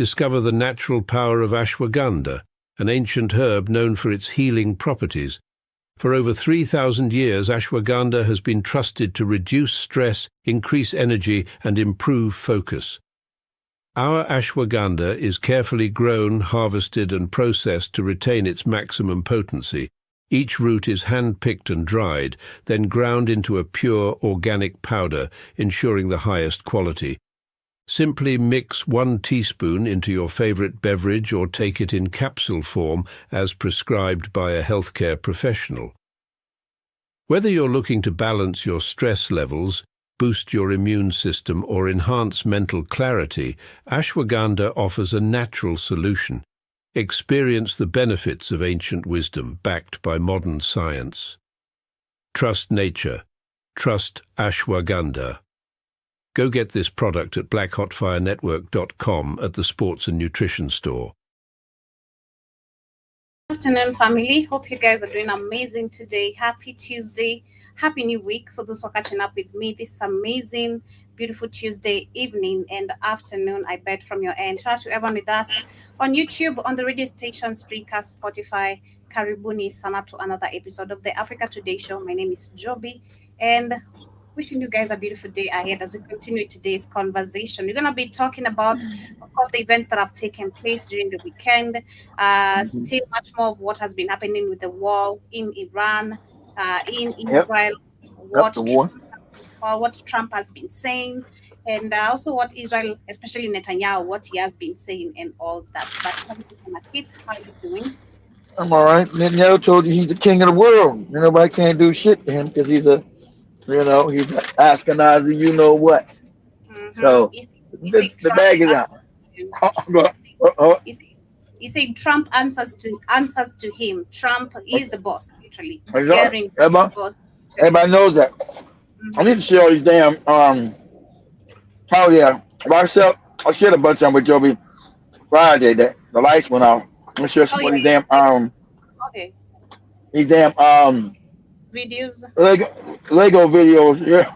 discover the natural power of ashwagandha, an ancient herb known for its healing properties. For over 3,000 years, ashwagandha has been trusted to reduce stress, increase energy, and improve focus. Our ashwagandha is carefully grown, harvested, and processed to retain its maximum potency. Each root is hand-picked and dried, then ground into a pure, organic powder, ensuring the highest quality. Simply mix 1 teaspoon into your favorite beverage or take it in capsule form as prescribed by a healthcare professional. Whether you're looking to balance your stress levels, boost your immune system, or enhance mental clarity, ashwagandha offers a natural solution. Experience the benefits of ancient wisdom backed by modern science. Trust nature. Trust ashwagandha. Go get this product at blackhotfirenetwork.com at the Sports and Nutrition Store. Good afternoon, family. Hope you guys are doing amazing today. Happy Tuesday. Happy New Week for those who are catching up with me this amazing, beautiful Tuesday evening and afternoon, I bet, from your end. Shout out to everyone with us on YouTube, on the radio station, Spreaker, Spotify. Karibuni sana to another episode of the Africa Today Show. My name is Joby, and wishing you guys a beautiful day ahead as we continue today's conversation. We're going to be talking about, of course, the events that have taken place during the weekend, still much more of what has been happening with the war in Iran, in Israel, what Trump has been saying, and also what Israel, especially Netanyahu, what he has been saying and all that. But Keith, how are you doing? I'm all right. Netanyahu told you he's the king of the world. Nobody can't do shit to him because he's an Ashkenazi, you know what. So the bag is out. He said Trump answers to him. Trump is the boss, literally. Everybody knows that. I need to share all these damn I shared a bunch of them with Joby Friday that the lights went off. I'm share some of these damn videos. Lego videos, yeah.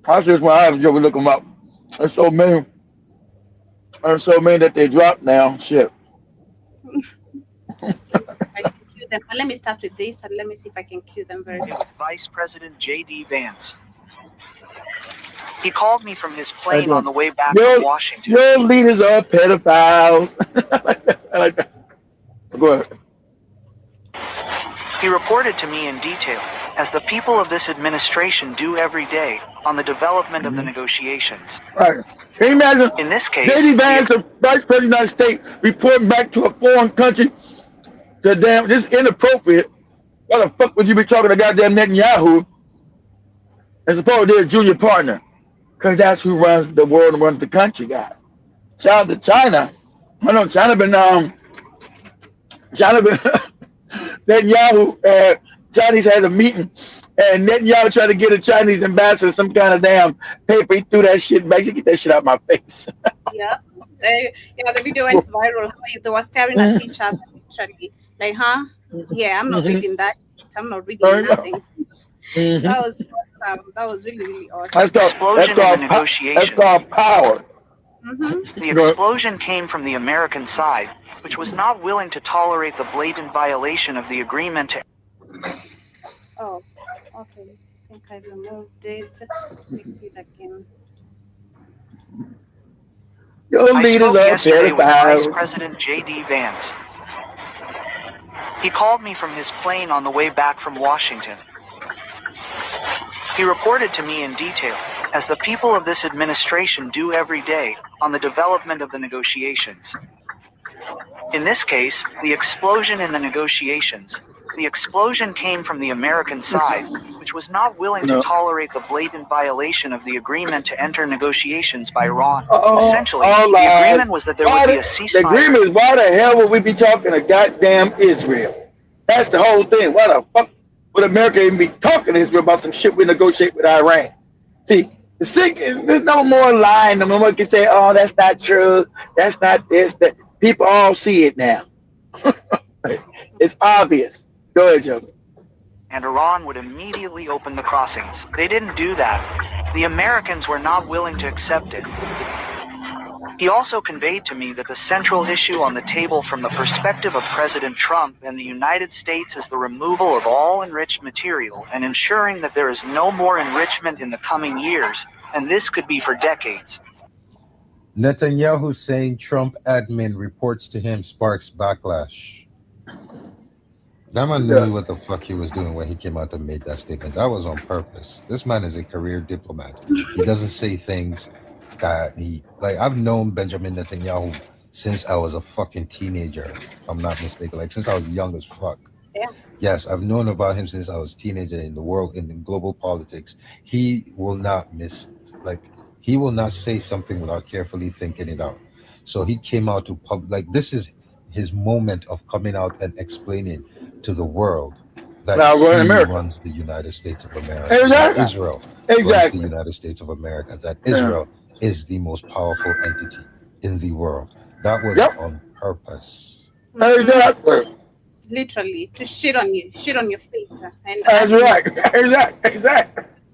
I just when I have Joby look them up. There's so many. There's so many that they dropped now. Shit. Let me start with this and let me see if I can cue them very well. Vice President J.D. Vance. He called me from his plane on the way back from Washington. Your leaders are pedophiles. I like that. Go ahead. He reported to me in detail, as the people of this administration do every day, on the development of the negotiations. Right. Can you imagine? In this case, J.D. Vance, the Vice President of the United States, reporting back to a foreign country. This is inappropriate. Why the fuck would you be talking to goddamn Netanyahu as opposed to their junior partner? Because that's who runs the world and runs the country, guys. Shout out to China. I know China been Netanyahu, Chinese had a meeting, and Netanyahu tried to get a Chinese ambassador some kind of damn paper. He threw that shit back. Get that shit out of my face. Yeah. The video went viral. They were staring at each other, literally. Like, huh? Yeah, I'm not reading that. I'm not reading nothing. That was awesome. That was really, really awesome. That's called power. The explosion came from the American side, which was not willing to tolerate the blatant violation of the agreement to... Oh, okay. I think I removed it. Make it again. I spoke yesterday with Vice President J.D. Vance. He called me from his plane on the way back from Washington. He reported to me in detail, as the people of this administration do every day, on the development of the negotiations. In this case, the explosion in the negotiations. The explosion came from the American side, which was not willing to tolerate the blatant violation of the agreement to enter negotiations by Iran. Essentially, the agreement was that there would be a ceasefire. The agreement is why the hell would we be talking to goddamn Israel? That's the whole thing. Why the fuck would America even be talking to Israel about some shit we negotiate with Iran? See, there's no more lying. No one can say, oh, that's not true. That's not this. That people all see it now. It's obvious. Go ahead, Joe. And Iran would immediately open the crossings. They didn't do that. The Americans were not willing to accept it. He also conveyed to me that the central issue on the table from the perspective of President Trump and the United States is the removal of all enriched material and ensuring that there is no more enrichment in the coming years, and this could be for decades. Netanyahu saying Trump admin reports to him sparks backlash. That man knew what the fuck he was doing when he came out and made that statement. That was on purpose. This man is a career diplomat. He doesn't say things that I've known Benjamin Netanyahu since I was a fucking teenager, if I'm not mistaken. Like since I was young as fuck. Yeah. Yes, I've known about him since I was a teenager in the world, in global politics. He will not he will not say something without carefully thinking it out. So he came out to this is his moment of coming out and explaining to the world that he runs the United States of America. Exactly. Israel runs the United States of America. That Israel is the most powerful entity in the world. That was on purpose. Exactly. Literally, to shit on your face. And exactly.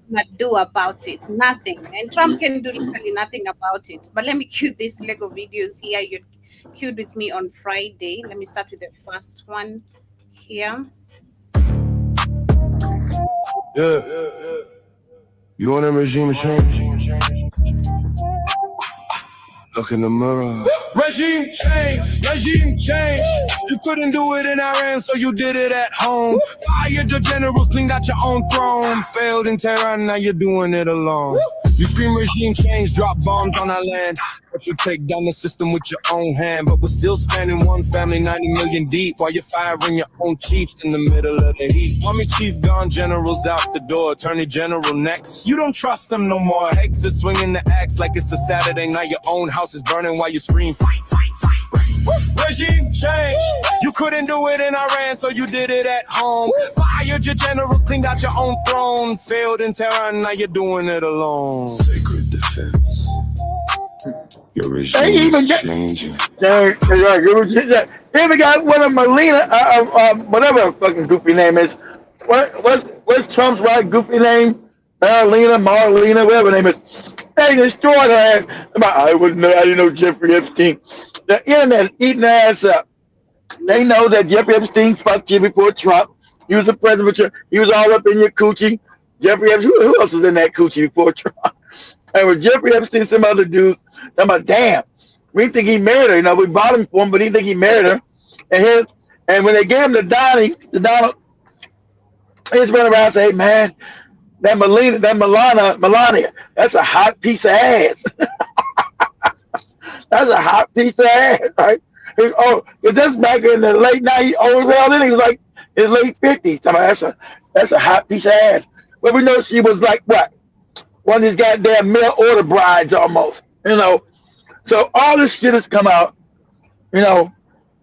Not do about it. Nothing. And Trump can do literally nothing about it. But let me cue these Lego videos here. You queued with me on Friday. Let me start with the first one here. Yeah. You want a regime change? Look in the mirror. Regime change. You couldn't do it in Iran, so you did it at home. Fired your generals, cleaned out your own throne. Failed in Tehran, now you're doing it alone. You scream regime change, drop bombs on our land. But you take down the system with your own hand. But we're still standing one family, 90 million deep. While you're firing your own chiefs in the middle of the heat. Army chief gone, generals out the door. Attorney general next. You don't trust them no more. Hex is swinging the axe like it's a Saturday night. Your own house is burning while you scream fight, fight, fight. Regime change. You couldn't do it in Iran, so you did it at home. Fired your generals, cleaned out your own throne. Failed in Tehran, now you're doing it alone. Sacred defense. Your regime is changing. Even got one of Melina, whatever her fucking goofy name is. What's Trump's right goofy name? Marlena, whatever her name is. They destroyed her ass. I didn't know Jeffrey Epstein. The internet is eating their ass up. They know that Jeffrey Epstein fucked you before Trump. He was the president. He was all up in your coochie. Jeffrey Epstein, who else was in that coochie before Trump? And with Jeffrey Epstein, some other dudes, I'm like, damn, we didn't think he married her. We bought him for him, but he didn't think he married her. And when they gave him the Donald, he just went around and said, hey, man, that Melania, that's a hot piece of ass. That's a hot piece of ass, right? But that's back in the late 90s. Oh, hell, then he was like his late 50s. That's a hot piece of ass. But we know she was like, what? One of these goddamn mail order brides almost, So all this shit has come out.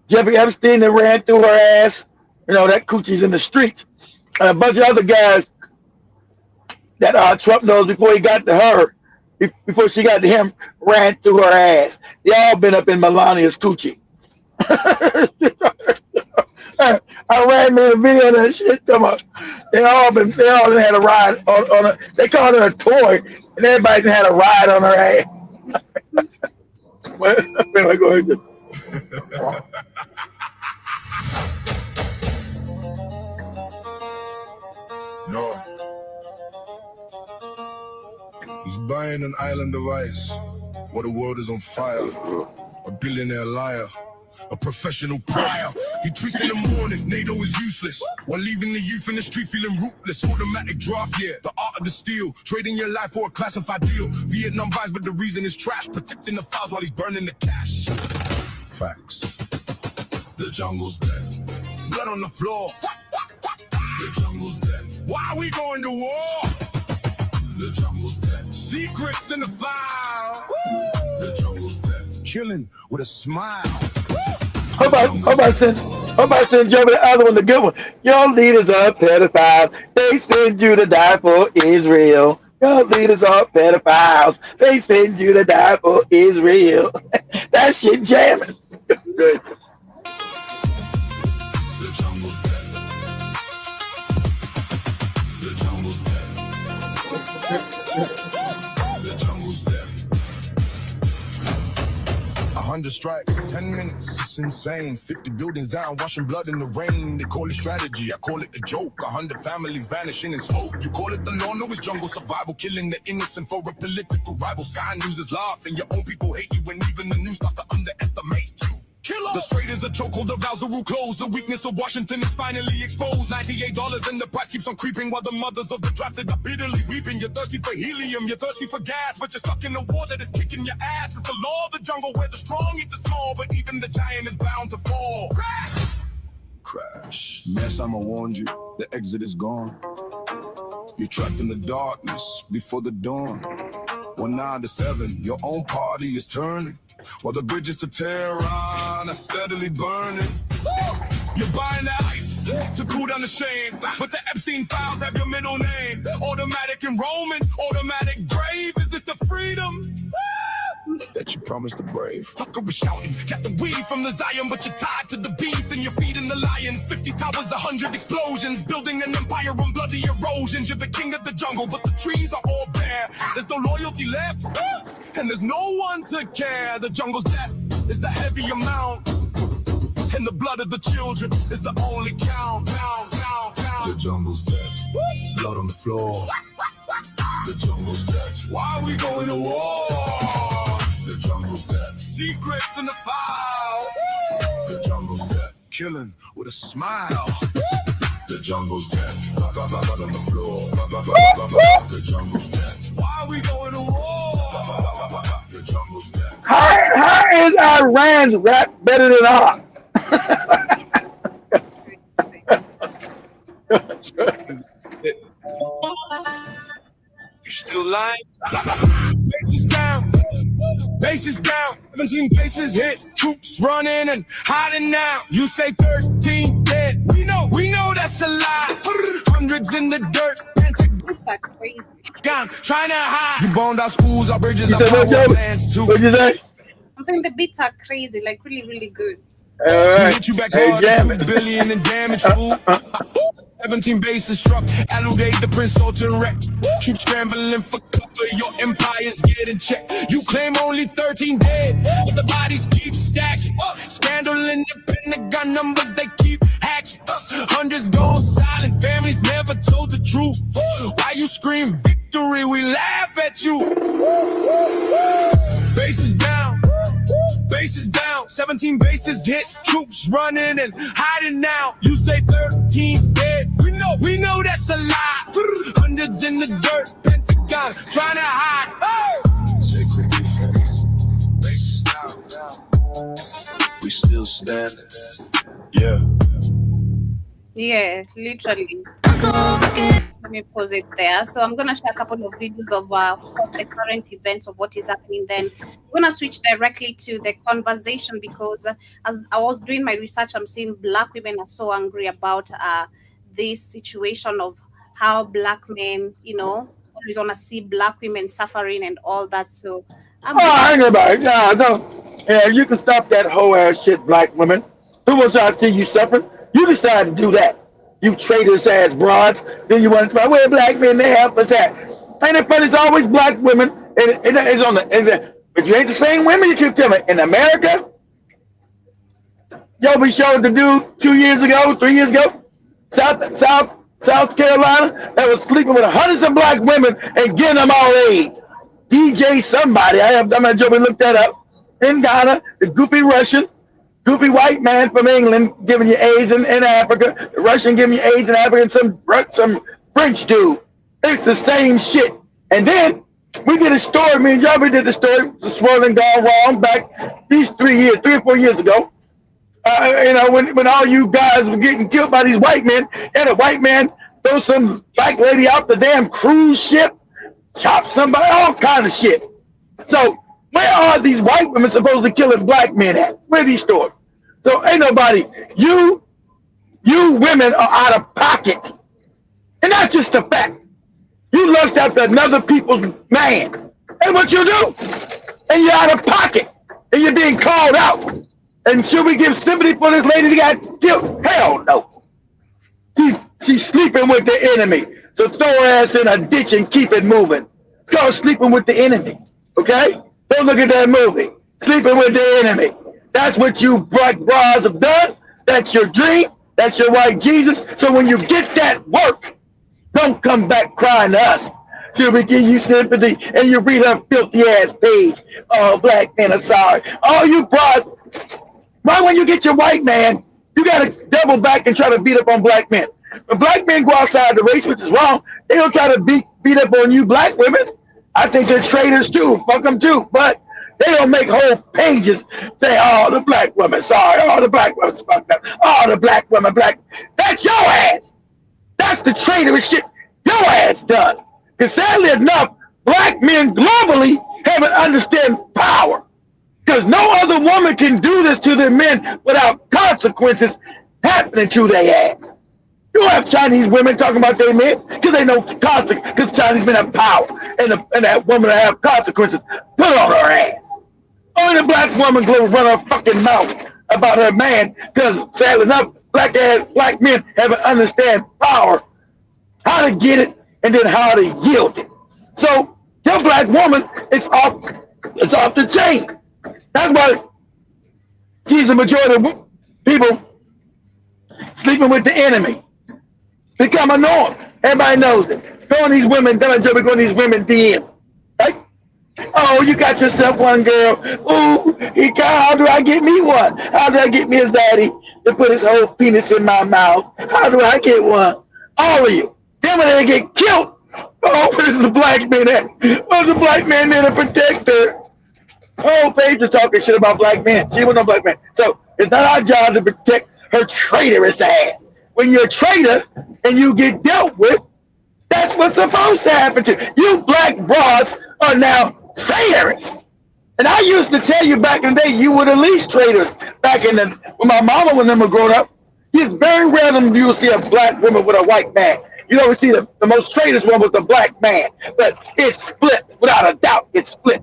Jeffrey Epstein that ran through her ass. That coochie's in the streets. And a bunch of other guys that Trump knows before he got to her, before she got to him, ran through her ass. They all been up in Melania's coochie. I ran me a video of that shit. Come on. They all had a ride on her. They called her a toy, and everybody had a ride on her ass. Go ahead. No. He's buying an island of ice where the world is on fire. A billionaire liar. A professional prior. He tweets in the morning, NATO is useless. While leaving the youth in the street feeling rootless. Automatic draft, yeah, the art of the steal. Trading your life for a classified deal. Vietnam vibes, but the reason is trash. Protecting the files while he's burning the cash. Facts. The jungle's dead. Blood on the floor. The jungle's dead. Why are we going to war? The jungle's dead. Secrets in the file. The jungle's dead. Killing with a smile. Hope I send Joe the other one, the good one. Your leaders are pedophiles. They send you to die for Israel. Your leaders are pedophiles. They send you to die for Israel. That shit jamming. Good. The jungle's dead. The jungle's dead. The jungle's dead. 100 strikes, 10 minutes, it's insane. 50 buildings down, washing blood in the rain. They call it strategy, I call it a joke. 100 families vanishing in smoke. You call it the law, no, it's jungle survival. Killing the innocent for a political rival. Sky News is laughing, your own people hate you. And even the news starts to underestimate you. Killer. The straight is a chokehold, the vows are closed. The weakness of Washington is finally exposed. $98 and the price keeps on creeping, while the mothers of the drafted are bitterly weeping. You're thirsty for helium, you're thirsty for gas, but you're stuck in a war that is kicking your ass. It's the law of the jungle where the strong eat the small, but even the giant is bound to fall. Crash! Crash. Yes, I'ma warn you, the exit is gone. You're trapped in the darkness before the dawn. 1 out of 7, your own party is turning, while the bridges to Tehran are steadily burning. You're buying the ice to cool down the shame, but the Epstein files have your middle name. Automatic enrollment, automatic grave. Is this the freedom that you promised the brave? Tucker was shouting, got the weed from the Zion, but you're tied to the beast and you're feeding the lion. 50 towers, 100 explosions, building an empire on bloody erosions. You're the king of the jungle, but the trees are all bare. There's no loyalty left, and there's no one to care. The jungle's death is a heavy amount, and the blood of the children is the only count. The jungle's dead, blood on the floor. The jungle's dead. Why are we going to war? The jungle's dead. Secrets in the file. The jungle's dead. Killing with a smile. The jungle's dead. Blood on the floor. The jungle's dead. Why are we going to war? The jungle's dead. How is Iran's rap better than ours? You still lying? Bases down, bases down. 17 bases hit, troops running and hiding now. You say 13 dead. We know that's a lie. Hundreds in the dirt. It's a crazy. Trying to hide. You boned our schools, our bridges, You our said power what, plants too. What'd you say? I'm saying the beats are crazy, like really, really good. All We right. hit you back Hey, hard, jam 2 it. billion in damage, fool. 17 bases struck, eludate the Prince Sultan wreck. Troops scrambling for cover, your empire's getting checked. You claim only 13 dead, but the bodies keep stacking. Scandal in the Pentagon, numbers they keep hacking. Hundreds gone silent, families never told the truth. Why you scream victory, we laugh at you. Bases down, bases down. 17 bases hit, troops running and hiding now. You say 13 dead, we know that's a lie. Hundreds in the dirt, Pentagon trying to hide. Sacred defense, bases down. We still standing, yeah. Yeah, literally. Let me pause it there. So I'm gonna share a couple of videos of course, the current events of what is happening. Then we're gonna switch directly to the conversation because as I was doing my research, I'm seeing Black women are so angry about this situation of how Black men, always wanna see Black women suffering and all that. So I'm hang about it. Yeah, no. Yeah, you can stop that whole ass shit, Black women. Who wants to see you suffer? You decided to do that. You traitorous ass broads. Then you want to try, where Black men, they help us at. Ain't it funny? It's always Black women. And it's on but you ain't the same women you keep telling me. In America, y'all be showing the dude 2 years ago, 3 years ago, South Carolina, that was sleeping with hundreds of Black women and getting them all AIDS. DJ somebody, I'm not joking, look that up. In Ghana, the goopy Russian, goopy white man from England giving you AIDS in Africa, the Russian giving you AIDS in Africa, and some French dude. It's the same shit. And then we did a story, me and Jabba did the story, the Swirling gone wrong back these 3 or 4 years ago. When all you guys were getting killed by these white men, and a white man throw some Black lady out the damn cruise ship, chop somebody, all kind of shit. So where are these white women supposed to killing Black men at? Where are these stories? So ain't nobody. You women are out of pocket. And that's just a fact. You lust after another people's man. That's what you do. And you're out of pocket. And you're being called out. And should we give sympathy for this lady that got killed? Hell no. She's sleeping with the enemy. So throw her ass in a ditch and keep it moving. It's called sleeping with the enemy. Okay? Don't look at that movie. sleeping with the enemy. That's what you black bras have done. That's your dream. That's your white Jesus. So when you get that work, don't come back crying to us. So we give you sympathy and you read her filthy ass page. Oh, black men are sorry. Oh, you bras. Why when you get your white man, you got to double back and try to beat up on black men. When black men go outside the race, which is wrong, they don't try to beat up on you black women. I think they're traitors too. Fuck them too. But they don't make whole pages say, oh, the black woman, sorry. Oh, the black woman's fucked up. Oh, the black woman, black. That's your ass. That's the traitorous shit your ass done. Because sadly enough, black men globally haven't understand power. Because no other woman can do this to their men without consequences happening to their ass. You don't have Chinese women talking about their men because they know consequences, because Chinese men have power and that woman will have consequences put on her ass. Only the black woman will run her fucking mouth about her man because sadly enough, black men haven't understand power, how to get it, and then how to yield it. So your black woman is off the chain. That's why she's the majority of people sleeping with the enemy. Become a norm. Everybody knows it. Go on these women, go on these women DM. Right? Oh, you got yourself one girl. Ooh, how do I get me one? How do I get me a zaddy to put his whole penis in my mouth? How do I get one? All of you. Then when they get killed, oh, where's the black man at? Where's the black man there to protect her? Whole page is talking shit about black men. She was no black man. So it's not our job to protect her traitorous ass. When you're a traitor and you get dealt with, that's what's supposed to happen to you. You black broads are now traitorous. And I used to tell you back in the day, you were the least traitors. Back in the, when my mama when them were growing up, it's very rare that you will see a black woman with a white man. You always see the most traitorous one was the black man. But it's split, without a doubt, it's split.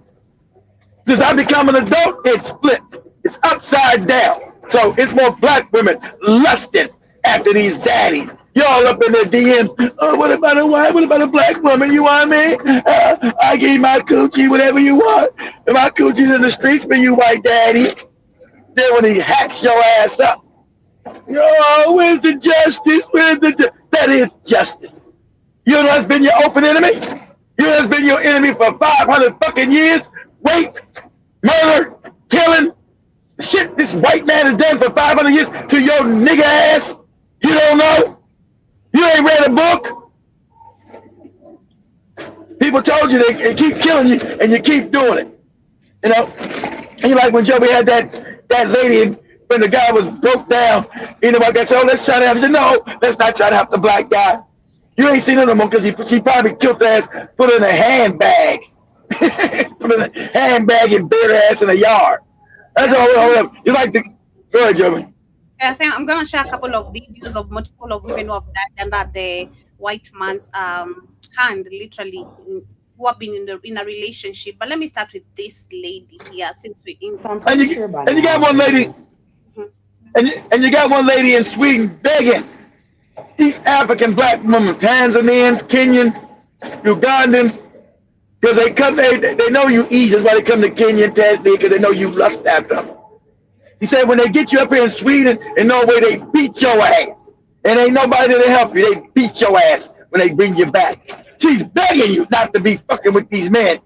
Since I become an adult, it's split. It's upside down. So it's more black women lusting after these zaddies. Y'all up in their DMs. Oh, what about a white? What about a black woman? You want me? I give you my coochie, whatever you want. And my coochie's in the streets for you, white daddy. Then when he hacks your ass up, oh, where's the justice? That is justice. You know what's been your open enemy? You know what's been your enemy for 500 fucking years? Rape, murder, killing. Shit this white man has done for 500 years to your nigga ass. You don't know? You ain't read a book? People told you they keep killing you and you keep doing it. You know? And you like when Joey had that lady and when the guy was broke down, you know, like I said, oh, let's try to have, he said, no, let's not try to have the black guy. You ain't seen it no more because she probably killed her ass, put her in a handbag. Put her in a handbag and buried her ass in a yard. That's all. You like to go ahead, Joey. Yeah, so I'm gonna share a couple of videos of multiple of women who have died under the white man's hand, literally, who have been in a relationship. But let me start with this lady here, since we're in. And you got one lady, and you got one lady in Sweden begging East African black women, Tanzanians, Kenyans, Ugandans, because they come, they know you easy. That's why they come to Kenya and Tanzania, because they know you lust after them. He said when they get you up here in Sweden and Norway, they beat your ass. And ain't nobody to help you. They beat your ass when they bring you back. She's begging you not to be fucking with these men.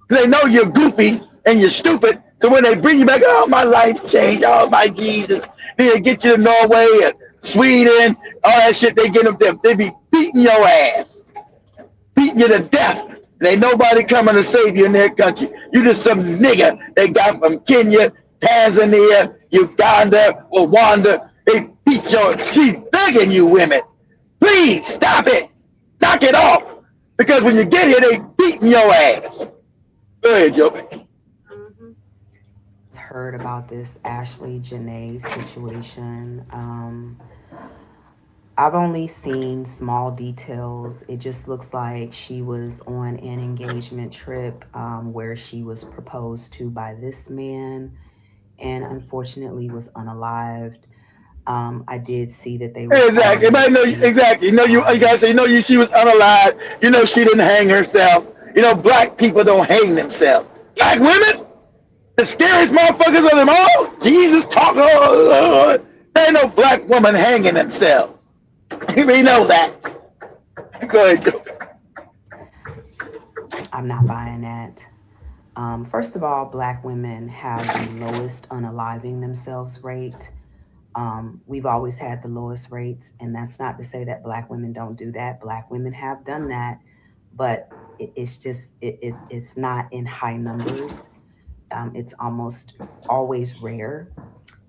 Because they know you're goofy and you're stupid. So when they bring you back, oh, my life's changed. Oh, my Jesus. Then they get you to Norway and Sweden, all that shit. They get them. They be beating your ass. Beating you to death. And ain't nobody coming to save you in their country. You just some nigga they got from Kenya, Tanzania, Uganda, Rwanda. They beat your, she's begging you women, please stop it. Knock it off. Because when you get here, they beating your ass. Go ahead, Joey. Heard about this Ashlee Janae situation. I've only seen small details. It just looks like she was on an engagement trip where she was proposed to by this man and unfortunately was unalived. I did see that they were exactly. Everybody know exactly. You know you guys say you know she was unalived. You know she didn't hang herself. You know black people don't hang themselves. Black women, The scariest motherfuckers of them all, Jesus talk, oh Lord. There ain't no black woman hanging themselves. We know that. Go ahead, Joe. I'm not buying that. First of all, Black women have the lowest unaliving themselves rate. We've always had the lowest rates, and that's not to say that Black women don't do that. Black women have done that, but it's not in high numbers. It's almost always rare.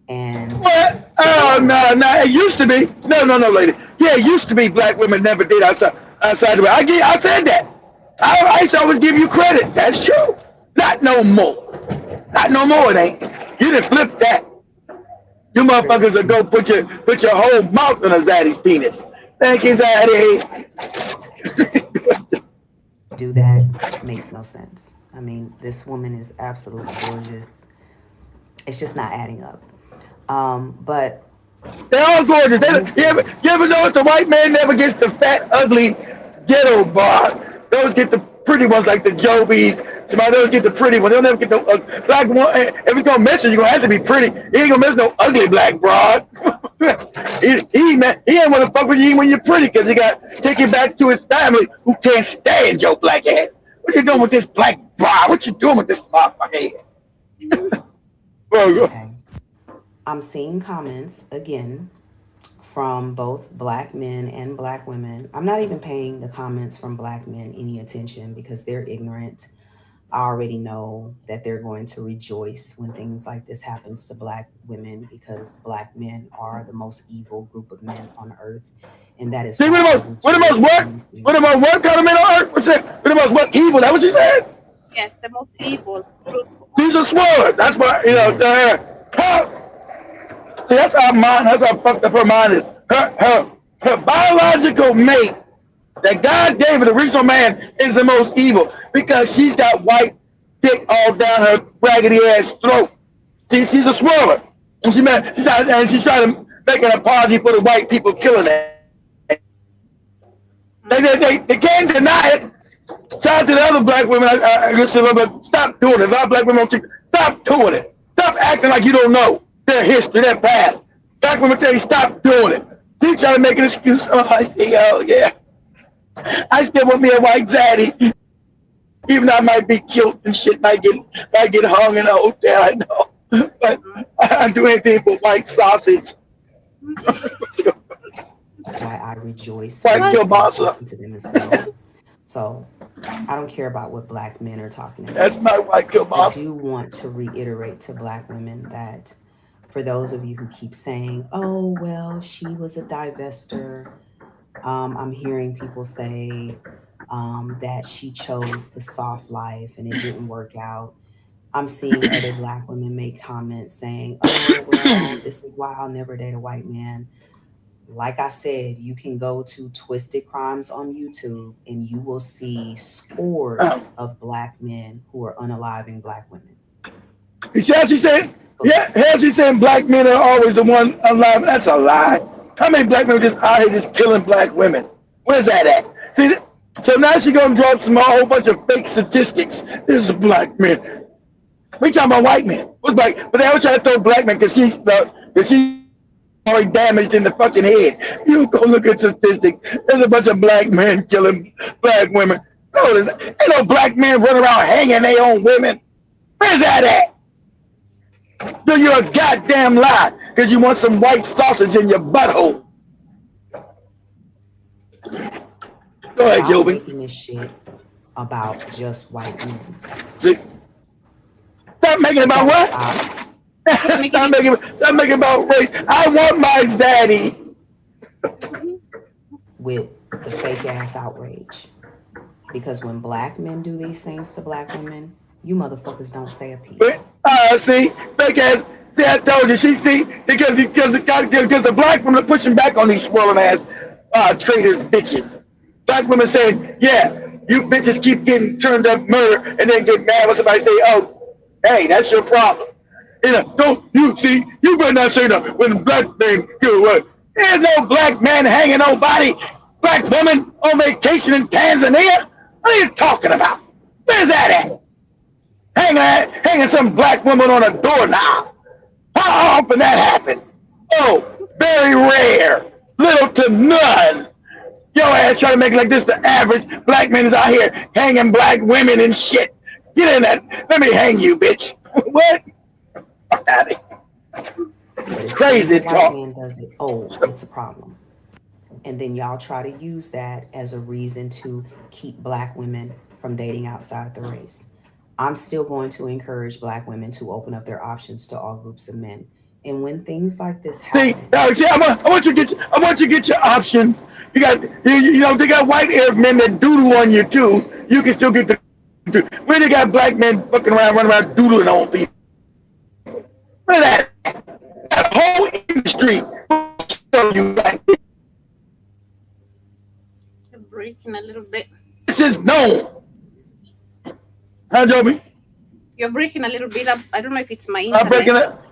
And what? Oh no, it used to be. No, lady. Yeah, it used to be black women never did outside the way. I said that. I used to always give you credit. That's true. Not no more. Not no more. It ain't. You didn't flip that. You motherfuckers will go put your whole mouth on a zaddy's penis. Thank you, Zaddy. Do that makes no sense. I mean, this woman is absolutely gorgeous. It's just not adding up. But they're all gorgeous. You ever notice the white man never gets the fat, ugly ghetto bar? Those get the pretty ones like the Jobies. Somebody those get the pretty ones. They'll never get the black one. If it's gonna mess you, you're gonna have to be pretty. He ain't gonna mess no ugly black broad. he ain't wanna fuck with you when you're pretty because he got taken back to his family who can't stand your black ass. What you doing with this black broad? What you doing with this motherfucker head? Okay. I'm seeing comments again from both Black men and Black women. I'm not even paying the comments from Black men any attention because they're ignorant. I already know that they're going to rejoice when things like this happens to Black women because Black men are the most evil group of men on earth. And that is what the most what kind of men on earth? What's that? What the most what evil? That what she said? Yes, the most evil group. She's a swirler. That's why, see, that's how fucked up her mind is. Her biological mate that God gave her, the original man, is the most evil because she's got white dick all down her raggedy ass throat. See, she's a swirler. And she's trying to make an apology for the white people killing her. They can't deny it. Shout out to the other black women. I guess a little bit. Stop doing it. A lot of black women stop doing it. Stop acting like you don't know their history, their past. Black women tell you stop doing it. She's trying to make an excuse. Oh, I see. Oh, yeah. I still want me a white zaddy. Even though I might be killed and shit, might get hung in a hotel. I know, but I'd do anything for white sausage. Why I rejoice white kielbasa to them as well. So I don't care about what Black men are talking about. That's my white kielbasa. I do want to reiterate to Black women that for those of you who keep saying, oh, well, she was a divester. I'm hearing people say that she chose the soft life and it didn't work out. I'm seeing other Black women make comments saying, oh, well, this is why I'll never date a white man. Like I said, you can go to Twisted Crimes on YouTube and you will see scores of Black men who are unaliving Black women. You see how she said? Yeah, how she saying Black men are always the one unaliving? That's a lie. How many Black men are just out here just killing Black women? Where's that at? See, so now she's gonna drop a whole bunch of fake statistics. This is a Black man. We talking about white men. What's Black? But they always try to throw Black men because she's already damaged in the fucking head. You go look at statistics. There's a bunch of Black men killing Black women. No, ain't no Black men running around hanging their own women. Where's that at? So you're a goddamn lie because you want some white sausage in your butthole. Go ahead, Joby. Making this shit about just white men. See? Stop making it about what? Stop making it about race. I want my zaddy. With the fake ass outrage. Because when Black men do these things to Black women, you motherfuckers don't say a peep. See, fake ass. See, I told you. Because the Black women are pushing back on these swirling ass traitors bitches. Black women saying, yeah, you bitches keep getting turned up murder and then get mad when somebody say, oh, hey, that's your problem. Don't you see? You better not say that when Black men do what? There's no Black man hanging nobody. Black woman on vacation in Tanzania. What are you talking about? Where's that at? hanging some black woman on a doorknob. How often that happen? Oh, very rare. Little to none. Your ass trying to make it like this the average black man is out here hanging black women and shit. Get in that. Let me hang you, bitch. What? Fuck out of here. Crazy talk. Man does it. Oh, it's a problem. And then y'all try to use that as a reason to keep black women from dating outside the race. I'm still going to encourage black women to open up their options to all groups of men. And when things like this happen, I want you to get your options. You got, they got white Arab men that doodle on you too. You can still get the. When they got black men fucking around, running around doodling on people. Look at that whole industry. You're breaking a little bit. This is known. Huh, Joby? You're breaking a little bit up. I don't know if it's my internet. I'm breaking up.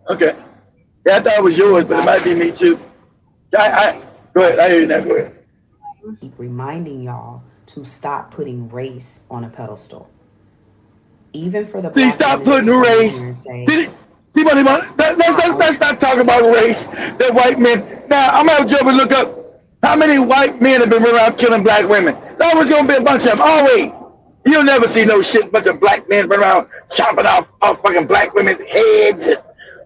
Okay. Yeah, I thought it was yours, but it might be me too. Go ahead. I hear you now. Go ahead. Keep reminding y'all to stop putting race on a pedestal. Even for the Please stop putting race. Let's not talk about race. That white men. Now I'm gonna Joby look up how many white men have been around killing black women. There's always gonna be a bunch of them. Always. You'll never see no shit. Bunch of black men run around chopping off fucking black women's heads and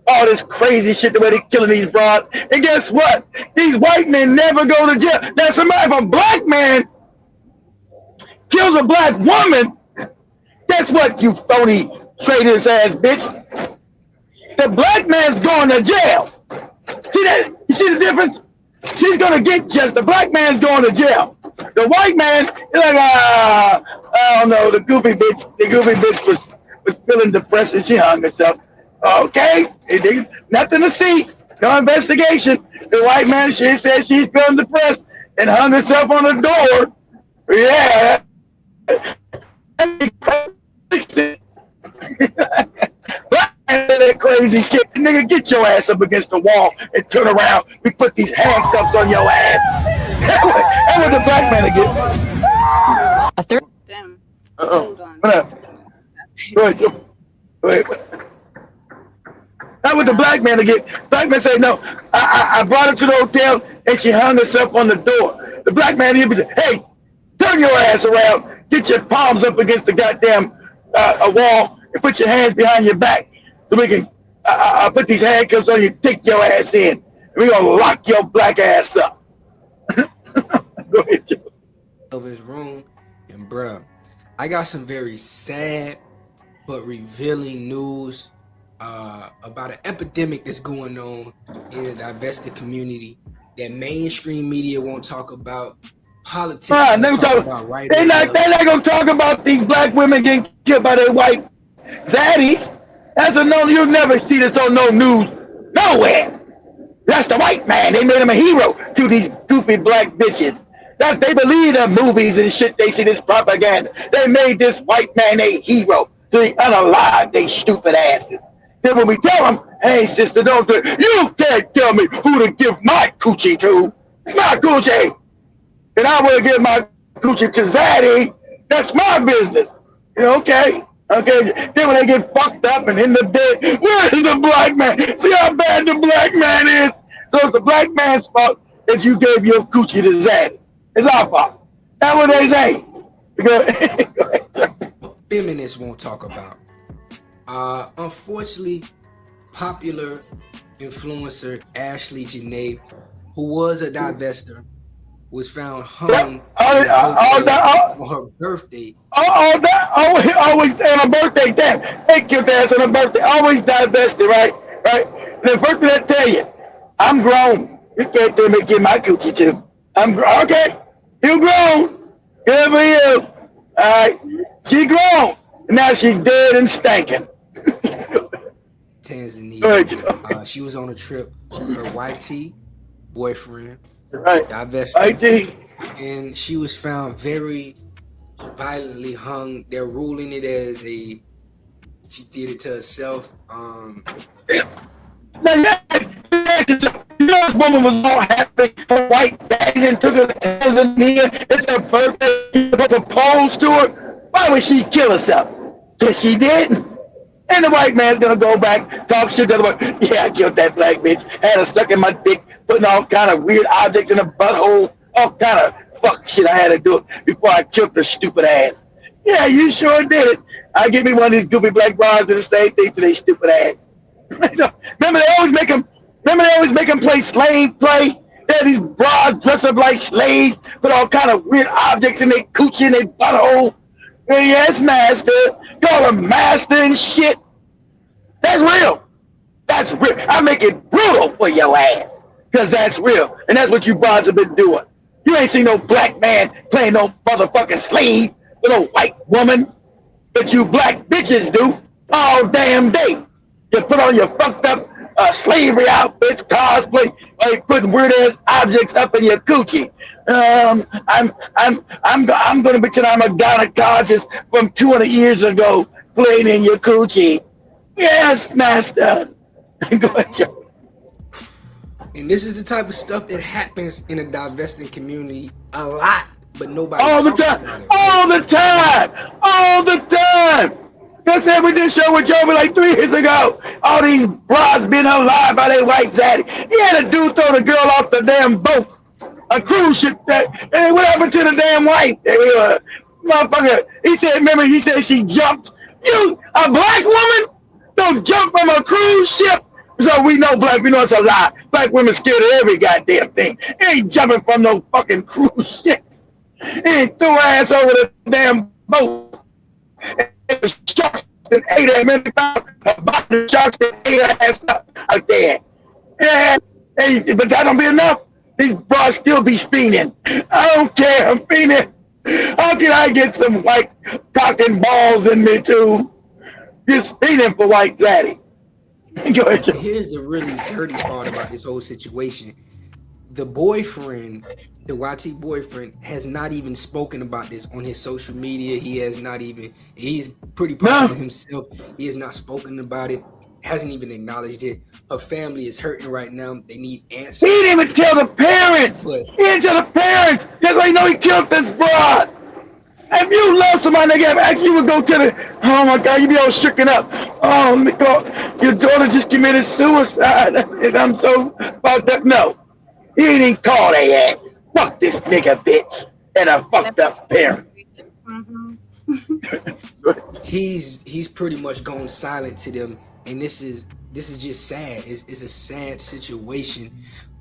all this crazy shit the way they killing these broads. And guess what? These white men never go to jail. Now, if a black man kills a black woman, guess what, you phony traitorous ass bitch? The black man's going to jail. See that? You see the difference? She's gonna get just. The black man's going to jail. The white man is like, I don't know. The goofy bitch was feeling depressed and she hung herself. Okay, nothing to see. No investigation. The white man, she said she's feeling depressed and hung herself on the door. Yeah. That crazy shit. Nigga, get your ass up against the wall and turn around. We put these handcuffs on your ass. That was the black man again. A third. Damn. Uh-oh. Hold on. Go ahead. That was the black man again. Black man said, no, I brought her to the hotel and she hung herself on the door. The black man here said, hey, turn your ass around. Get your palms up against the goddamn a wall and put your hands behind your back so we can put these handcuffs on you, take your ass in. We're going to lock your black ass up. Go ahead, Joe. Of his room, and bruh, I got some very sad but revealing news about an epidemic that's going on in the divested community that mainstream media won't talk about. Politics won't talk about right they're not gonna talk about these black women getting killed by their white zaddies. That's a no. You'll never see this on no news nowhere. That's the white man. They made him a hero to these goofy black bitches. That they believe in movies and shit. They see this propaganda. They made this white man a hero. So they unalive they stupid asses. Then when we tell them, hey sister, don't do it. You can't tell me who to give my coochie to. It's my coochie. And I want to give my coochie to Zaddy. That's my business. Okay. Then when they get fucked up and in the bed, where's the black man? See how bad the black man is? So it's the black man's fault that you gave your coochie to Zaddy. It's our fault. That's what they say. Go ahead. Feminists won't talk about. Unfortunately, popular influencer Ashlee Janae, who was a divester, was found hung on her birthday. Always on her birthday. Damn, they killed ass on her birthday. Always divested, right? And the first thing I tell you, I'm grown. You can't tell me to get my coochie too. I'm okay. You grown. Good for you. All right. She grown. Now she's dead and stinking. Tanzania. She was on a trip. Her YT boyfriend. Right. Divested. IT. And she was found very violently hung. They're ruling it as she did it to herself. This woman was all happy. Her white satin and took her Tanzania. It's her birthday. He proposed to her. Why would she kill herself? Because she didn't. And the white man's gonna go back, talk shit to the white. Yeah, I killed that black bitch. Had her sucking my dick, putting all kind of weird objects in the butthole, all kind of fuck shit I had to do it before I killed her stupid ass. Yeah, you sure did it. I give me one of these goofy black bras do the same thing to their stupid ass. Remember they always make them play slave play. They have these bras dressed up like slaves, put all kind of weird objects in their coochie and their butthole. And yes, master. Call them master and shit. That's real. That's real. I make it brutal for your ass. Because that's real. And that's what you bras have been doing. You ain't seen no black man playing no motherfucking slave with no white woman. But you black bitches do all damn day. You put on your fucked up slavery outfits, cosplay, like putting weird ass objects up in your coochie. I'm gonna pretend I'm a gynecologist from 200 years ago playing in your coochie. Yes, master. Go ahead, Joe. And this is the type of stuff that happens in a divesting community a lot, but nobody all the time, about it. All the time, all the time. That's it. We did show with Joe like 3 years ago. All these bras being alive by their white zaddy. He had a dude throw the girl off the damn boat. A cruise ship. And what happened to the damn wife? Motherfucker. He said, remember, he said she jumped. You, a black woman, don't jump from a cruise ship. So we know we know it's a lie. Black women scared of every goddamn thing. He ain't jumping from no fucking cruise ship. He ain't threw her ass over the damn boat. And the sharks that ate her, man, about the sharks that ate her ass up out there. Yeah, but that don't be enough. These bras still be fiending. I don't care, I'm fiending. How can I get some white cock and balls in me too? Just fiending for white zaddy. Go ahead. Here's the really dirty part about this whole situation. The boyfriend, the YT boyfriend, has not even spoken about this on his social media. He's pretty popular himself. He has not spoken about it, hasn't even acknowledged it. Her family is hurting right now. They need answers. He didn't even tell the parents. He didn't tell the parents. Just like, no, he killed this broad. If you love somebody, they have asked you would go to the, oh my God, you be all shooken up. Oh, your daughter just committed suicide. And I'm so fucked up. No, he didn't even call their ass. Fuck this nigga bitch and a fucked up parent. He's pretty much gone silent to them, and this is just sad. It's a sad situation,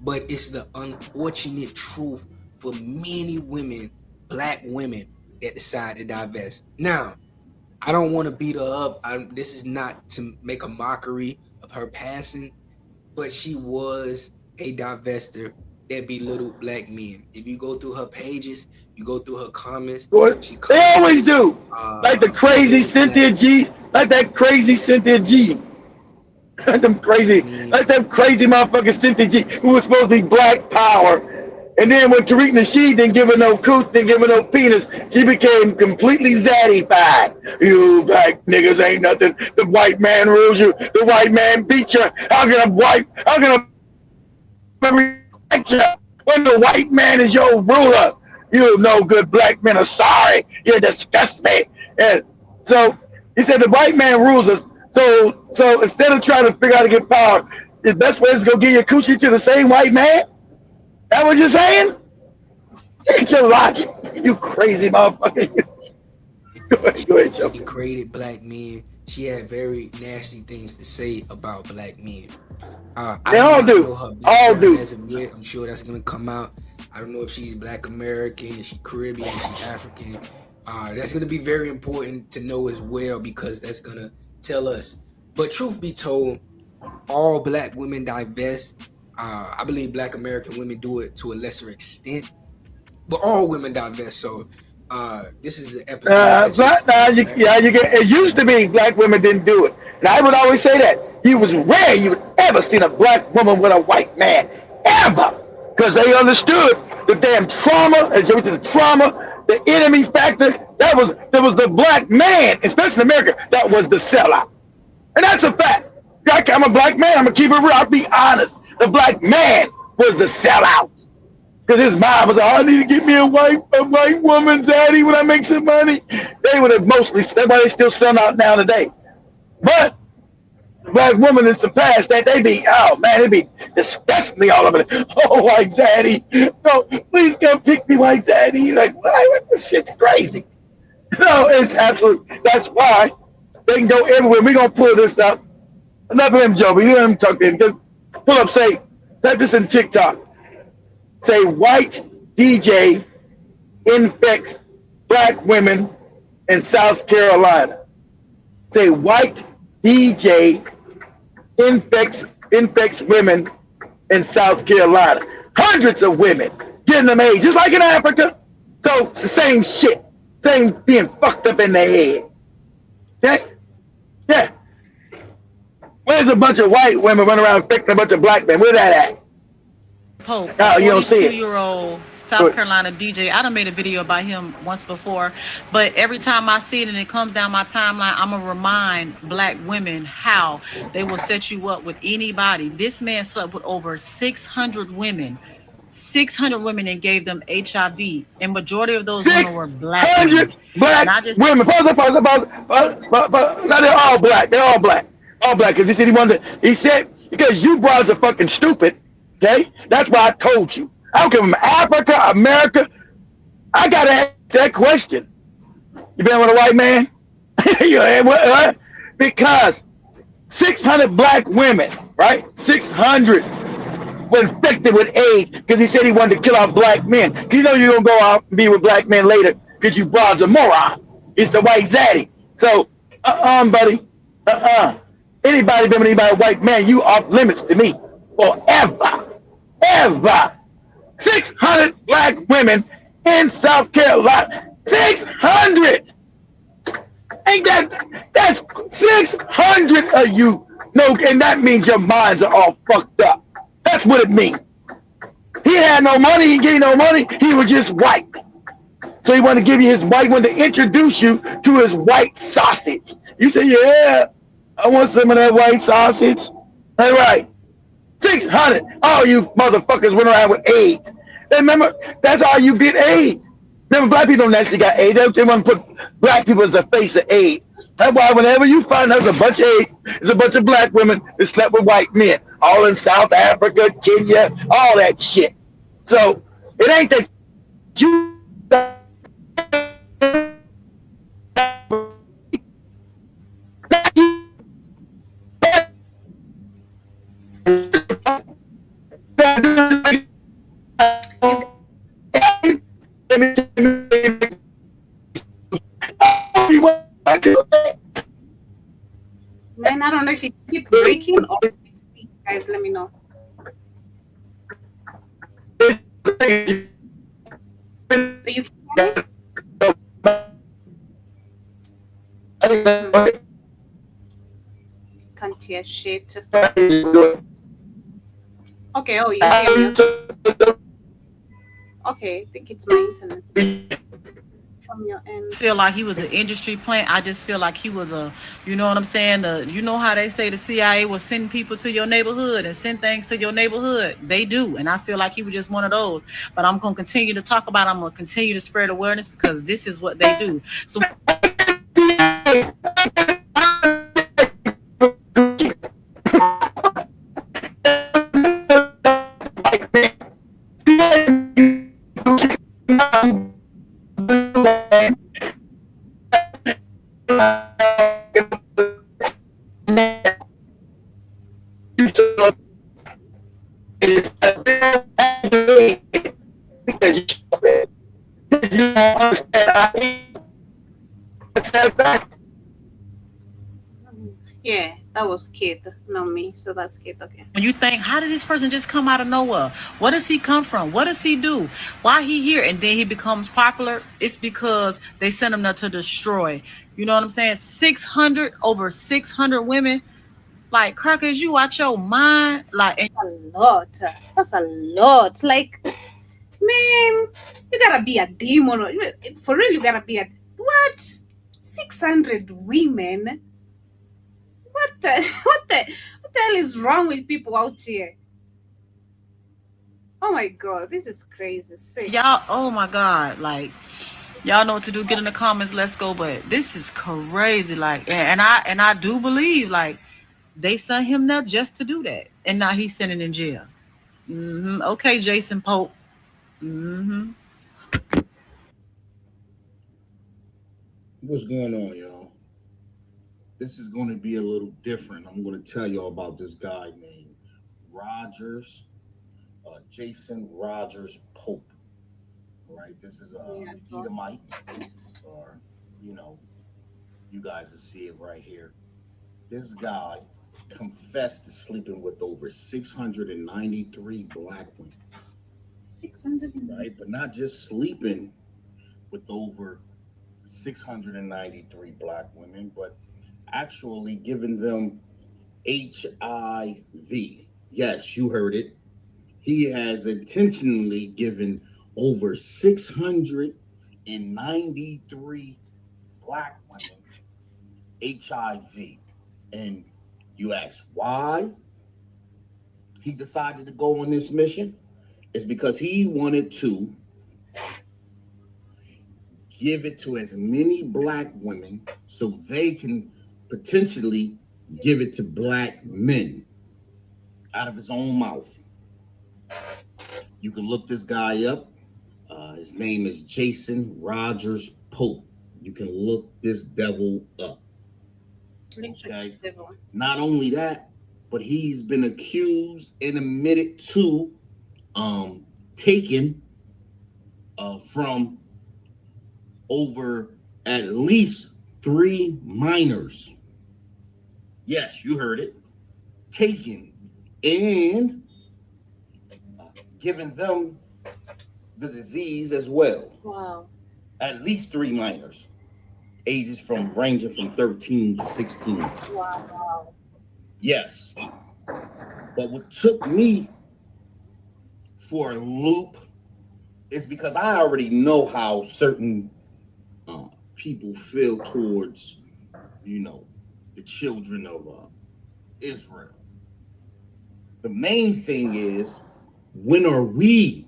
but it's the unfortunate truth for many women, black women, that decide to divest. Now, I don't want to beat her up. This is not to make a mockery of her passing, but she was a divester that belittled black men. If you go through her pages, you go through her comments. They always do. Like the crazy Cynthia G. Like that crazy Cynthia G. Like them crazy motherfucking Cynthia G. Who was supposed to be black power. And then when Tariq Nasheed didn't give her no coot, didn't give her no penis, she became completely zaddified. You black niggas ain't nothing. The white man rules you. The white man beat you. How can a when the white man is your ruler? You no good black men are sorry. You disgust me. And so he said the white man rules us. So instead of trying to figure out how to get power, the best way is to go get your coochie to the same white man? That what you're saying? Get your logic, you crazy motherfucker. Go ahead, Joe. She degraded black men. She had very nasty things to say about black men. They all do. All do. As of yet, I'm sure that's gonna come out. I don't know if she's Black American, if she's Caribbean, if she's African. That's gonna be very important to know as well, because that's gonna tell us. But truth be told, all black women divest. I believe black American women do it to a lesser extent, but all women divest. So this is an episode. It used to be black women didn't do it, and I would always say that it was rare you would ever seen a black woman with a white man ever, because they understood the damn trauma, the enemy factor. There was the black man, especially in America, that was the sellout, and that's a fact. I'm a black man. I'm gonna keep it real. I'll be honest. The black man was the sellout. Because his mom was like, I need to get me a white woman, daddy, when I make some money. They would have mostly, that's why they still sell out now today. But black women in some past that they be, oh man, they be disgustingly all over it. Oh, white daddy, no, please come pick me, white daddy. Like, what? This shit's crazy. No, it's absolutely, that's why they can go everywhere. We're going to pull this up. Enough of him, Joe, but you let him talk to him. Just pull up, say, type this in TikTok. Say, white DJ infects black women in South Carolina. Say, white DJ infects women in South Carolina. Hundreds of women getting them AIDS, just like in Africa. So it's the same shit. Same being fucked up in their head. Okay? Yeah. Where's a bunch of white women running around infecting a bunch of black men? Where that at? Pope, Oh, you don't see it. 42-year-old South Carolina DJ. I done made a video about him once before, but every time I see it and it comes down my timeline, I'm gonna remind black women how they will set you up with anybody. This man slept with over 600 women. 600 women and gave them HIV, and majority of those women were black women. Black women. Pause. No, they're all black. They're all black. All black. Because he said he said, because you broads are fucking stupid. Okay? That's why I told you. I don't care from Africa, America. I gotta ask that question. You been with a white man? What? Because 600 black women, right? 600 were infected with AIDS because he said he wanted to kill off black men. Because you know you're gonna go out and be with black men later because you broads are morons. It's the white zaddy. So, buddy. Anybody been with anybody white man, you off limits to me. Forever. Ever. 600 black women in South Carolina. 600! Ain't that's 600 of you. No, and that means your minds are all fucked up. That's what it means. He had no money, he gave no money, he was just white. So he wanted to give you his white one to introduce you to his white sausage. You say, yeah, I want some of that white sausage. All right. 600. All you motherfuckers went around with AIDS. Remember, that's how you get AIDS. Remember, black people don't actually got AIDS. They want to put black people as the face of AIDS. That's why whenever you find out there's a bunch of AIDS, there's a bunch of black women that slept with white men. All in South Africa, Kenya, all that shit. So it ain't that you... Man, I don't know if you keep breaking or guys, let me know. So you can't hear shit. Okay, oh, you hear me? Okay, I think it's my internet. From your end. I feel like he was an industry plant. I just feel like he was a, you know what I'm saying? You know how they say the CIA will send people to your neighborhood and send things to your neighborhood? They do. And I feel like he was just one of those. But I'm going to continue to talk about it. I'm going to continue to spread awareness because this is what they do. So yeah, that was Kid, not me. So that's Kid. Okay. when you think, how did this person just come out of nowhere? What does he come from? What does he do? Why he here? And then he becomes popular. It's because they sent him there to destroy. You know what I'm saying? 600, over 600 women. Like, crackers, you out your mind. Like, and A lot. That's a lot. Like, man, you gotta be a demon. For real, you gotta be a what? 600 women. What the hell is wrong with people out here? Oh my God, this is crazy. Sick. Y'all, oh my God, like y'all know what to do. Get in the comments. Let's go. But this is crazy. Like, and I do believe like they sent him there just to do that, and now he's sitting in jail. Okay, Jason Pope. What's going on, y'all? This is going to be a little different. I'm going to tell y'all about this guy named Rogers, Jason Rogers Pope. All right, this is a Edomite, or you guys will see it right here. This guy confessed to sleeping with over 693 black women. 600. Right, but not just sleeping with over 693 black women, but actually giving them HIV. Yes, you heard it. He has intentionally given over 693 black women HIV. And you ask why he decided to go on this mission? It's because he wanted to give it to as many black women so they can potentially give it to black men out of his own mouth. You can look this guy up. His name is Jason Rogers Pope. You can look this devil up. Okay. Not only that, but he's been accused and admitted to taking from over at least 3 minors. Yes, you heard it. Taking and giving them the disease as well. Wow. At least 3 minors, ages ranging from 13 to 16. Wow. Yes. But what took me for a loop is because I already know how certain people feel towards, the children of Israel. The main thing is, when are we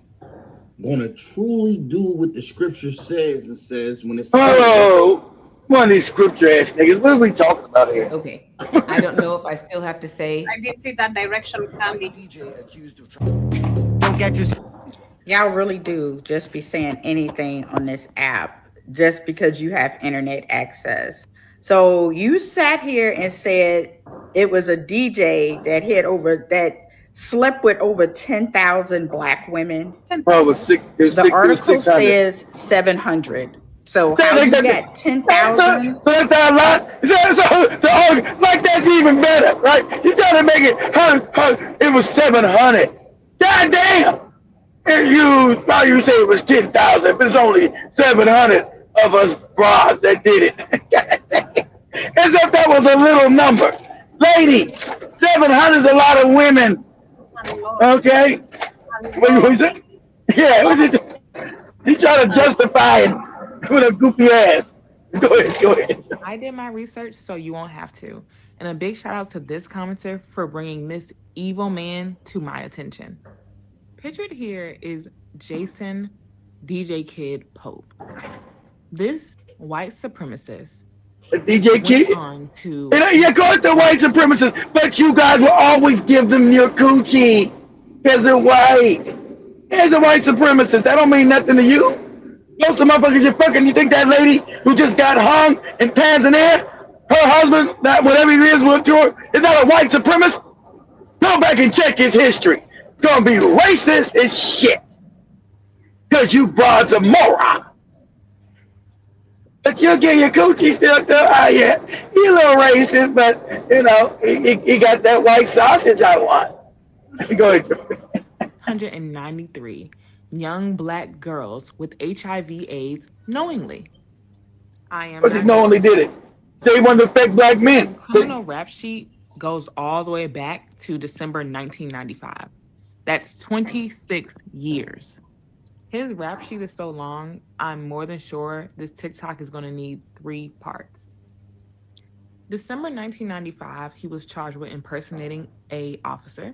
going to truly do what the scripture says and says when it's... Oh, one of these scripture ass niggas. What are we talking about here? Okay. I don't know if I still have to say. I did see that direction coming. Don't get yourself. Y'all really do just be saying anything on this app just because you have internet access. So you sat here and said it was a DJ that slept with over 10,000 black women. The article says 700. So how you got 10,000? That's not a lot. So, like that's even better, right? You trying to make it, it was 700. God damn. And you say it was 10,000, but it's only 700 of us bras that did it. As if that was a little number. Lady, 700 is a lot of women. Okay? What was it? Yeah, was it? He trying to justify it with a goofy ass. Go ahead. I did my research, so you won't have to. And a big shout out to this commenter for bringing this evil man to my attention. Pictured here is Jason DJ Kid Pope. This white supremacist DJ Kid? On to... Yeah, call it the white supremacists, but you guys will always give them your coochie because they're white. As a white supremacist, that don't mean nothing to you. Most of the motherfuckers you're fucking, you think that lady who just got hung in Tanzania, her husband, that whatever he is with her, is not a white supremacist? Go back and check his history. It's gonna be racist as shit. Because you broads are morons. But you'll get your coochie still too. Yeah, he's a little racist, but he got that white sausage I want. Go ahead. 193 young black girls with HIV/AIDS knowingly. But he knowingly did it. Say one of the fake black men. Criminal rap sheet goes all the way back to December 1995. That's 26 years. His rap sheet is so long, I'm more than sure this TikTok is going to need 3 parts. December 1995, he was charged with impersonating an officer,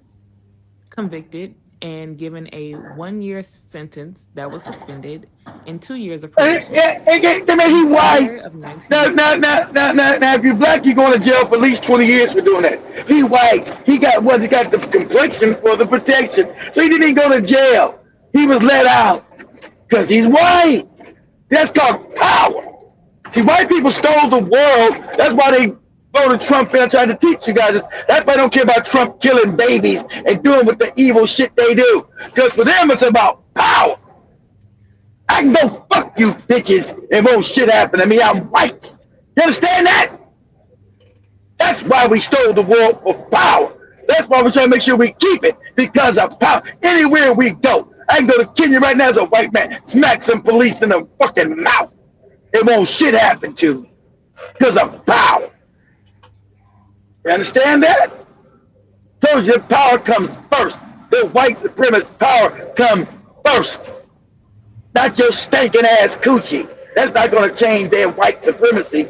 convicted, and given a 1-year sentence that was suspended and 2 years of Hey, probation. he white. Of 19 Now, if you're black, you're going to jail for at least 20 years for doing that. He white. He got the complexion for the protection. So he didn't even go to jail. He was let out because he's white. That's called power. See, white people stole the world. That's why they voted Trump in and tried to teach you guys this. That's why they don't care about Trump killing babies and doing with the evil shit they do. Because for them, it's about power. I can go fuck you bitches and won't shit happen to me. I'm white. You understand that? That's why we stole the world for power. That's why we're trying to make sure we keep it because of power. Anywhere we go. I can go to Kenya right now as a white man, smack some police in the fucking mouth. It won't shit happen to me because of power. You understand that? Told you power comes first. The white supremacist power comes first. Not your stinking ass coochie. That's not going to change their white supremacy.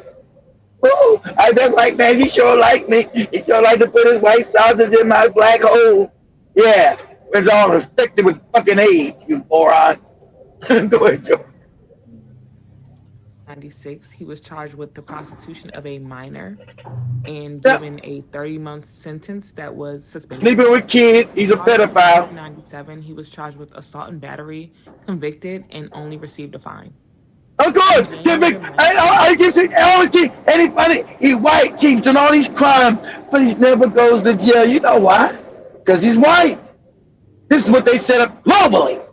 Oh, that white man, he sure like me. He sure like to put his white sausage in my black hole. Yeah, it's all infected with fucking AIDS, you moron. Go ahead, Joe. 96, he was charged with the prostitution of a minor and given a 30-month sentence that was suspended. Sleeping with kids, he's a pedophile. In 97, he was charged with assault and battery, convicted, and only received a fine. Of course, I always keep anybody. He white, keeps doing all these crimes, but he never goes to jail. You know why? Because he's white. This is what they set up globally.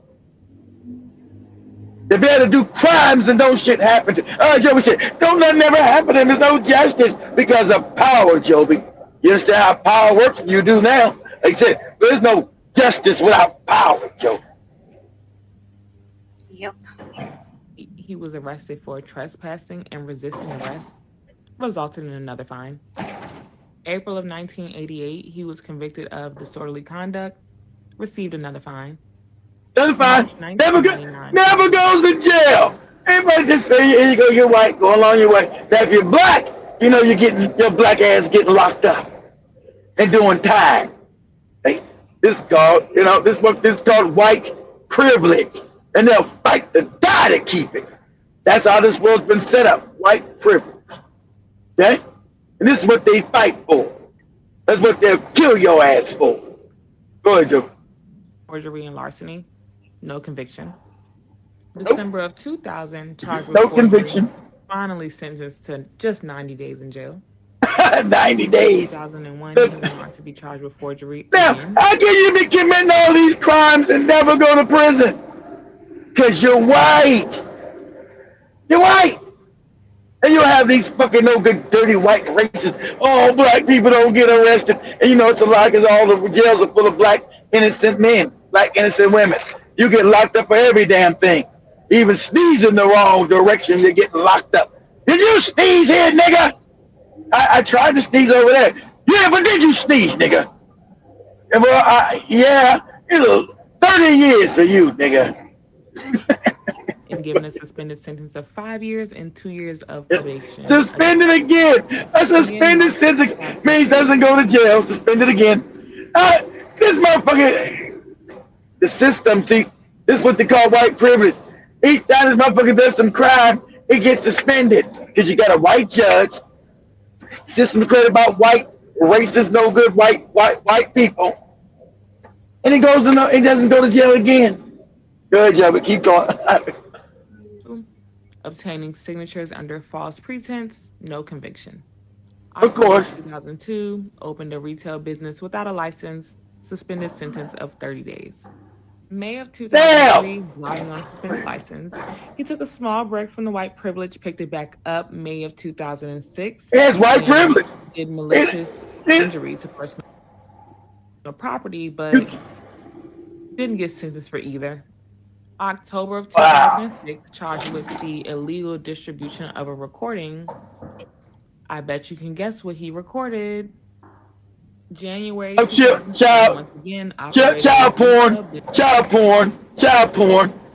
They be able to do crimes and no shit happen to. Joby said, don't nothing ever happen to him. There's no justice because of power, Joby. You understand how power works? You do now. Like I said, there's no justice without power, Joby. Yep. He was arrested for trespassing and resisting arrest, resulting in another fine. April of 1988, he was convicted of disorderly conduct, received another fine. Another fine. Never goes to jail. Everybody just say, here you go, you're white, go along your way. Now if you're black, you know you're getting your black ass getting locked up and doing time. Hey, this is called, this is called white privilege. And they'll fight to die to keep it. That's how this world's been set up, white privilege. Okay? And this is what they fight for. That's what they'll kill your ass for. Go ahead, Joe. Forgery and larceny, no conviction. December of 2000, charged with no conviction. Finally sentenced to just 90 days in jail. 90 days. 2001, he went on to be charged with forgery. Now, how can you be committing all these crimes and never go to prison? Because you're white. You're white. And you have these fucking no good, dirty white racists. Oh, black people don't get arrested. And you know it's a lie because all the jails are full of black innocent men, black innocent women. You get locked up for every damn thing. Even sneezing the wrong direction, you're getting locked up. Did you sneeze here, nigga? I tried to sneeze over there. Yeah, but did you sneeze, nigga? Well, yeah, it's 30 years for you, nigga. And given a suspended sentence of 5 years and 2 years of probation. Suspended again. A suspended sentence means doesn't go to jail. Suspended again. This motherfucker, the system, see, this is what they call white privilege. Each time this motherfucker does some crime, it gets suspended. Because you got a white judge. System created about white, racist, no good white people. And it goes it doesn't go to jail again. Good job, but keep going. Obtaining signatures under false pretense, no conviction. Of course. 2002, opened a retail business without a license, suspended sentence of 30 days. May of 2003, lying on a suspended license. He took a small break from the white privilege, picked it back up May of 2006. It's white privilege. Did malicious injury to personal property, but didn't get sentenced for either. October of 2006, charged with the illegal distribution of a recording. I bet you can guess what he recorded. January. Child porn.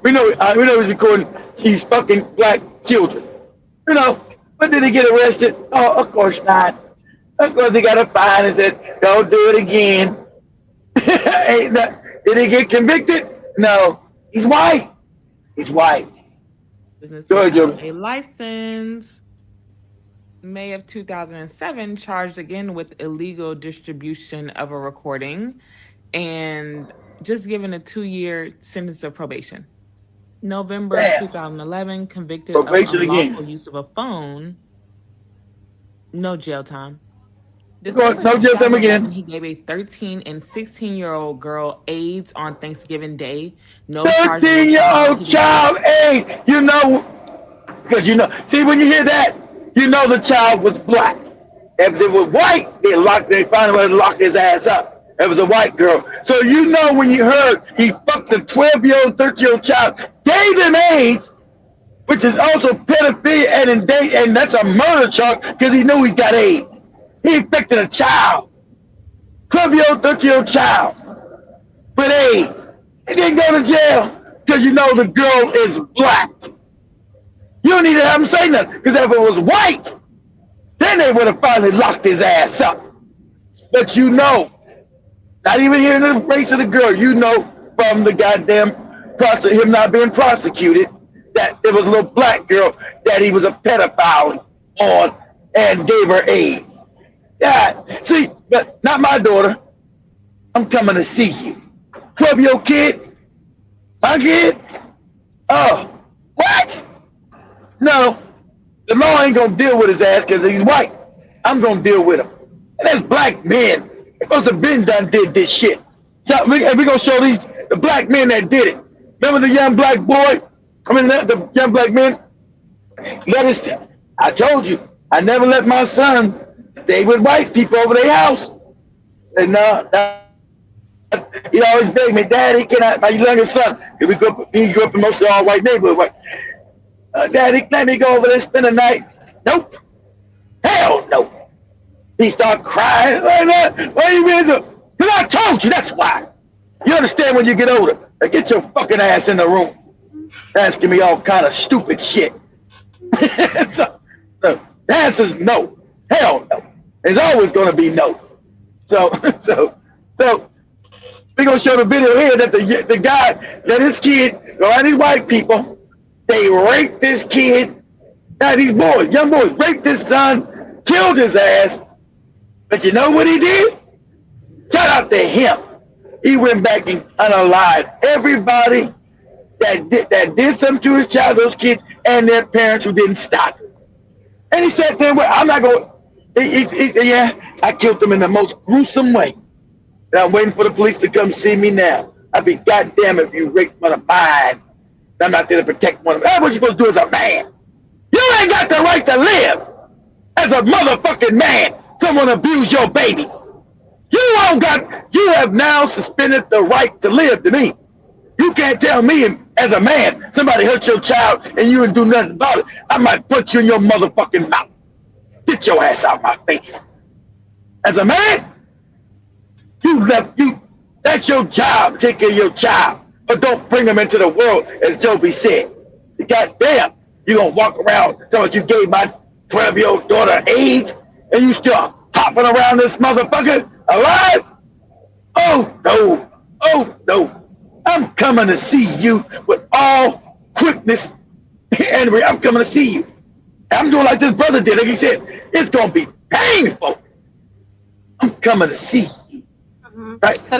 We know he's recording these fucking black children. You know, but did he get arrested? Oh, of course not. Of course he got a fine and said, don't do it again. Did he get convicted? No. He's white. He's white. Business Go ahead, without Joe. a license. May of 2007, charged again with illegal distribution of a recording and just given a 2-year sentence of probation. November of 2011, convicted Probation of unlawful again. use of a phone. No jail time. No jail time again. He gave a 13 and 16-year-old girl AIDS on Thanksgiving Day. No 13-year-old child AIDS. You know, because you know, see, when you hear that, you know the child was black. If it was white, they finally would lock his ass up. It was a white girl. So you know when you heard he fucked a 12-year-old, 13-year-old child, gave them AIDS, which is also pedophilia, and that's a murder charge because he knew he's got AIDS. He infected a child, 12-year-old, 13-year-old child with AIDS. He didn't go to jail because you know the girl is black. You don't need to have him say nothing because if it was white, then they would have finally locked his ass up. But you know, not even hearing the race of the girl, you know from the goddamn him not being prosecuted that there was a little black girl that he was a pedophile on and gave her AIDS. Yeah, see, but not my daughter. I'm coming to see you. 12-year-old kid? My kid? Oh, what? No, the law ain't gonna deal with his ass because he's white. I'm gonna deal with him. And that's black men. They must have been done did this shit. So we gonna show the black men that did it. Remember the young black boy? The young black men? I told you, I never let my sons stay with white people over their house. And he always begged me, Daddy, can I, my youngest son, he grew up in mostly all white neighborhood. Daddy, let me go over there and spend the night. Nope. Hell no. He started crying. Why you mean? Because I told you, that's why. You understand when you get older. Now get your fucking ass in the room. Asking me all kind of stupid shit. so the answer's no. Hell no. It's always going to be no. So we're going to show the video here that the guy let his kid go at these white people. They raped this kid. Now these boys, young boys, raped his son, killed his ass. But you know what he did? Shout out to him. He went back and unalived everybody that did something to his child, those kids, and their parents who didn't stop it. And he sat there, I'm not going, he said, yeah, I killed them in the most gruesome way. And I'm waiting for the police to come see me now. I'd be goddamn if you raped one of mine. I'm not there to protect one of them. That's what you're supposed to do as a man. You ain't got the right to live as a motherfucking man. Someone abused your babies. You have now suspended the right to live to me. You can't tell me as a man, somebody hurt your child and you didn't do nothing about it. I might put you in your motherfucking mouth. Get your ass out my face. As a man, that's your job, take care of your child. But don't bring them into the world, as Joby said. Goddamn, you gonna walk around telling you gave my 12-year-old daughter AIDS and you still hopping around this motherfucker alive? Oh no, oh no. I'm coming to see you with all quickness. Anyway, I'm coming to see you. I'm doing like this brother did. Like he said, it's gonna be painful. I'm coming to see you. Right? So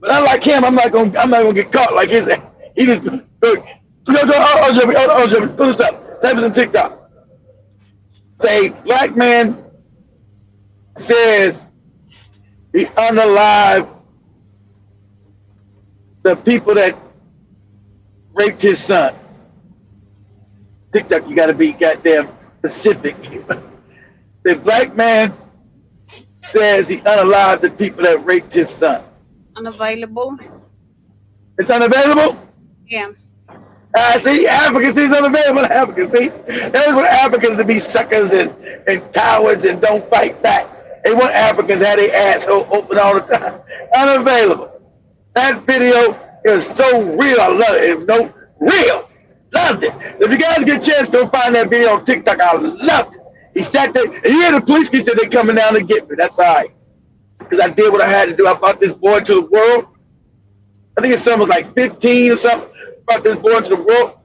but unlike him, I'm not gonna get caught like his. He just Jimmy, pull this up. Type this in TikTok. Say black man says he unalived the people that raped his son. TikTok, you gotta be goddamn specific. The black man says he unalived the people that raped his son. Unavailable. It's unavailable? Yeah. See, advocacy is unavailable advocacy. They want Africans to be suckers and cowards and don't fight back. They want Africans to have their asshole open all the time. Unavailable. That video is so real. I love it. No, real. Loved it. If you guys get a chance, go find that video on TikTok. I loved it. He sat there, and you hear the police, he said they're coming down to get me. That's all right. Because I did what I had to do. I brought this boy to the world. I think his son was like 15 or something, brought this boy into the world.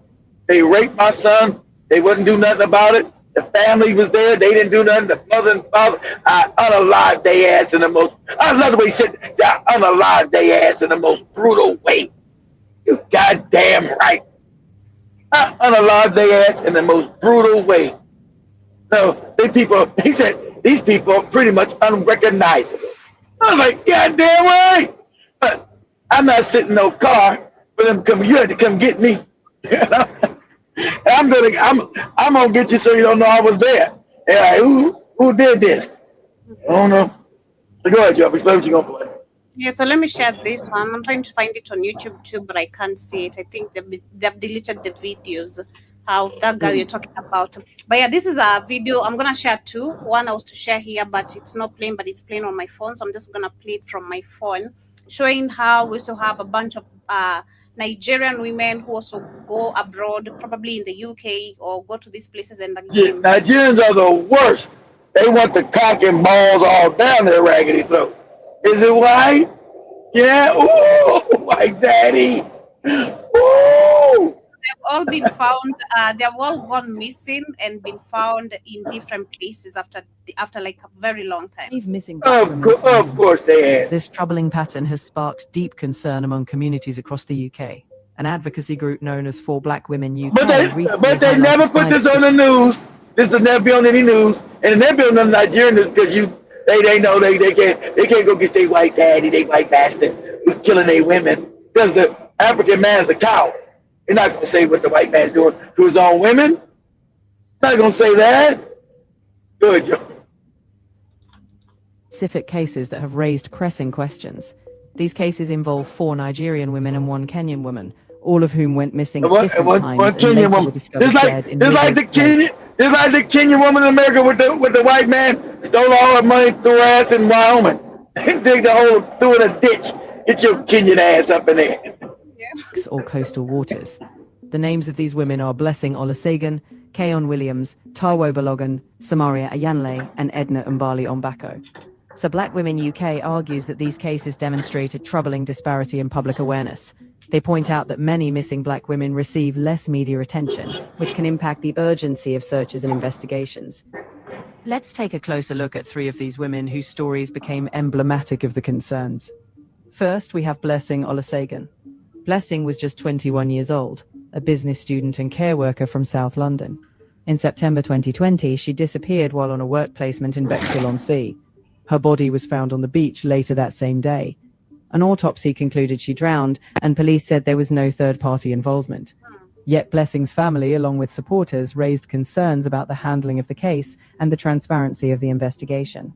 They raped my son. They wouldn't do nothing about it. The family was there. They didn't do nothing. The mother and father, I unalived their ass in the most, I love the way he said, I unalived their ass in the most brutal way. You goddamn right. I unalived their ass in the most brutal way. So these people, he said, these people are pretty much unrecognizable. I was like, goddamn right. But I'm not sitting in no car for them to come. You had to come get me. I'm gonna get you so you don't know I was there. And who did this? I don't know. So go ahead, Joe. Explain what you're gonna play. Yeah, so let me share this one. I'm trying to find it on YouTube too, but I can't see it. I think they've deleted the videos. How that girl you're talking about. But yeah, this is a video. I'm gonna share two. One I was to share here, but it's not playing, but it's playing on my phone. So I'm just gonna play it from my phone, showing how we also have a bunch of Nigerian women who also go abroad, probably in the UK, or go to these places and again. Yeah, Nigerians are the worst. They want the cock and balls all down their raggedy throat. Is it white? Yeah. Ooh, white daddy. Ooh. They've all been found. They've all gone missing and been found in different places after like a very long time. Missing Of course they have. This troubling pattern has sparked deep concern among communities across the UK. An advocacy group known as For Black Women UK. But they never put this on the news. This will never be on any news, and it never be on the Nigerian news because they know they can't go get their white daddy, they white bastard who's killing their women because the African man is a coward. He's not going to say what the white man's doing to his own women. He's not going to say that. Good, Joe. Specific cases that have raised pressing questions. These cases involve 4 Nigerian women and 1 Kenyan woman, all of whom went missing at different times and later were discovered dead in rivers. It's like the Kenyan woman in America with the white man stole all her money, threw her ass in Wyoming. Dig the hole, threw in a ditch. Get your Kenyan ass up in there. Or coastal waters. The names of these women are Blessing Olusegun, Keon Williams, Taiwo Balogun, Samaria Ayanle, and Edna Umbali Ombako. So Black Women UK argues that these cases demonstrate a troubling disparity in public awareness. They point out that many missing Black women receive less media attention, which can impact the urgency of searches and investigations. Let's take a closer look at 3 of these women whose stories became emblematic of the concerns. First, we have Blessing Olusegun. Blessing was just 21 years old, a business student and care worker from South London. In September 2020, she disappeared while on a work placement in Bexhill-on-Sea. Her body was found on the beach later that same day. An autopsy concluded she drowned, and police said there was no third-party involvement. Yet Blessing's family, along with supporters, raised concerns about the handling of the case and the transparency of the investigation.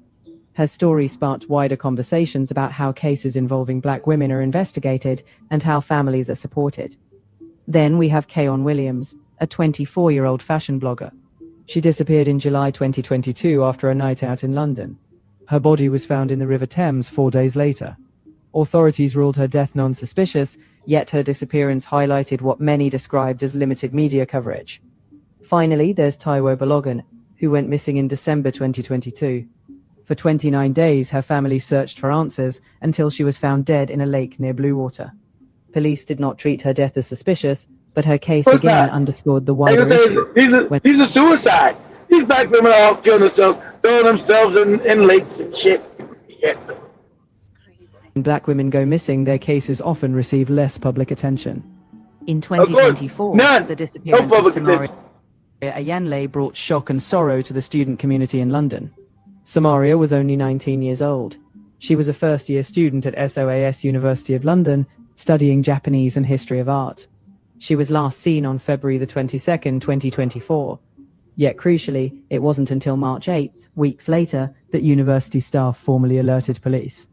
Her story sparked wider conversations about how cases involving Black women are investigated and how families are supported. Then we have Keon Williams, a 24-year-old fashion blogger. She disappeared in July 2022 after a night out in London. Her body was found in the River Thames 4 days later. Authorities ruled her death non-suspicious, yet her disappearance highlighted what many described as limited media coverage. Finally, there's Taiwo Balogun, who went missing in December 2022. For 29 days, her family searched for answers until she was found dead in a lake near Bluewater. Police did not treat her death as suspicious, but her case again underscored the wider issue. He's a suicide. These Black women are all killing themselves, throwing themselves in lakes and shit. Yeah. When Black women go missing, their cases often receive less public attention. In 2024, the disappearance of Samaria Ayanle brought shock and sorrow to the student community in London. Samaria was only 19 years old. She was a first-year student at SOAS University of London, studying Japanese and history of art. She was last seen on February the 22nd, 2024. Yet crucially, it wasn't until March 8th, weeks later, that university staff formally alerted police.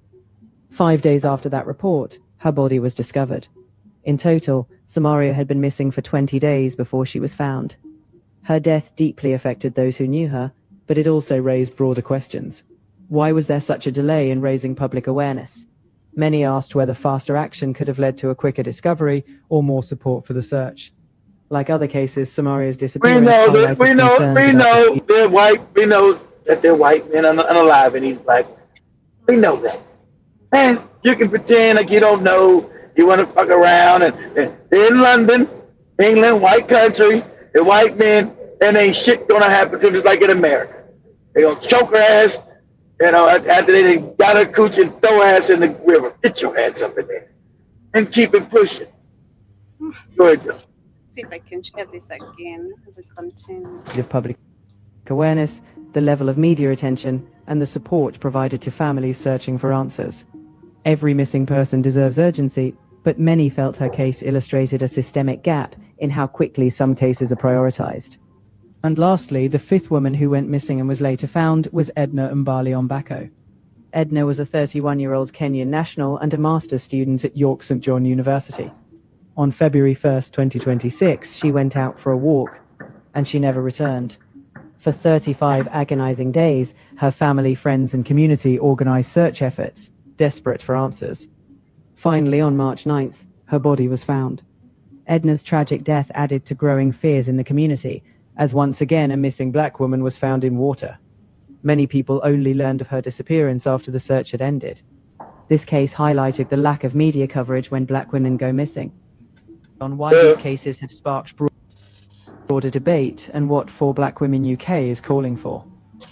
5 days after that report, her body was discovered. In total, Samaria had been missing for 20 days before she was found. Her death deeply affected those who knew her, but it also raised broader questions. Why was there such a delay in raising public awareness? Many asked whether faster action could have led to a quicker discovery or more support for the search. Like other cases, Samaria's disappearance highlighted we know they're white. We know that they're white men unalive and he's Black. We know that. And you can pretend like you don't know You want to fuck around and in London, England, white country, and white men, and ain't shit gonna happen to them just like in America. They gonna choke her ass, after they got her cooch and throw her ass in the river. Get your ass up in there and keep it pushing. Go ahead, Joe. See if I can share this again as it continues. The public awareness, the level of media attention, and the support provided to families searching for answers. Every missing person deserves urgency, but many felt her case illustrated a systemic gap in how quickly some cases are prioritized. And lastly, the fifth woman who went missing and was later found was Edna Umbali Ombako. Edna was a 31-year-old Kenyan national and a master's student at York St. John University. On February 1st, 2026, she went out for a walk, and she never returned. For 35 agonizing days, her family, friends, and community organized search efforts, desperate for answers. Finally, on March 9th, her body was found. Edna's tragic death added to growing fears in the community, as once again a missing black woman was found in water. Many people only learned of her disappearance after the search had ended. This case highlighted the lack of media coverage when black women go missing, on why these cases have sparked broader debate and what For Black Women UK is calling for.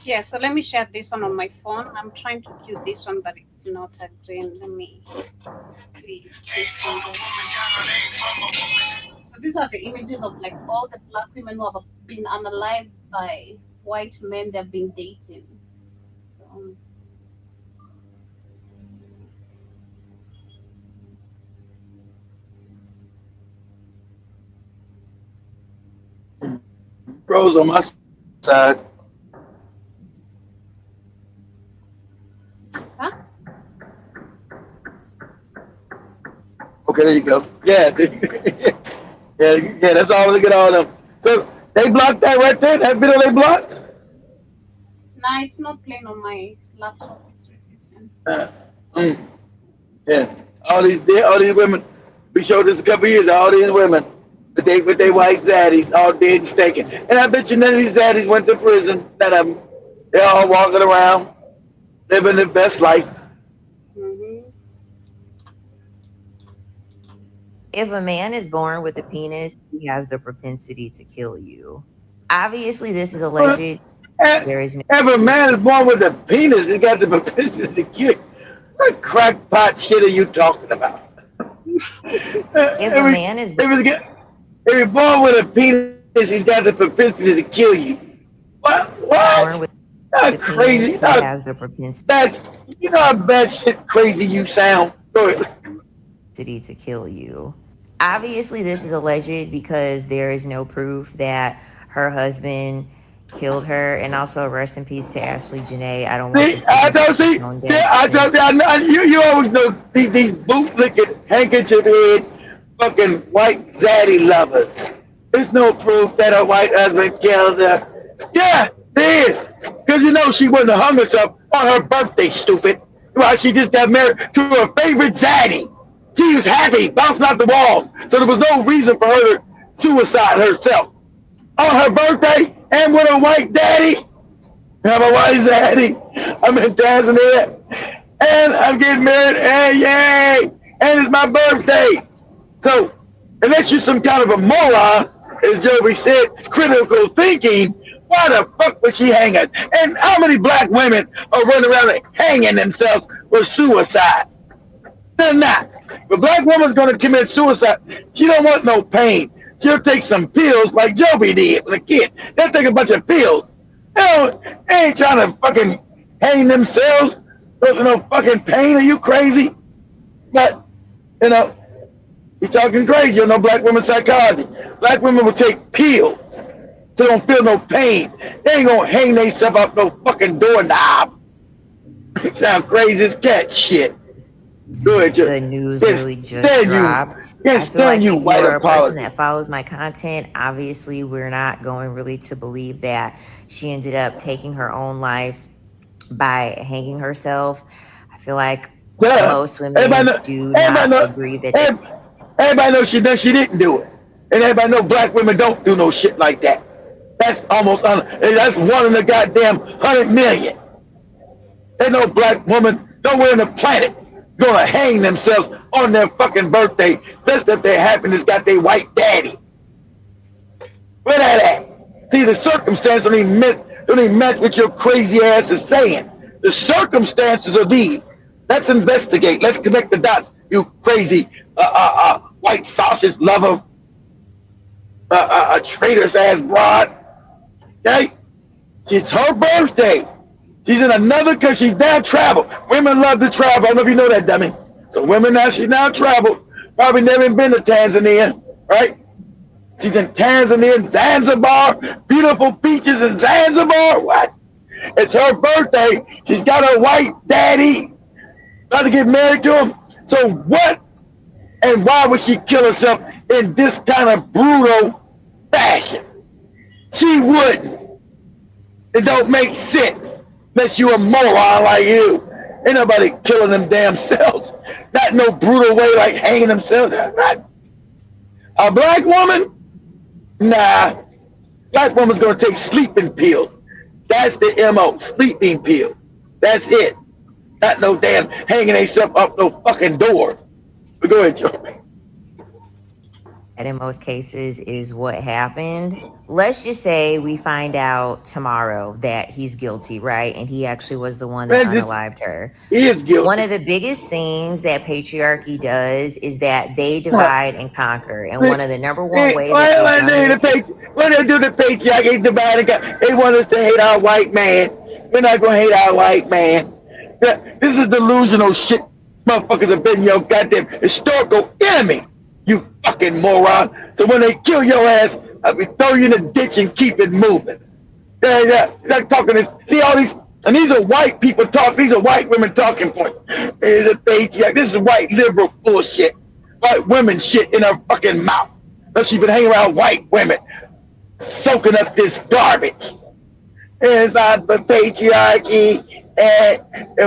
Yeah, so let me share this one on my phone. I'm trying to cue this one, but it's not agreeing. Let me just play this one. So these are the images of like all the black women who have been unalived by white men they've been dating. Bros on my side. Huh? Okay, there you go. Yeah, yeah, that's all. Look at all of them. So they blocked that right there. That video they blocked. Nah, it's not playing on my laptop. It's refusing. Yeah, all these women. We showed this a couple years. All these women, with their white zaddies, all dead and staking. And I bet you none of these zaddies went to prison. None of them. They're all walking around, living their best life. If a man is born with a penis, he has the propensity to kill you. Obviously, this is alleged. There is no. If a man is born with a penis, he got the propensity to kill you. What crackpot shit are you talking about? If a man is if he's born with a penis, he's got the propensity to kill you. What? born with That's a crazy. penis, he has the propensity That's you know how bad shit crazy you sound. Go ahead. to kill you. Obviously, this is alleged because there is no proof that her husband killed her. And also, rest in peace to Ashlee Janae. I don't want this to you always know these bootlicking, handkerchief head, fucking white zaddy lovers. There's no proof that her white husband killed her. Yeah, there is. Because you know she wouldn't have hung herself on her birthday, stupid. While she just got married to her favorite zaddy. She was happy, bouncing off the walls. So there was no reason for her to suicide herself. On her birthday, and with her white daddy. I'm a white zaddy. I'm in Tanzania. And I'm getting married, and yay! And it's my birthday. So, unless you're some kind of a moron, as Joby said, critical thinking, why the fuck was she hanging? And how many black women are running around and hanging themselves for suicide? They're not. If a black woman's going to commit suicide, she don't want no pain. She'll take some pills like Joby did when a kid. They'll take a bunch of pills. They ain't trying to fucking hang themselves. There's no fucking pain. Are you crazy? But, you know, you're talking crazy. You know black women psychology. Black women will take pills so they don't feel no pain. They ain't gonna hang themselves up no fucking doorknob. Sound crazy as cat shit. Good, the news really just dropped. I feel like if you're a person that follows my content, obviously we're not going really to believe that she ended up taking her own life by hanging herself. I feel like most women do not agree that everybody knows she didn't do it. And everybody know black women don't do no shit like that. That's almost that's one in the goddamn 100 million. There's no black woman nowhere on the planet gonna hang themselves on their fucking birthday just if their happiness got their white daddy. Where that at? See, the circumstance don't even match what your crazy ass is saying. The circumstances are these. Let's investigate. Let's connect the dots, you crazy white sausage lover, a traitorous ass broad. Okay? It's her birthday. She's in another country. She's now traveled. Women love to travel. I don't know if you know that, dummy. So women now, she's now traveled. Probably never even been to Tanzania, right? She's in Tanzania, Zanzibar, beautiful beaches in Zanzibar. What? It's her birthday. She's got her white daddy. About to get married to him. So what and why would she kill herself in this kind of brutal fashion? She wouldn't. It don't make sense unless you a moron like you. Ain't nobody killing them damn selves. Not no brutal way like hanging themselves. Not a black woman? Nah. Black woman's gonna take sleeping pills. That's the MO, sleeping pills. That's it. Not no damn hanging themselves up no fucking door. But go ahead, Joe. That in most cases is what happened. Let's just say we find out tomorrow that he's guilty, right? And he actually was the one that unalived her. He is guilty. One of the biggest things that patriarchy does is that they divide and conquer. And one of the number one ways when they do the patriarchy, divide and conquer, they want us to hate our white man. We're not going to hate our white man. This is delusional shit. Motherfuckers have been your goddamn historical enemy. You fucking moron. So when they kill your ass, I'll be throw you in the ditch and keep it moving. They're talking this. See all these, and these are white people talk. These are white women talking points. This is white liberal bullshit. White women shit in her fucking mouth. But she's been hanging around white women, soaking up this garbage. It's not the patriarchy. And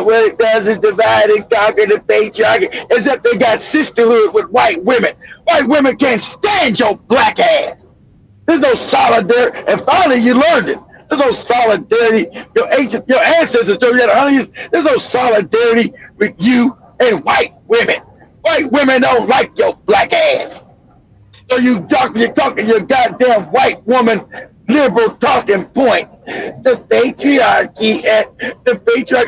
what it does is divide and conquer the patriarchy, as if they got sisterhood with white women. White women can't stand your black ass. There's no solidarity. And finally, you learned it. There's no solidarity. Your ancestors told you that 100 years. There's no solidarity with you and white women. White women don't like your black ass. So you're talking your goddamn white woman liberal talking points. The patriarchy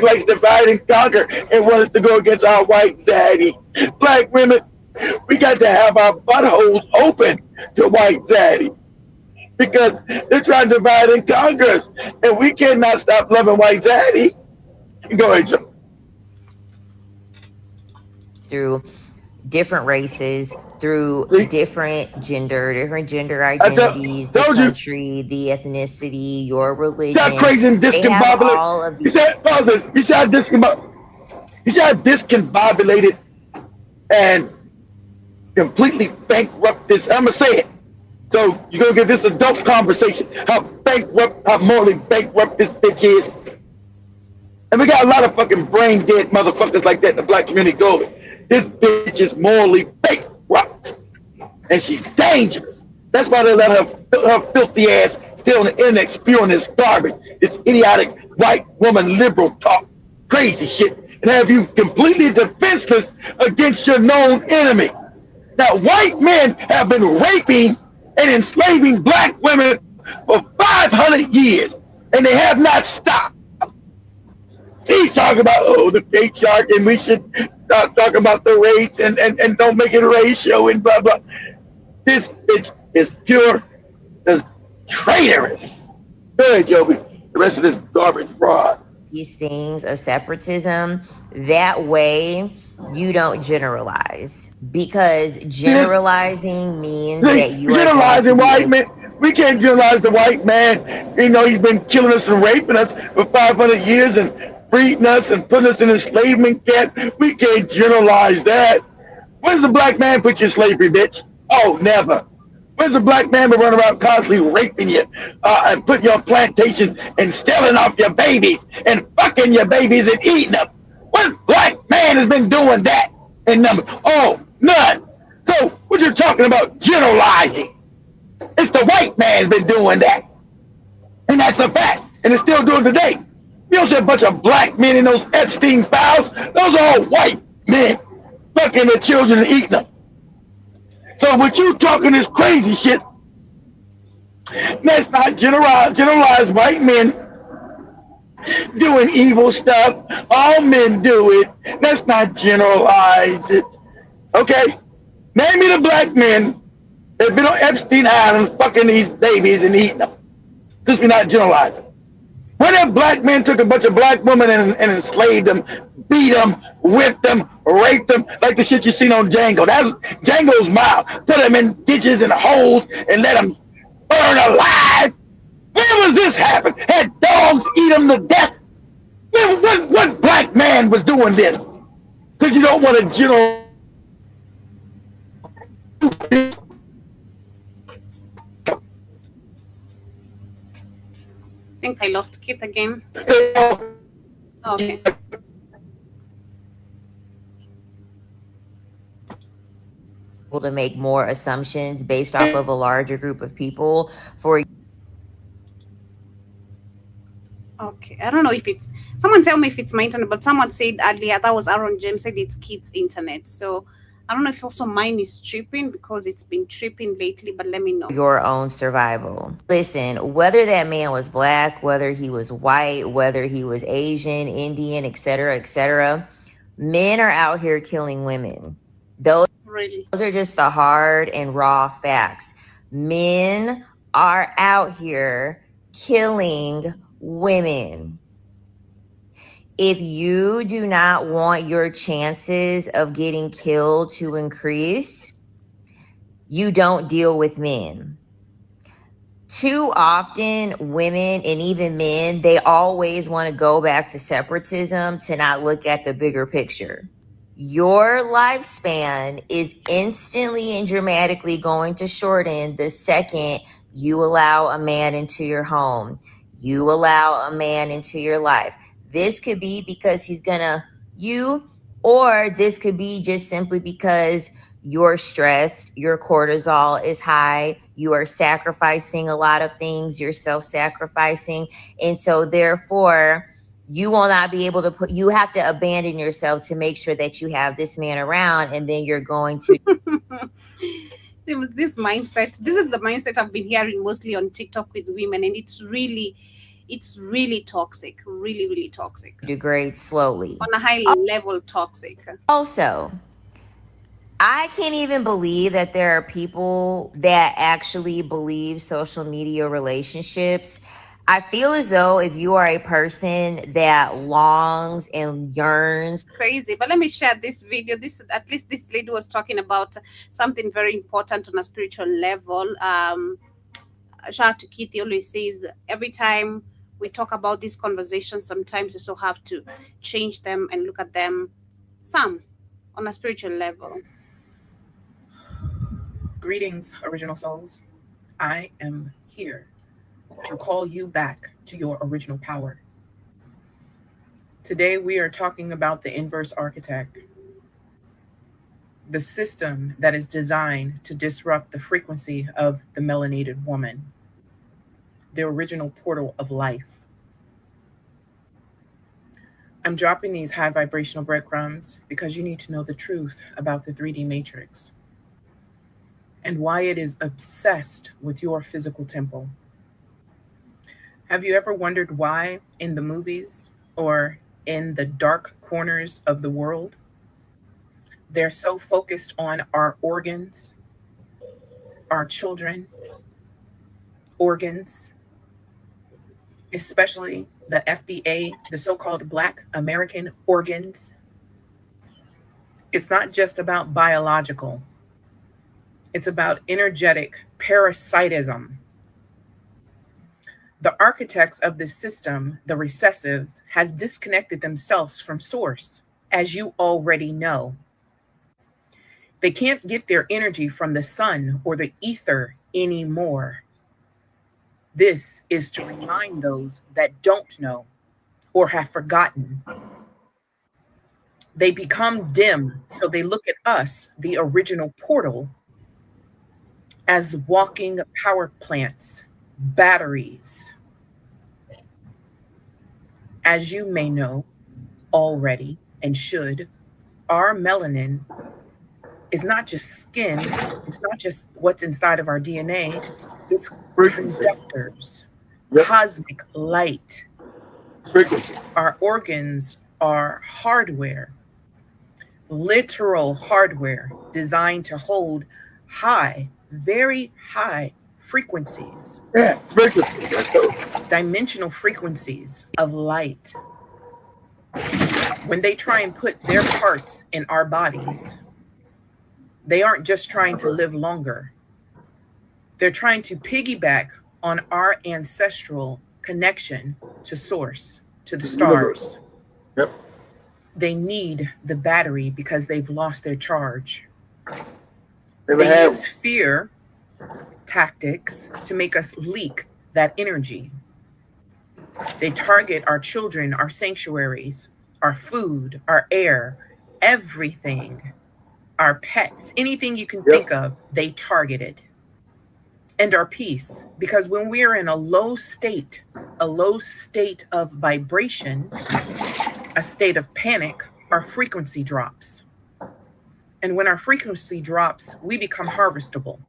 likes to divide and conquer and want us to go against our white zaddy. Black women, we got to have our buttholes open to white zaddy because they're trying to divide and conquer us, and we cannot stop loving white zaddy. Go ahead, Joe. Through different races, through different gender identities, the country, the ethnicity, your religion. You sound crazy and discombobulated. You sound discombobulated and completely bankrupt this. I'm gonna say it. So you're gonna get this adult conversation. How morally bankrupt this bitch is. And we got a lot of fucking brain dead motherfuckers like that in the black community going. This bitch is morally bankrupt, and she's dangerous. That's why they let her filthy ass still on the internet spewing this garbage, this idiotic white woman liberal talk, crazy shit, and have you completely defenseless against your known enemy. Now, white men have been raping and enslaving black women for 500 years, and they have not stopped. He's talking about, the patriarchy, and we should stop talking about the race and don't make it racial and blah, blah. This bitch is pure traitorous. Go ahead, Joby. The rest of this garbage broad. These things of separatism, that way you don't generalize. Because generalizing means that you are generalizing white men. We can't generalize the white man. You know, he's been killing us and raping us for 500 years and freeing us and putting us in enslavement camp. We can't generalize that. Where's the black man put you in slavery, bitch? Oh, never. Where's the black man been running around constantly raping you and putting you on plantations and stealing off your babies and fucking your babies and eating them? What black man has been doing that in number? Oh, none. So what you're talking about generalizing? It's the white man's been doing that. And that's a fact. And it's still doing today. You don't see a bunch of black men in those Epstein files. Those are all white men fucking their children and eating them. So what you talking this crazy shit, let's not generalize white men doing evil stuff. All men do it. Let's not generalize it. Okay? Name me the black men that have been on Epstein Island fucking these babies and eating them. Since we're not generalizing. When if black men took a bunch of black women and enslaved them, beat them, whipped them, raped them, like the shit you seen on Django? That's Django's mob. Put them in ditches and holes and let them burn alive. When was this happen? Had dogs eat them to death? What black man was doing this? Because you don't want to generalize. I think I lost Kit again. Okay. To make more assumptions based off of a larger group of people for. Okay, I don't know if it's, someone tell me if it's my internet, but someone said earlier, that was Aaron James, said it's Kit's internet. So I don't know if also mine is tripping because it's been tripping lately, but let me know. Your own survival. Listen, whether that man was black, whether he was white, whether he was Asian, Indian, etc., men are out here killing women. Those are just the hard and raw facts. Men are out here killing women. If you do not want your chances of getting killed to increase, you don't deal with men. Too often, women and even men, they always want to go back to separatism to not look at the bigger picture. Your lifespan is instantly and dramatically going to shorten the second you allow a man into your home. You allow a man into your life. This could be because he's gonna you, or this could be just simply because you're stressed, your cortisol is high, you are sacrificing a lot of things, you're self-sacrificing, and so therefore you will not be able to you have to abandon yourself to make sure that you have this man around, and then you're going to this mindset, this is the mindset I've been hearing mostly on TikTok with women, and it's really toxic, really toxic. Degrade slowly. On a high level toxic. Also, I can't even believe that there are people that actually believe social media relationships. I feel as though if you are a person that longs and yearns. Crazy, but let me share this video. This, at least this lady was talking about something very important on a spiritual level. Shout out to Keith. He always says every time we talk about these conversations, sometimes you so have to change them and look at them some on a spiritual level. Greetings, original souls. I am here to call you back to your original power. Today we are talking about the inverse architect, the system that is designed to disrupt the frequency of the melanated woman, the original portal of life. I'm dropping these high vibrational breadcrumbs because you need to know the truth about the 3D matrix and why it is obsessed with your physical temple. Have you ever wondered why in the movies or in the dark corners of the world, they're so focused on our organs, our children, organs, especially the FBA, the so-called Black American organs? It's not just about biological. It's about energetic parasitism. The architects of this system, the recessives, has disconnected themselves from source, as you already know. They can't get their energy from the sun or the ether anymore. This is to remind those that don't know or have forgotten. They become dim, so they look at us, the original portal, as walking power plants, batteries. As you may know already and should, our melanin is not just skin, it's not just what's inside of our DNA, it's conductors, cosmic light. Frequency. Our organs are hardware, literal hardware designed to hold high, very high frequencies. Yeah, frequency. Dimensional frequencies of light. When they try and put their parts in our bodies, they aren't just trying to live longer. They're trying to piggyback on our ancestral connection to source, to the stars. Yep. They need the battery because they've lost their charge. Never They have. use fear tactics to make us leak that energy. They target our children, our sanctuaries, our food, our air, everything, our pets, anything you can think of, they target it. And our peace, because when we're in a low state of vibration, a state of panic, our frequency drops. And when our frequency drops, we become harvestable.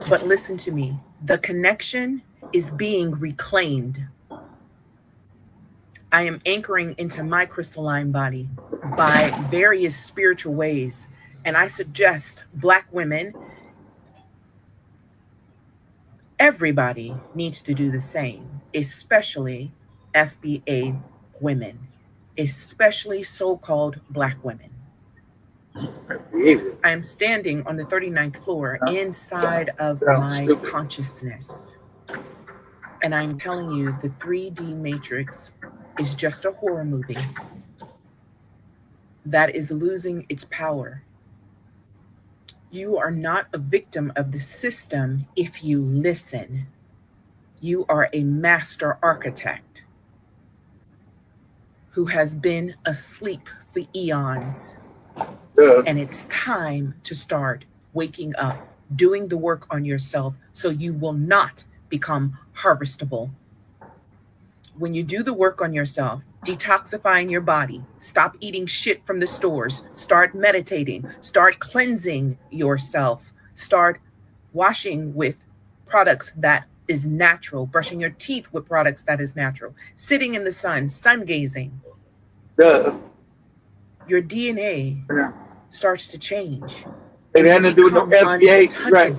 But listen to me, the connection is being reclaimed. I am anchoring into my crystalline body by various spiritual ways. And I suggest Black women, everybody needs to do the same, especially FBA women, especially so-called Black women. I am standing on the 39th floor inside of my consciousness. And I'm telling you, the 3D matrix is just a horror movie that is losing its power. You are not a victim of the system if you listen. You are a master architect who has been asleep for eons. And it's time to start waking up, doing the work on yourself so you will not become harvestable. When you do the work on yourself, detoxifying your body, stop eating shit from the stores, start meditating, start cleansing yourself, start washing with products that is natural, brushing your teeth with products that is natural, sitting in the sun, sun gazing. Your DNA starts to change. It had to do with no FBA, right?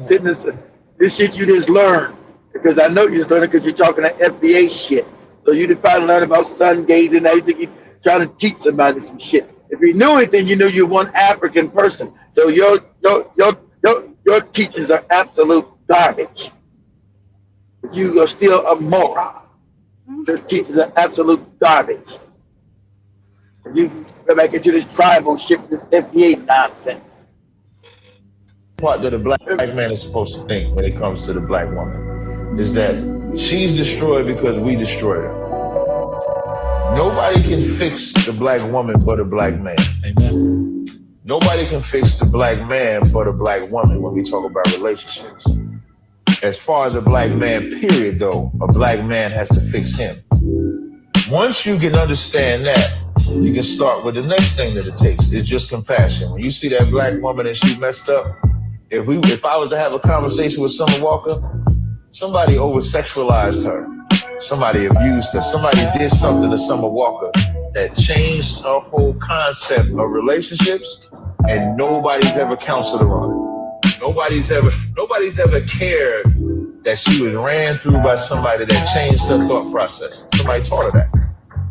This shit you just learned. Because I know you just learned because you're talking that FBA shit. So you did probably learn about sun gazing. Now you think you're trying to teach somebody some shit. If you knew anything, you know you're one African person. So your teachings are absolute garbage. You are still a moron. Your teachings are absolute garbage. You go back into this tribal shit, this FBA nonsense. What that a black man is supposed to think when it comes to the Black woman is that she's destroyed because we destroyed her. Nobody can fix the Black woman but the Black man. Amen. Nobody can fix the Black man but a Black woman when we talk about relationships. As far as a Black man, period, though, a Black man has to fix him. Once you can understand that, you can start with the next thing that it takes. It's just compassion. When you see that Black woman and she messed up, if I was to have a conversation with Summer Walker, somebody over-sexualized her. Somebody abused her. Somebody did something to Summer Walker that changed her whole concept of relationships, and nobody's ever counseled her on it. Nobody's ever cared that she was ran through by somebody that changed her thought process. Somebody taught her that.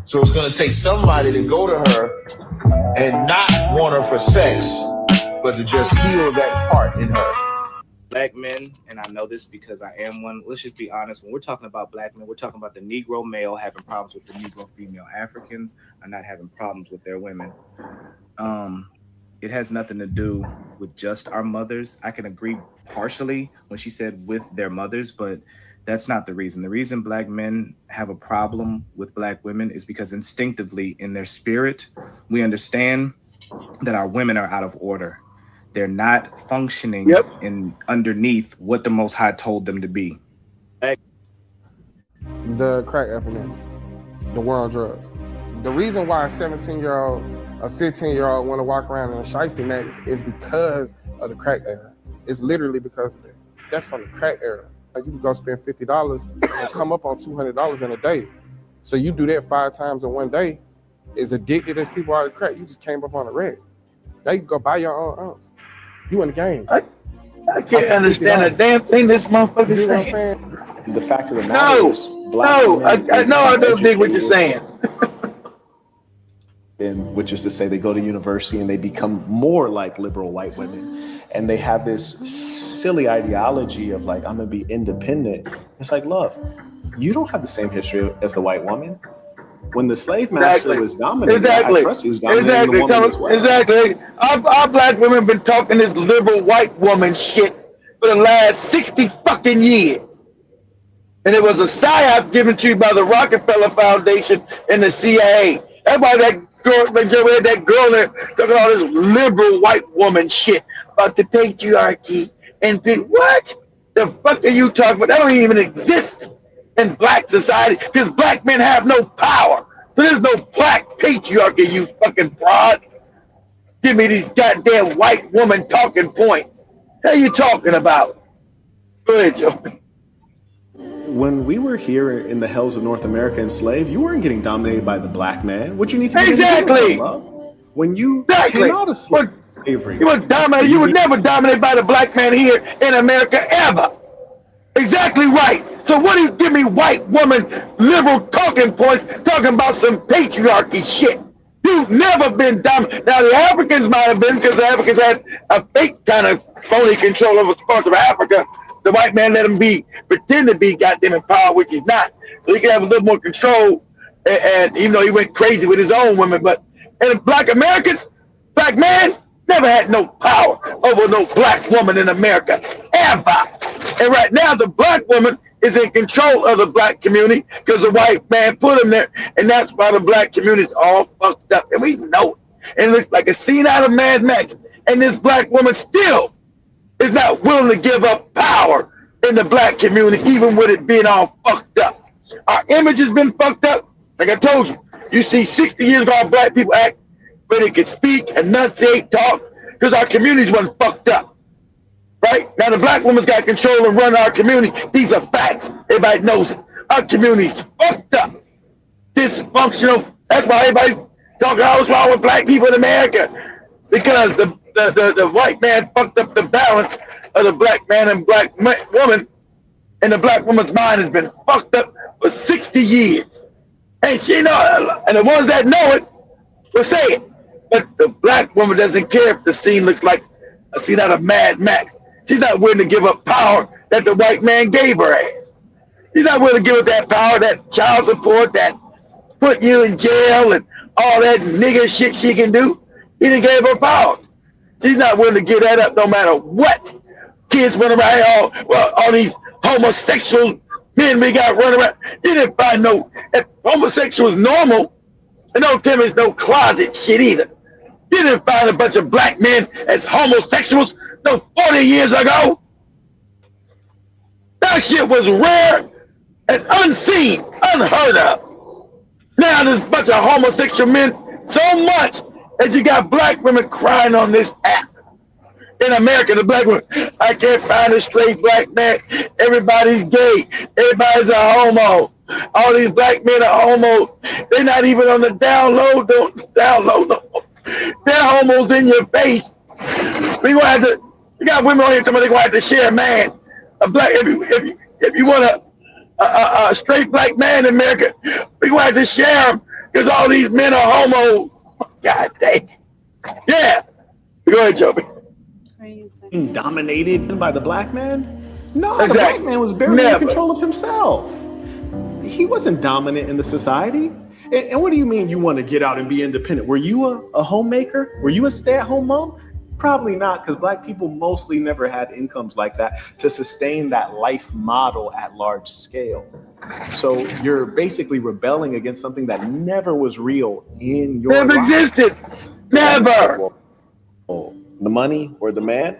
So it's going to take somebody to go to her and not want her for sex, but to just heal that part in her. Black men, and I know this because I am one, let's just be honest, when we're talking about Black men, we're talking about the Negro male having problems with the Negro female. Africans are not having problems with their women. It has nothing to do with just our mothers. I can agree partially when she said with their mothers, but that's not the reason. The reason Black men have a problem with Black women is because instinctively in their spirit, we understand that our women are out of order. They're not functioning in underneath what the Most High told them to be. The crack epidemic, the war on drugs. The reason why a 17-year-old, a 15-year-old want to walk around in a shiesty mask is because of the crack era. It's literally because of that. That's from the crack era. Like you can go spend $50 and come up on $200 in a day. So you do that 5 times in one day. As addicted as people are to crack, you just came up on a red. Now you can go buy your own ounce. You in the game. I can't understand a damn thing this motherfucker You know what I'm saying. saying? The fact of the matter is, I don't dig what you're saying. And which is to say, they go to university and they become more like liberal white women, and they have this silly ideology of like, I'm gonna be independent. It's like, love, you don't have the same history as the white woman. When the slave master was dominating, I trust he was dominating the woman as well. Exactly. Our black women been talking this liberal white woman shit for the last 60 fucking years. And it was a psyop given to you by the Rockefeller Foundation and the CIA. That's why that girl there talking all this liberal white woman shit about the patriarchy and what the fuck are you talking about? That don't even exist in black society because black men have no power. So there's no black patriarchy, you fucking fraud. Give me these goddamn white woman talking points. What are you talking about? Go ahead, Joe. When we were here in the hells of North America enslaved, you weren't getting dominated by the black man. What you need to Exactly. do, love? When you came out of slavery, you were dominated. You were never dominated by the black man here in America ever. Exactly right. So what do you give me white woman liberal talking points talking about some patriarchy shit? You've never been dominated. Now the Africans might have been because the Africans had a fake kind of phony control over parts of Africa. The white man let him pretend to be goddamn in power, which he's not. So he can have a little more control. And even though he went crazy with his own women, and black Americans, black man never had no power over no black woman in America, ever. And right now the black woman is in control of the black community because the white man put him there. And that's why the black community is all fucked up. And we know it. And it looks like a scene out of Mad Max. And this black woman still is not willing to give up power in the black community, even with it being all fucked up. Our image has been fucked up. Like I told you, you see 60 years ago, black people act where they could speak, enunciate, talk, because our communities wasn't fucked up. Right? Now the black woman's got control and run our community. These are facts. Everybody knows it. Our community's fucked up. Dysfunctional. That's why everybody's talking all what's wrong with black people in America. Because the white man fucked up the balance of the black man and black woman, and the black woman's mind has been fucked up for 60 years. And she know, and the ones that know it will say it. But the black woman doesn't care if the scene looks like a scene out of Mad Max. She's not willing to give up power that the white man gave her ass. She's not willing to give up that power, that child support, that put you in jail and all that nigger shit she can do. He didn't give her power. She's not willing to give that up no matter what. Kids run around, all these homosexual men we got running around. You didn't find if homosexual is normal, and don't tell me it's no closet shit either. You didn't find a bunch of black men as homosexuals no 40 years ago. That shit was rare and unseen, unheard of. Now there's a bunch of homosexual men so much that you got black women crying on this app. In America, the black women, I can't find a straight black man. Everybody's gay. Everybody's a homo. All these black men are homos. They're not even on the download. Don't download no. They're homos in your face. We gonna have to. You got women on here telling me they're gonna have to share a man. A black. If you want a straight black man in America, we gonna have to share him because all these men are homos. God dang. Yeah. Go ahead, Joby. Being dominated by the black man? No, Exactly. The black man was barely Never. in control of himself. He wasn't dominant in the society. And what do you mean you want to get out and be independent? Were you a homemaker? Were you a stay-at-home mom? Probably not, because black people mostly never had incomes like that to sustain that life model at large scale. So you're basically rebelling against something that never was real in your Never life. existed. Never. The money or the man?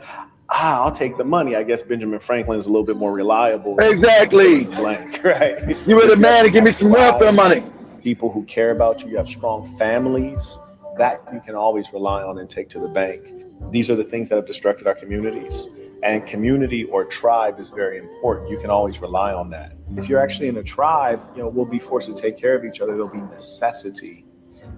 I'll take the money. I guess Benjamin Franklin's a little bit more reliable. Exactly. Blank, right? You were the man to give me some welfare money. people who care about you, you have strong families, that you can always rely on and take to the bank. These are the things that have destructed our communities. And community or tribe is very important. You can always rely on that. If you're actually in a tribe, we'll be forced to take care of each other. There'll be necessity.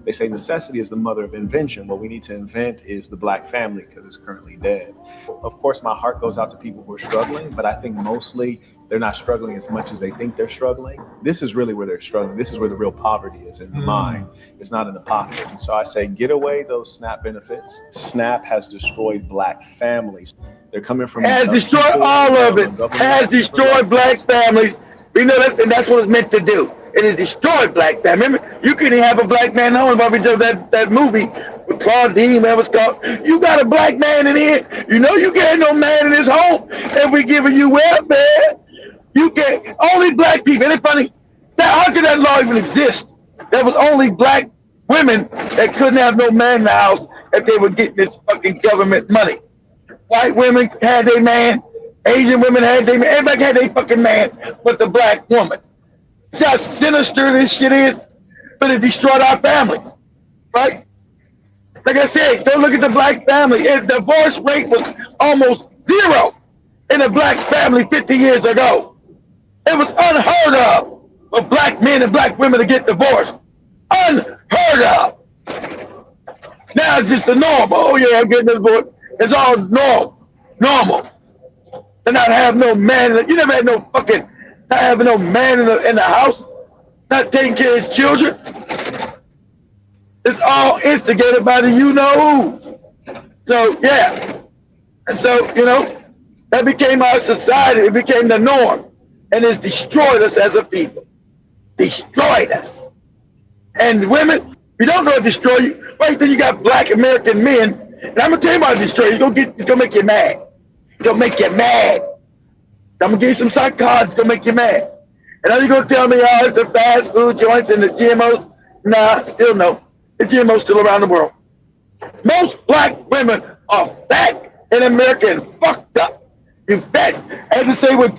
They say necessity is the mother of invention. What we need to invent is the Black family because it's currently dead. Of course, my heart goes out to people who are struggling, but I think mostly they're not struggling as much as they think they're struggling. This is really where they're struggling. This is where the real poverty is, in the mind. It's not in the pocket. And so I say, get away those SNAP benefits. SNAP has destroyed Black families. They're coming from— has destroyed all of it. Has destroyed Black families. We know that, and that's what it's meant to do. It has destroyed Black families. Remember, you couldn't have a Black man home if we did that movie with Claudine, whatever it's called. You got a Black man in here. You can't no man in his home if we giving you welfare. You can't. Only Black people. Isn't it funny? How could that law even exist? There was only Black women that couldn't have no man in the house if they were getting this fucking government money. White women had their man. Asian women had their man. Everybody had their fucking man, but the Black woman. See how sinister this shit is? But it destroyed our families, right? Like I said, don't look at the Black family. The divorce rate was almost zero in the Black family 50 years ago. It was unheard of for Black men and Black women to get divorced. Unheard of. Now it's just the normal. Oh yeah, I'm getting divorced. It's all normal. To not have no man. You never had no fucking, not having no man in the house, not taking care of his children. It's all instigated by the you-know-who's. So, yeah. And so, that became our society. It became the norm. And it's destroyed us as a people. Destroyed us. And women, you don't know it destroy you. Wait till you got Black American men. And I'm going to tell you about it destroy you. It's going to make you mad. It's going to make you mad. I'm going to give you some psychotics. It's going to make you mad. And are you going to tell me, it's the fast food joints and the GMOs? Nah, still no. The GMOs still around the world. Most Black women are fat in America and fucked up. You fat. I had to say what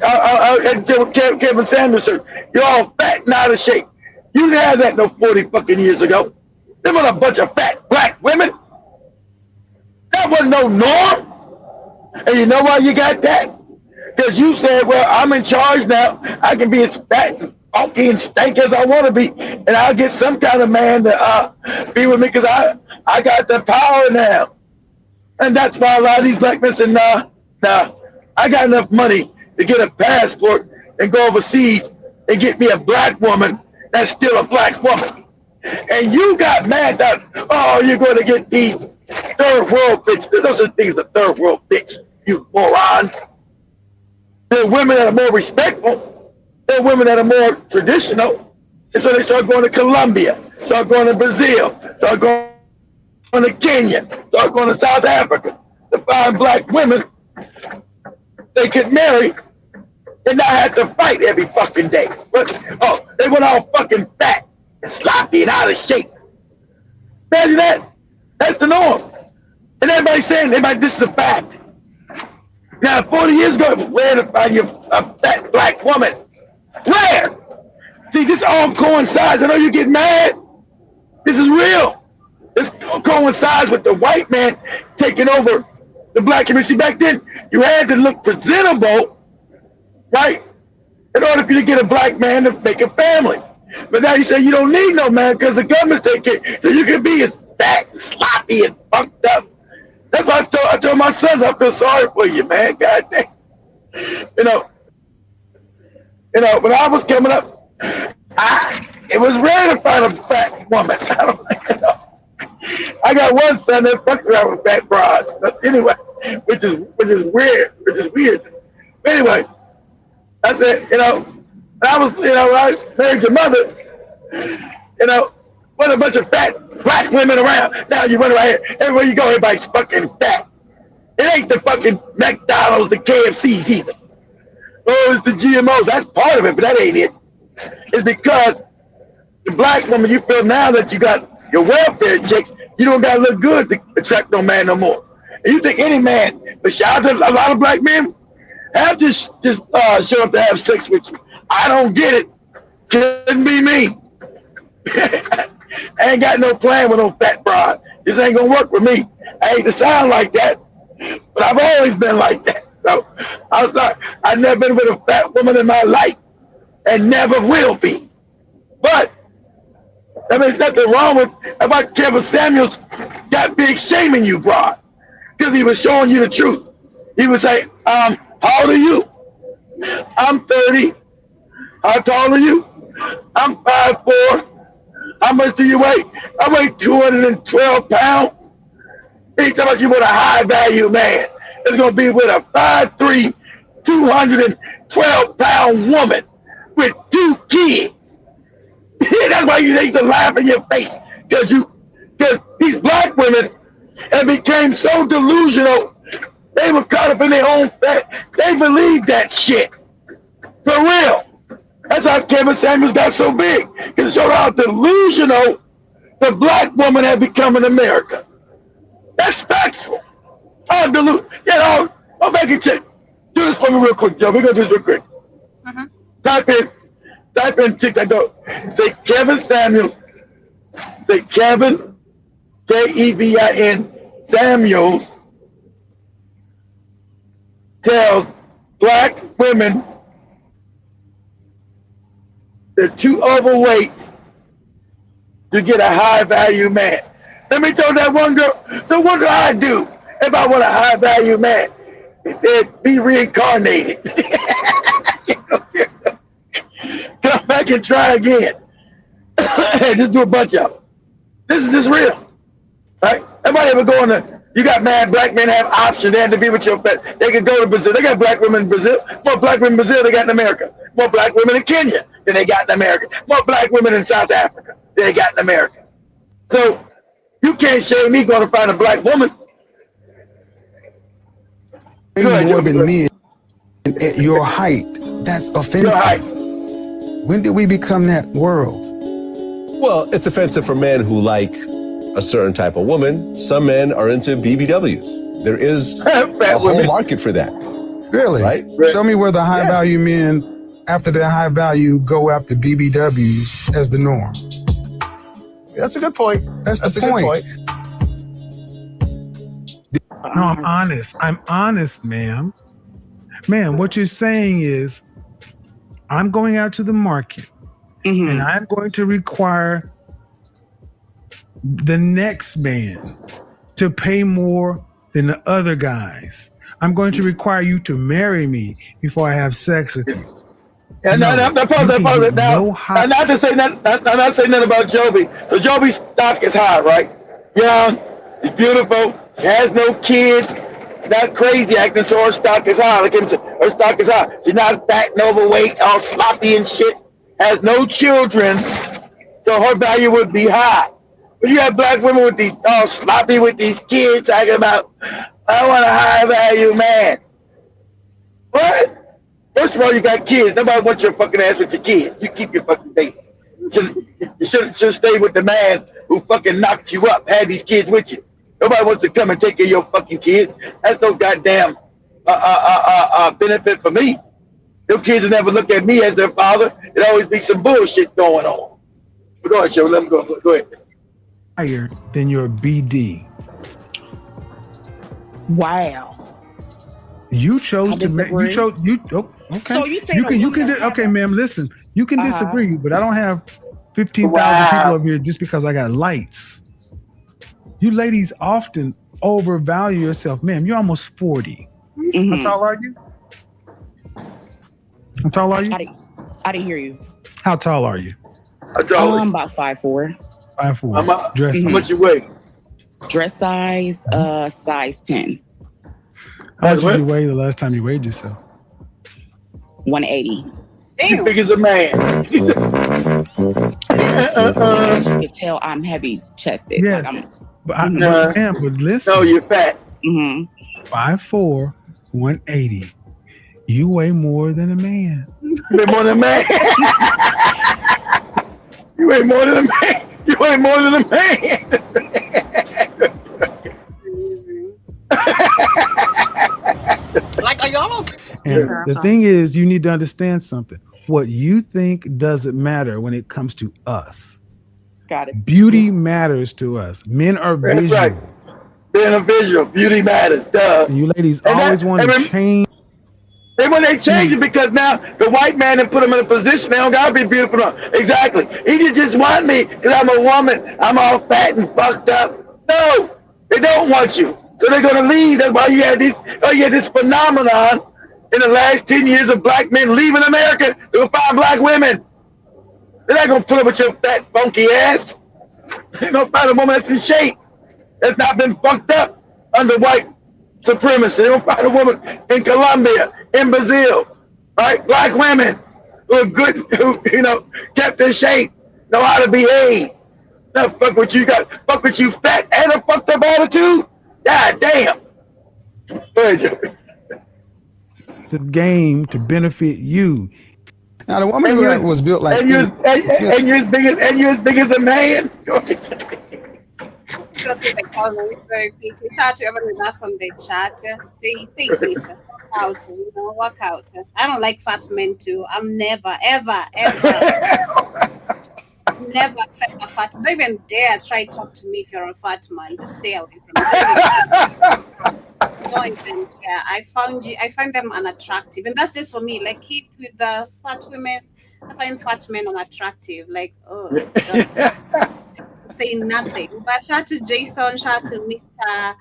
Kevin Sanders said. You're all fat and out of shape. You didn't have that no 40 fucking years ago. There was a bunch of fat Black women. That wasn't no norm. And you know why you got that? Because you said, well, I'm in charge now. I can be as fat and funky and stank as I want to be. And I'll get some kind of man to be with me because I got the power now. And that's why a lot of these Black men say, nah, I got enough money to get a passport and go overseas and get me a Black woman that's still a Black woman. And you got mad that, you're going to get these third world bitches. There's no such thing as a third world bitch, you morons. There are women that are more respectful. There are women that are more traditional. And so they start going to Colombia, start going to Brazil, start going to Kenya, start going to South Africa to find Black women they could marry and not have to fight every fucking day. But, they went all fucking fat and sloppy and out of shape. Imagine that. That's the norm. And everybody's saying, this is a fact. Now, 40 years ago, it was rare to find you a fat Black woman. Rare. See, this all coincides. I know you get mad. This is real. This coincides with the white man taking over the Black community. Back then, you had to look presentable, right, in order for you to get a Black man to make a family. But now you say you don't need no man because the government's taking care. So you can be as fat and sloppy and fucked up. That's why I told my sons, I feel sorry for you, man. God damn. When I was coming up, it was rare to find a fat woman. I got one son that fucks around with fat broads. But anyway, which is weird. Anyway, I said, I was, I married your mother, what a bunch of fat Black women around. Now you run around here, everywhere you go, everybody's fucking fat. It ain't the fucking McDonald's, the KFCs either. Oh, it's the GMOs. That's part of it, but that ain't it. It's because the Black woman, you feel now that you got your welfare checks, you don't got to look good to attract no man no more. And you think any man, but shout out to a lot of Black men, have just show up to have sex with you. I don't get it. Couldn't be me. I ain't got no plan with no fat broad. This ain't gonna work with me. I hate to sound like that, but I've always been like that. So I'm sorry. I've never been with a fat woman in my life and never will be. But I mean, there's nothing wrong with about Kevin Samuels got big shaming you, broad, because he was showing you the truth. He would say, how old are you? I'm 30. How tall are you? I'm 5'4". How much do you weigh? I weigh 212 pounds. He talking about you with a high value man. It's gonna be with a 5'3", 212-pound woman with 2 kids. That's why you used to laugh in your face, because these black women have became so delusional. They were caught up in their own fat. They believe that shit. For real. That's how Kevin Samuels got so big. Because it showed how delusional the black woman had become in America. That's factual. I'll make it check. Do this for me real quick, Joe. We're going to do this real quick. Type in TikTok. Go. Say Kevin Samuels. Say Kevin, Kevin Samuels tells black women they're too overweight to get a high value man. Let me tell that one girl. So what do I do if I want a high value man? He said, be reincarnated. Come back and try again. Just do a bunch of them. This is real. Right? Everybody ever go on you got mad black men have options. They have to be with your pet. They can go to Brazil. They got black women in Brazil. More black women in Brazil they got in America. More black women in Kenya than they got in America. More black women in South Africa than they got in America. So you can't shame me going to find a black woman. More than men at your height. That's offensive. When did we become that world? Well, it's offensive for men who like a certain type of woman. Some men are into BBWs. There is a whole market for that. Really? Right? Show me where the high value men, after their high value, go after BBWs as the norm. That's a good point. That's the point. No, I'm honest. I'm honest, ma'am. Ma'am, what you're saying is, I'm going out to the market and I'm going to require the next man to pay more than the other guys. I'm going to require you to marry me before I have sex with you. Yeah, pause it. Now, I'm not saying nothing about Joby. So Joby's stock is high, right? Young, she's beautiful, she has no kids, not crazy acting, so her stock is high. Like him say, her stock is high. She's not fat and overweight, all sloppy and shit, has no children, so her value would be high. But you have black women with these all sloppy with these kids talking about, I want a high value man. What? First of all, you got kids. Nobody wants your fucking ass with your kids. You keep your fucking babies. You should stay with the man who fucking knocked you up, had these kids with you. Nobody wants to come and take care of your fucking kids. That's no goddamn benefit for me. Your kids will never look at me as their father. There'll always be some bullshit going on. But go ahead, Joe. Let me go. Go ahead. Higher than your BD. Wow. You chose to make. You chose. You okay? So you say you can. Okay, ma'am. Listen, you can disagree, but I don't have 15,000 people over here just because I got lights. You ladies often overvalue yourself, ma'am. You're almost 40. How tall are you? How tall are you? I didn't hear you. How tall are you? I'm about 5'4". 5'4". Dress. How much you weigh? Dress size, size 10. How much did you weigh the last time you weighed yourself? 180. You big as a man. As you can tell, I'm heavy chested. Yes. Like but listen. No, you're fat. 5'4", 180. You weigh more than a man. You weigh more than a man. You weigh more than a man. You weigh more than a man. Like, are y'all okay? And the thing is, you need to understand something. What you think doesn't matter when it comes to us. Got it. Beauty matters to us. Men are visual. That's right. Being a visual, beauty matters. Duh. And you ladies always want to change. Then when they change it because now the white man and put them in a position, they don't gotta be beautiful. No. Exactly. He just want me because I'm a woman. I'm all fat and fucked up. No, they don't want you. So they're gonna leave. That's why you had this phenomenon in the last 10 years of black men leaving America to find black women. They're not gonna put up with your fat, funky ass. They're gonna find a woman that's in shape, that's not been fucked up under white supremacy. They're gonna find a woman in Colombia, in Brazil, right? Black women who are good, who kept in shape, know how to behave. Now fuck what you got, fuck what you fat and a fucked up attitude. God damn. Go ahead, Joe. The game to benefit you. Now the woman who was built like and you're as big as a man. Go to the comments very quickly. Shout out to everyone with us on the chat. Stay fit. Work out, work out. I don't like fat men too. I'm never, ever never accept a fat man. Don't even dare try to talk to me if you're a fat man. Just stay away from me. Don't even care. I find them unattractive. And that's just for me. Like Keith with the fat women, I find fat men unattractive. Like, say nothing. But shout out to Jason, shout out to Mr.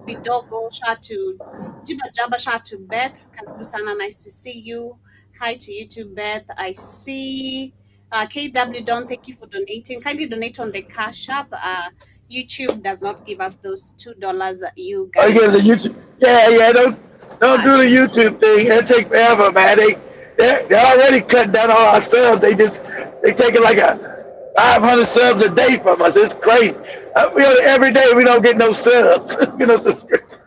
Bidogo, shout out to Jiba Jabba, shout out to Beth. Karibu sana, nice to see you. Hi to you too, Beth. I see KW Don, thank you for donating. Kindly donate on the Cash App. YouTube does not give us those $2 you guys. Oh, yeah, the YouTube. Yeah, don't do the YouTube thing. It'll take forever, man. They're already cutting down all our subs. They taking like 500 subs a day from us. It's crazy. Every day we don't get no subs, no subscriptions.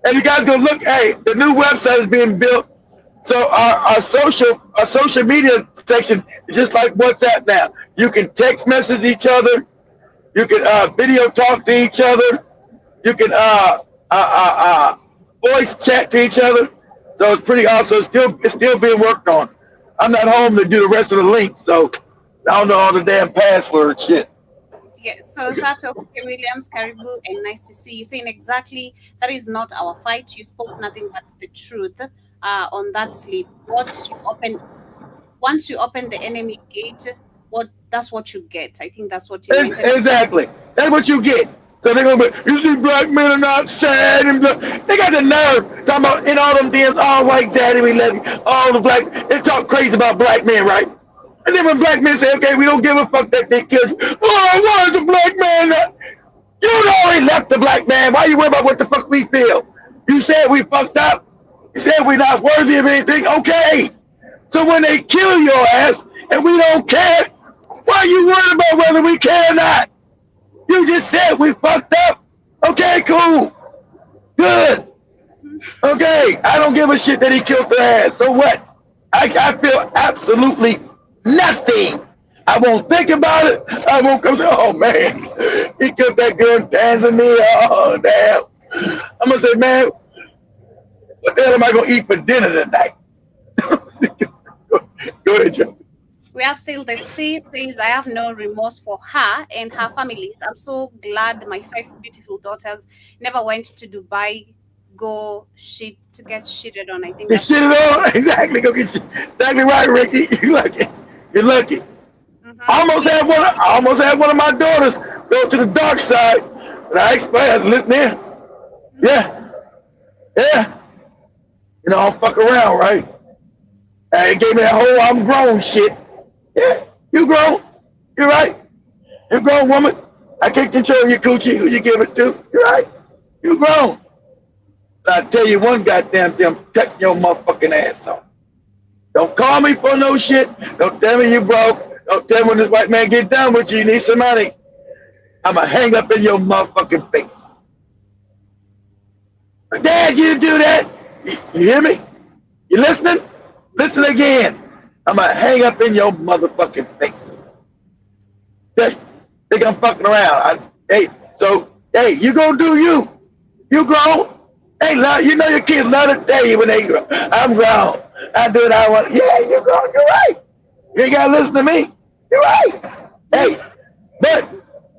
And you guys go look. Hey, the new website is being built. So our social media section is just like WhatsApp now. You can text message each other. You can video talk to each other. You can voice chat to each other. So it's pretty awesome. It's still being worked on. I'm not home to do the rest of the links, so I don't know all the damn password shit. Yeah, so shout out to OK Williams, Caribou, and nice to see you. Saying exactly that is not our fight. You spoke nothing but the truth on that sleep. Once you open the enemy gate, that's what you get. I think that's what you meant. Exactly. That's what you get. So they're gonna be, you see black men are not sad and they got the nerve talking about in all them DMs, all white zaddy, we love you, all the black, they talk crazy about black men, right? And then when black men say, okay, we don't give a fuck that they killed you. Oh, why is the black man not? You already left the black man. Why you worry about what the fuck we feel? You said we fucked up. You said we're not worthy of anything. Okay. So when they kill your ass and we don't care, why are you worried about whether we care or not? You just said we fucked up. Okay, cool. Good. Okay, I don't give a shit that he killed their ass. So what? I feel absolutely nothing. I won't think about it. I won't come say, oh man, he killed that girl in Tanzania. Oh damn. I'm gonna say, man, what the hell am I gonna eat for dinner tonight? Go ahead, Joe. We have still the C says, I have no remorse for her and her families. I'm so glad my 5 beautiful daughters never went to Dubai, to get shitted on. I think that's shitted on? Exactly. Go get exactly right, Ricky. You're lucky. You're lucky. Mm-hmm. I almost had one of my daughters go to the dark side. And I explained, I was listening. Yeah. You know, I'll fuck around, right? And it gave me that whole I'm grown shit. Yeah, you grown. You're right. You're grown, woman. I can't control your coochie, who you give it to. You're right. You grown. I tell you one goddamn thing, I'm cutting your motherfucking ass off. Don't call me for no shit. Don't tell me you broke. Don't tell me when this white man get done with you, you need some money. I'ma hang up in your motherfucking face. Dad, you do that? You hear me? You listening? Listen again. I'm gonna hang up in your motherfucking face. Think I'm fucking around. Hey, you gonna do you. You grown. Hey, you know your kids love to tell you when they grow. I'm grown. I do what I want. Yeah, you grown. You're right. You ain't gotta listen to me. You're right. Hey, but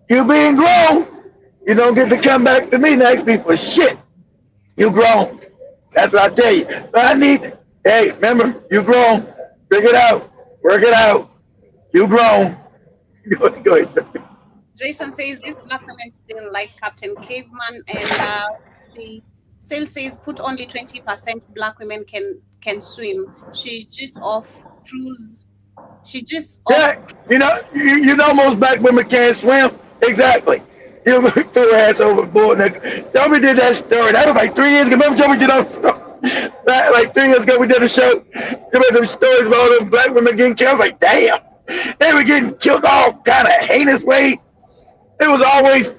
you being grown, you don't get to come back to me and ask me for shit. You grown. That's what I tell you. But hey, remember, you grown. Figure it out. Work it out. You grown. Go ahead. Jason says these black women still like Captain Caveman, and Sale says put only 20% black women can swim. She's just off cruise. She just you know most black women can't swim. Exactly. You threw her ass overboard. Joey did that story. That was like 3 years ago. Remember Joey did those stories? Like 3 years ago, we did a show. They made them stories about all them black women getting killed. I was like, damn. They were getting killed all kind of heinous ways. It was always,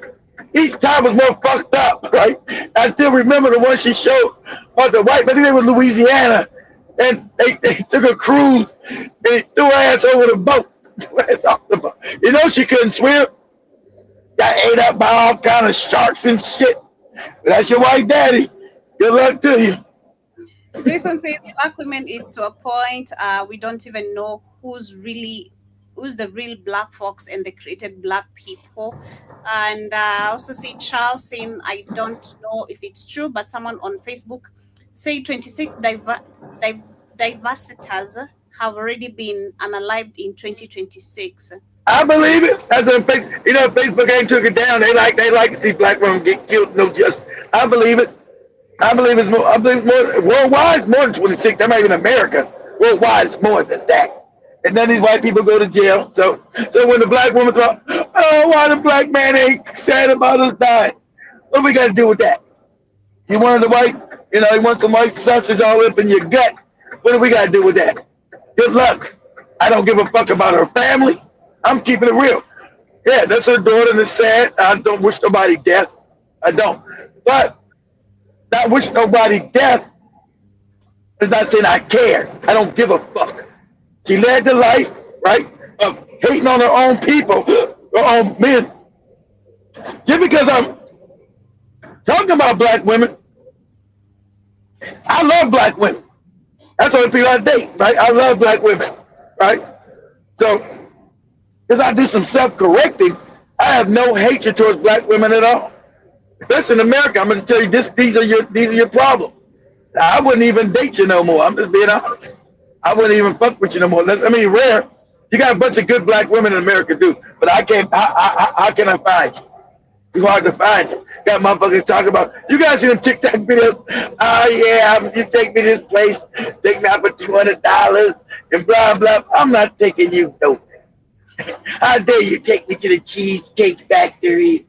each time was more fucked up, right? I still remember the one she showed on the white, I think they were Louisiana, and they took a cruise and threw her ass over the boat. Threw her ass off the boat. You know she couldn't swim. Got ate up by all kind of sharks and shit. But that's your white daddy. Good luck to you. Jason says black women is to a point we don't even know who's the real black folks and they created black people. And I also see Charles saying, I don't know if it's true, but someone on Facebook say 26 diversitas have already been unalived in 2026. I believe it. As in, Facebook ain't took it down. They like to see black women get killed. No justice. I believe it. I believe it's more. I believe more worldwide. It's more than 26. That might be in America. Worldwide, it's more than that. And then these white people go to jail. So when the black woman's like, oh, why the black man ain't sad about us dying? What we got to do with that? You wanted the white, you want some white sausage all up in your gut. What do we got to do with that? Good luck. I don't give a fuck about her family. I'm keeping it real. Yeah, that's her daughter and it's sad. I don't wish nobody death. I don't. But not wish nobody death is not saying I care. I don't give a fuck. She led the life, right, of hating on her own people, her own men. Just because I'm talking about black women, I love black women. That's what people I date, right? I love black women, right? So, because I do some self-correcting, I have no hatred towards black women at all. Especially in America, I'm going to tell you these are your problems. I wouldn't even date you no more. I'm just being honest. I wouldn't even fuck with you no more. Rare. You got a bunch of good black women in America, too. But I can't. How can I find you? It's hard to find you. Got motherfuckers talking about. You guys see them TikTok videos? Oh yeah, you take me this place, take me out for $200 and blah blah. I'm not taking you nowhere. How dare you take me to the Cheesecake Factory?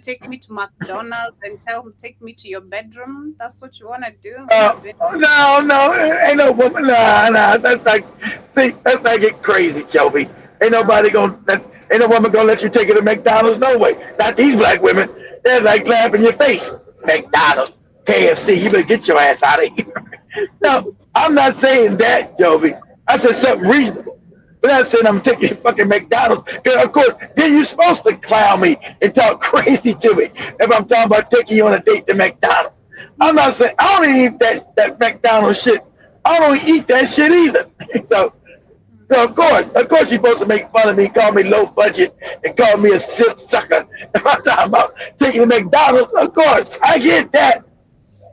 Take me to McDonald's and take me to your bedroom. That's what you want to do? No, ain't no woman. Nah. That's like get crazy, Joby. Ain't no woman gonna let you take her to McDonald's. No way. Not these black women. They're like laughing in your face. McDonald's, KFC. You better get your ass out of here. No, I'm not saying that, Joby. I said something reasonable. But I'm saying I'm taking fucking McDonald's. Because, of course, then you're supposed to clown me and talk crazy to me if I'm talking about taking you on a date to McDonald's. I'm not saying, I don't eat that McDonald's shit. I don't eat that shit either. So of course you're supposed to make fun of me, call me low budget, and call me a silk sucker. If I'm talking about taking to McDonald's, of course, I get that.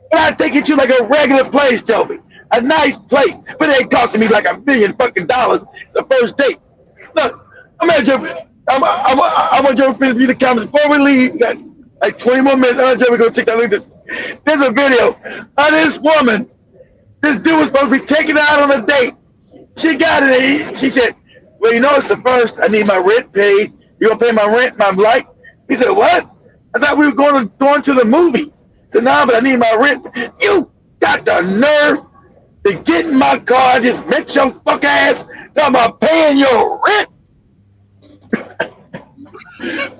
But I take it to like a regular place, Toby. A nice place, but it ain't costing me like $1 million fucking dollars. It's the first date. Look, I want you to finish the comments before we leave. We got like 20 more minutes. I'm going to check that. Look at this. There's a video of this woman. This dude was supposed to be taking her out on a date. She got it. She said, well, it's the first. I need my rent paid. You gonna pay my rent, my light? He said, what? I thought we were going to the movies. So now, but I need my rent. You got the nerve to get in my car, just met your fuck ass, talking about paying your rent.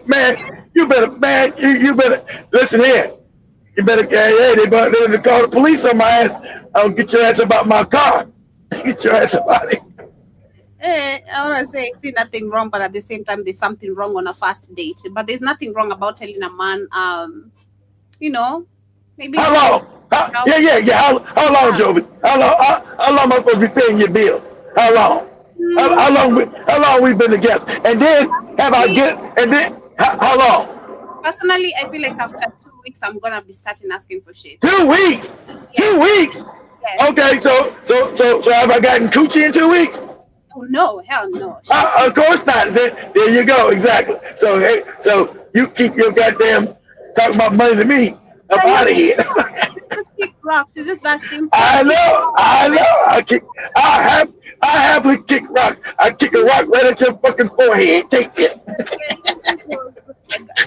Man, you better listen here. You better, they better call the police on my ass. I'll get your ass about my car. Get your ass about it. I want to say, see nothing wrong, but at the same time, there's something wrong on a first date. But there's nothing wrong about telling a man, maybe. How long? Yeah. How long, Joby? How long am I supposed to be paying your bills? How long? How long we been together? And then how long? Personally, I feel like after 2 weeks, I'm gonna be starting asking for shit. 2 weeks. Yes. 2 weeks. Yes. Okay, so have I gotten coochie in 2 weeks? Oh no, hell no. Of course not. There you go. Exactly. So you keep your goddamn talking about money to me. I'm out of here. Just kick rocks. Is this that simple? I know. I happily kick rocks. I kick a rock right at your fucking forehead. Take this.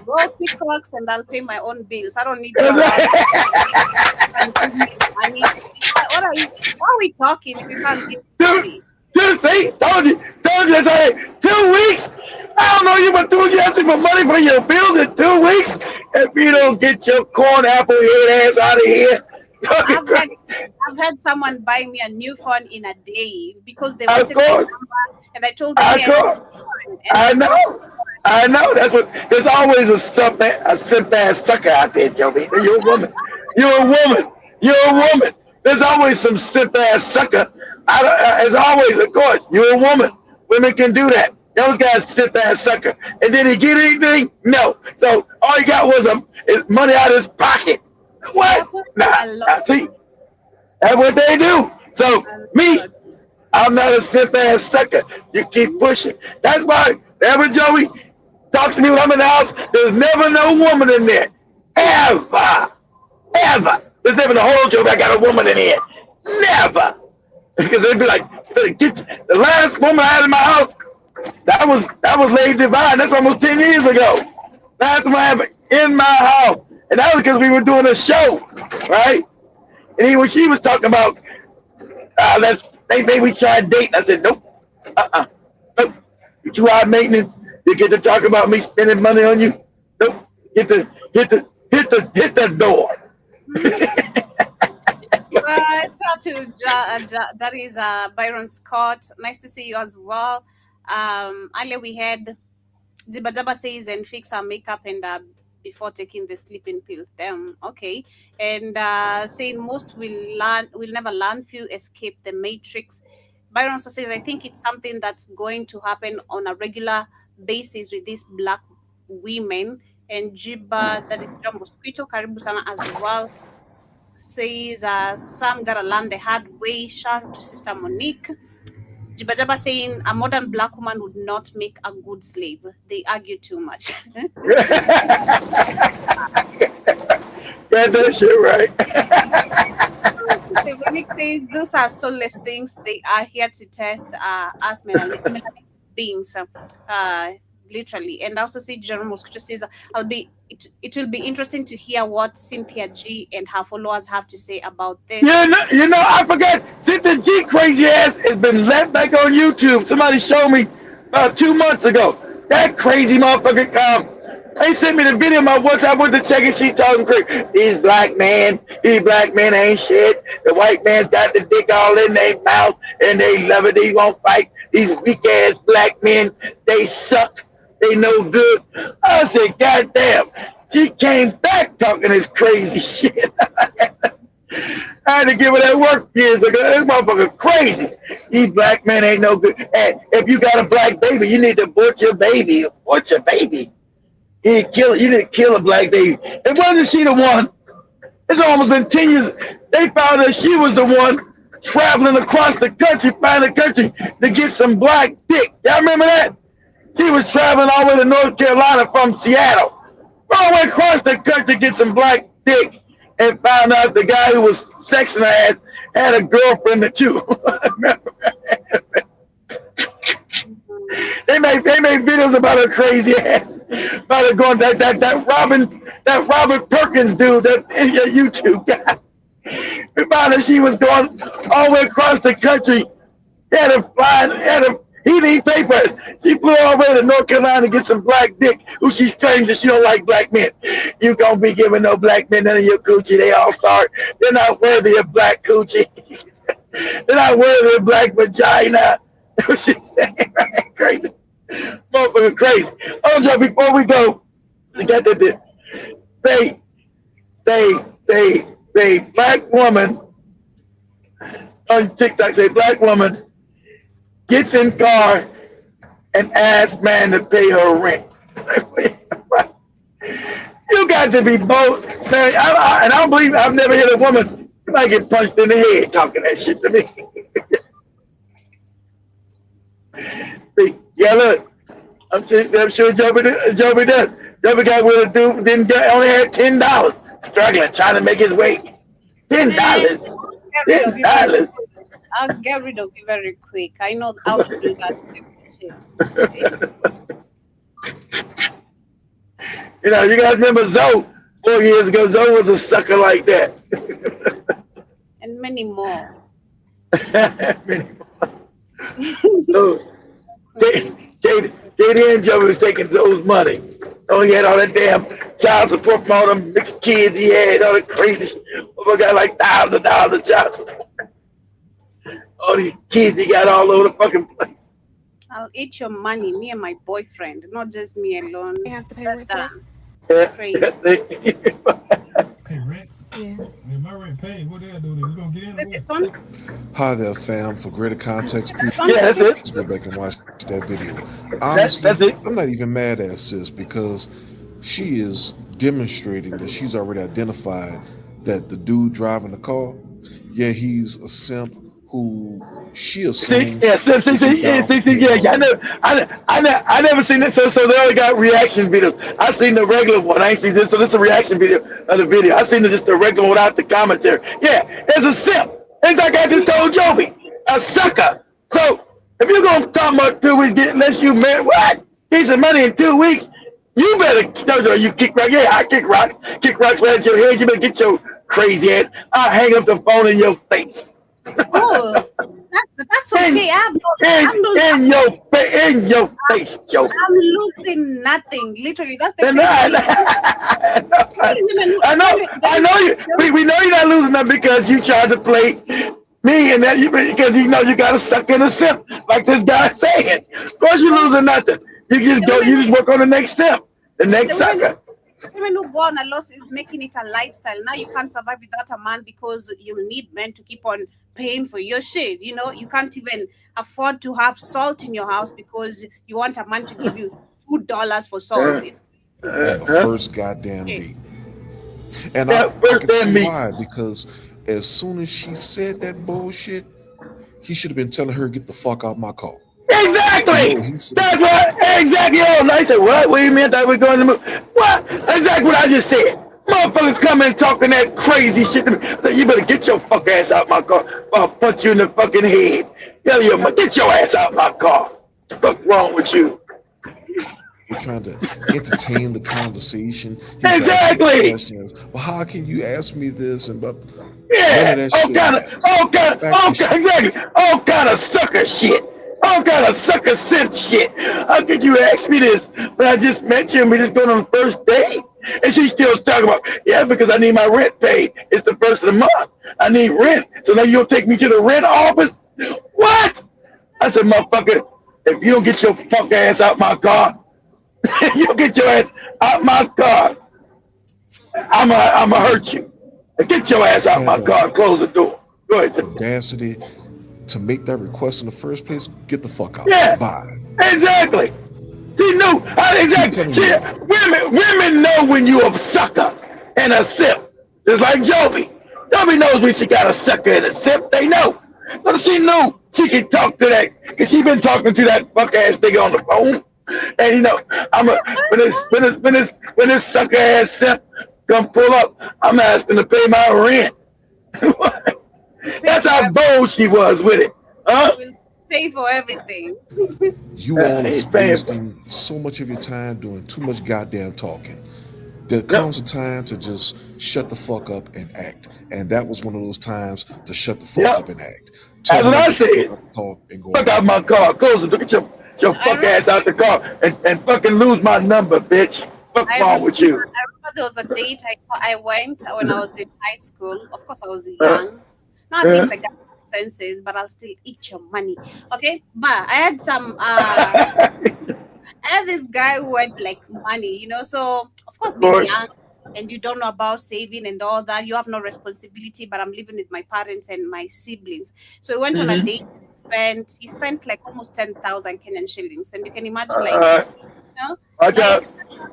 Go kick rocks and I'll pay my own bills. I don't need your money. Why are we talking if you can't give money? Just say, told you, say 2 weeks. I don't know you, but you asking for money for your bills in 2 weeks. If you don't get your corn apple head ass out of here. I've had someone buy me a new phone in a day because they wanted my number, and I told them. I know. That's what. There's always a simp ass sucker out there, Joey. You're a woman. There's always some simp ass sucker. As always, of course, you're a woman. Women can do that. Those guys simp ass sucker. And did he get anything? No. So all he got was money out of his pocket. What? Nah, see, that's what they do. So me, I'm not a simp ass sucker. You keep pushing. That's why whenever Joey talks to me when I'm in the house, there's never no woman in there. Ever. There's never the whole joke I got a woman in here. Never. Because they'd be like, get the last woman I had in my house, that was Lady Divine. That's almost 10 years ago. Last one I had in my house. And that was because we were doing a show, right? And when she was talking about, maybe we try dating. I said, nope. Nope. You're too high maintenance. You get to talk about me spending money on you. Nope. Hit the door. Shout to that is Byron Scott. Nice to see you as well. Earlier we had Dibadaba says and fix our makeup and before taking the sleeping pills. Damn, okay. And saying most will never learn, few escape the matrix. Byron also says, I think it's something that's going to happen on a regular basis with these black women. And Jiba, that is John Mosquito, Karibu Sana as well, says some gotta learn the hard way. Shout out to Sister Monique. Jibajaba saying a modern black woman would not make a good slave. They argue too much. Get that shit right. Monique says those are soulless things. They are here to test us melanated beings. Literally. And also see Jerome Mosquito says it will be interesting to hear what Cynthia G and her followers have to say about this. You know, I forgot Cynthia G crazy ass has been let back on YouTube. Somebody showed me about 2 months ago. That crazy motherfucker they sent me the video of my WhatsApp with the check and she talking crazy. These black men ain't shit. The white man's got the dick all in their mouth and they love it. They won't fight. These weak ass black men, they suck. They no good. I said, God damn. She came back talking this crazy shit. I had to give her that work years ago. This motherfucker crazy. These black men ain't no good. And if you got a black baby, you need to abort your baby. Abort your baby. You need to kill a black baby. It wasn't she the one. It's almost been 10 years. They found that she was the one traveling across the country, flying the country to get some black dick. Y'all remember that? She was traveling all the way to North Carolina from Seattle. All the way across the country to get some black dick and found out the guy who was sexing her ass had a girlfriend too. They made videos about her crazy ass. About her going that Robert Perkins dude, that YouTube guy. We found that she was going all the way across the country. He didn't pay for it. She flew all the way to North Carolina to get some black dick, who she's claiming that she don't like black men. You gonna be giving no black men none of your coochie. They all sorry. They're not worthy of black coochie. They're not worthy of black vagina. That's what she's saying, right? Crazy. Motherfucker crazy. Oh, Joe, before we go, you got to say black woman on TikTok, say black woman gets in car and asks man to pay her rent. You got to be both, man. And I don't believe I've never hit a woman. You might get punched in the head talking that shit to me. Yeah, look, I'm sure Joby does. Joby got with a dude, only had $10, struggling, trying to make his way. $10. $10. I'll get rid of you very quick. I know how to do that shit. You know, you guys remember Zoe 4 years ago? Zoe was a sucker like that. And many more. So, Katie and Joey was taking Zoe's money. Oh, he had all that damn child support from all them mixed kids he had, all the crazy shit. Oh, got like $1,000 of child support. All these kids he got all over the fucking place. I'll eat your money, me and my boyfriend, not just me alone. I have to pay rent. Pay rent? Yeah. If my rent paid, what did I do? You gonna get in? This one? Hi there, fam. For greater context, Yeah, that's it. let's go back and watch that video. Honestly, that's it. I'm not even mad at sis because she is demonstrating that she's already identified that the dude driving the car, yeah, he's a simp who she assumes. I never seen this. So they only got reaction videos. I seen the regular one. I ain't seen this. So this is a reaction video of the video. I seen just the regular one without the commentary. Yeah, there's a simp. It's like I just told Joby, a sucker. So if you're gonna talk about 2 weeks, unless you married, what? Get some money in 2 weeks. You better. You kick rocks. Yeah, I kick rocks. Kick rocks right at your head. You better get your crazy ass. I'll hang up the phone in your face. Oh, that's okay. In your face, Joe. I'm losing nothing. Literally, that's the crazy I know you. We know you're not losing nothing because you tried to play me and that because you know you got to suck in a simp like this guy saying. Of course, you're losing nothing. You just work on the next simp, the next sucker. Women who go on a loss is making it a lifestyle. Now you can't survive without a man because you need men to keep on paying for your shit. You know, you can't even afford to have salt in your house because you want a man to give you $2 for salt. It's On the first goddamn date. And I can see why, because as soon as she said that bullshit, he should have been telling her, get the fuck out my car. Exactly. That's what. Exactly. Oh, and I said, what? What do you mean that we're going to move? What? Exactly what I just said. Motherfuckers come in talking that crazy shit to me. So you better get your fuck ass out my car. Or I'll punch you in the fucking head. Get your ass out my car. What's the fuck wrong with you? We're trying to entertain the conversation. Exactly. Questions. Well, how can you ask me this? And yeah. Exactly. All kind of sucker shit. All kind of sucker simp shit. How could you ask me this when I just met you and we just going on the first date? And she's still talking about, yeah, because I need my rent paid. It's the first of the month. I need rent. So now you'll take me to the rent office? What? I said, motherfucker, if you don't get your fuck ass out my car, you get your ass out my car, I'ma hurt you. Get your ass out my car. Close the door. Go ahead. Audacity to make that request in the first place. Get the fuck out. Yeah. Bye. Exactly. She knew. Exactly. Women know when you a sucker and a simp. Just like Joby. Joby knows when she got a sucker and a simp. They know. So she knew she could talk to that because she been talking to that fuck ass nigga on the phone. And you know, when this sucker ass simp come pull up, I'm asking to pay my rent. That's how bold she was with it, huh? We'll pay for everything. You all are wasting so much of your time doing too much goddamn talking. There comes a time to just shut the fuck up and act, and that was one of those times to shut the fuck up and act. That's what I said. Fuck out my car. Close it. Get your fuck ass out the car and fucking lose my number, bitch. Fuck wrong with you? I remember there was a date I went when I was in high school. Of course, I was young. Not things like senses, but I'll still eat your money. Okay, but I had some. I had this guy who had like money, you know. So of course, being young, and you don't know about saving and all that. You have no responsibility, but I'm living with my parents and my siblings. So we went on a date. He spent like almost 10,000 Kenyan shillings, and you can imagine, like, watch out,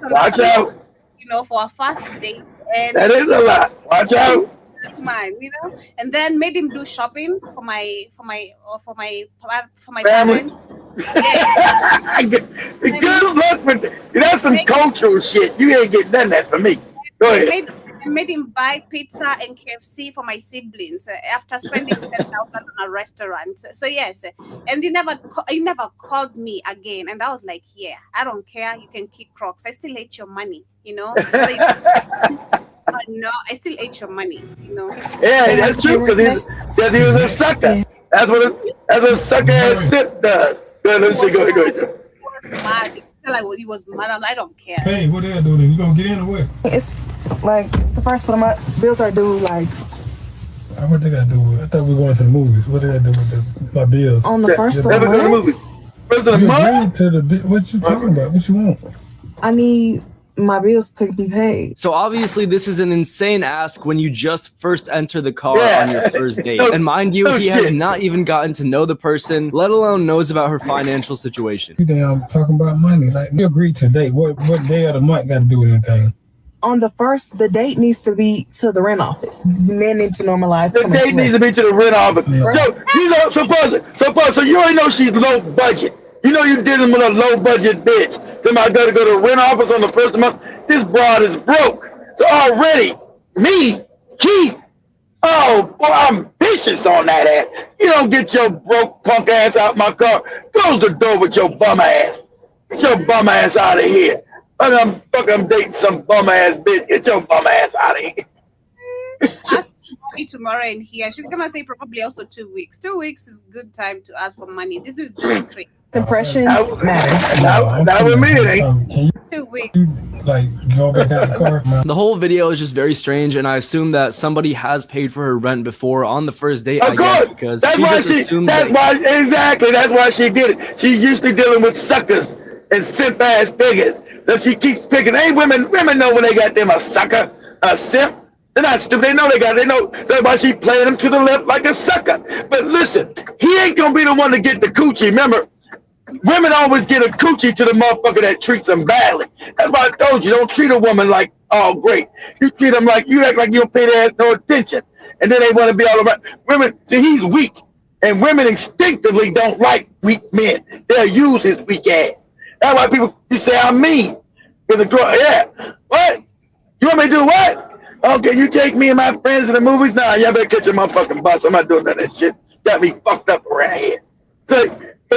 watch out. You know, for a first date, and that is a lot. Watch out. Man, you know, and then made him do shopping for my family. parents. Yeah. Good luck with that. That's some cultural shit. You ain't getting none of that for me. Go ahead. I made him buy pizza and KFC for my siblings after spending 10,000 on a restaurant. So yes, and he never called me again. And I was like, yeah, I don't care. You can kick rocks. I still ate your money, you know. No, I still ate your money, you know. Yeah, that's true because he was a sucker. That's what a sucker ass shit does. Go ahead. He was mad. I don't care. Hey, what they doing? You gonna get in or what? It's the first one. My bills are due like. What they gotta do with it? I thought we were going to the movies. What they gotta do with my bills? On the first of the month. First of the month. What you talking about? What you want? I need my bills to be paid. So obviously this is an insane ask when you just first enter the car on your first date. And mind you, he has not even gotten to know the person, let alone knows about her financial situation. You damn talking about money. Like, we agreed to date. What day of the month got to do with anything? On the first, the date needs to be to the rent office. Men need to normalize. The date needs to be to the rent office. So, you know, suppose, so you already know she's low budget. You know you're dealing with a low budget bitch. Somebody got to go to the rent office on the first of the month. This broad is broke. So already, me, Keith, oh, boy, I'm vicious on that ass. You don't get your broke punk ass out my car. Close the door with your bum ass. Get your bum ass out of here. I'm dating some bum ass bitch. Get your bum ass out of here. Ask for money tomorrow in here. She's gonna say probably also 2 weeks. 2 weeks is good time to ask for money. This is just crazy. Impressions matter. Now with me, it ain't. 2 weeks. Like, go back out the car. The whole video is just very strange, and I assume that somebody has paid for her rent before on the first date, I guess, because that's she just assumed that's why she did it. She's usually dealing with suckers and simp ass niggas. That she keeps picking. Hey, women know when they got them a sucker, a simp. They're not stupid. They know. That's why she playing them to the left like a sucker. But listen, he ain't gonna be the one to get the coochie. Remember, women always get a coochie to the motherfucker that treats them badly. That's why I told you, don't treat a woman like, oh, great. You treat them like, you act like you don't pay their ass no attention. And then they want to be all around. Women, see, he's weak. And women instinctively don't like weak men. They'll use his weak ass. That's why people, you say I'm mean. Because a girl, yeah. What? You want me to do what? Okay, you take me and my friends to the movies? Nah, y'all better catch a motherfucking bus. I'm not doing none of that shit. Got me fucked up around here. So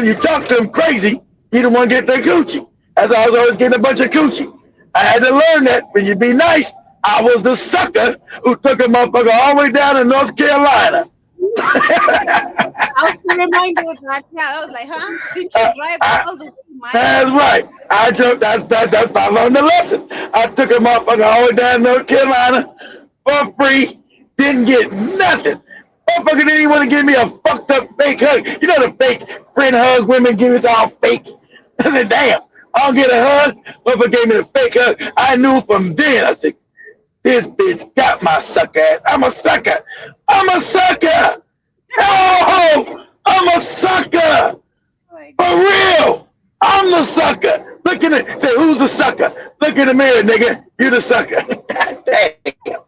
you talk to him crazy, you don't want to get their coochie. As I was always getting a bunch of coochie. I had to learn that when you be nice, I was the sucker who took a motherfucker all the way down to North Carolina. I was reminded of that. Yeah, I was like, huh? Didn't you drive all the way? That's right. I drove. That's I learned the lesson. I took a motherfucker all the way down to North Carolina for free. Didn't get nothing. Motherfucker didn't even want to give me a fucked up fake hug. You know the fake friend hug women give us all fake. I said, damn, I don't get a hug. Motherfucker gave me the fake hug. I knew from then. I said, this bitch got my sucker ass. I'm a sucker. I'm a sucker. Oh, I'm a sucker. For real. I'm the sucker. Look at it. Say, who's the sucker? Look in the mirror, nigga. You the sucker. Damn.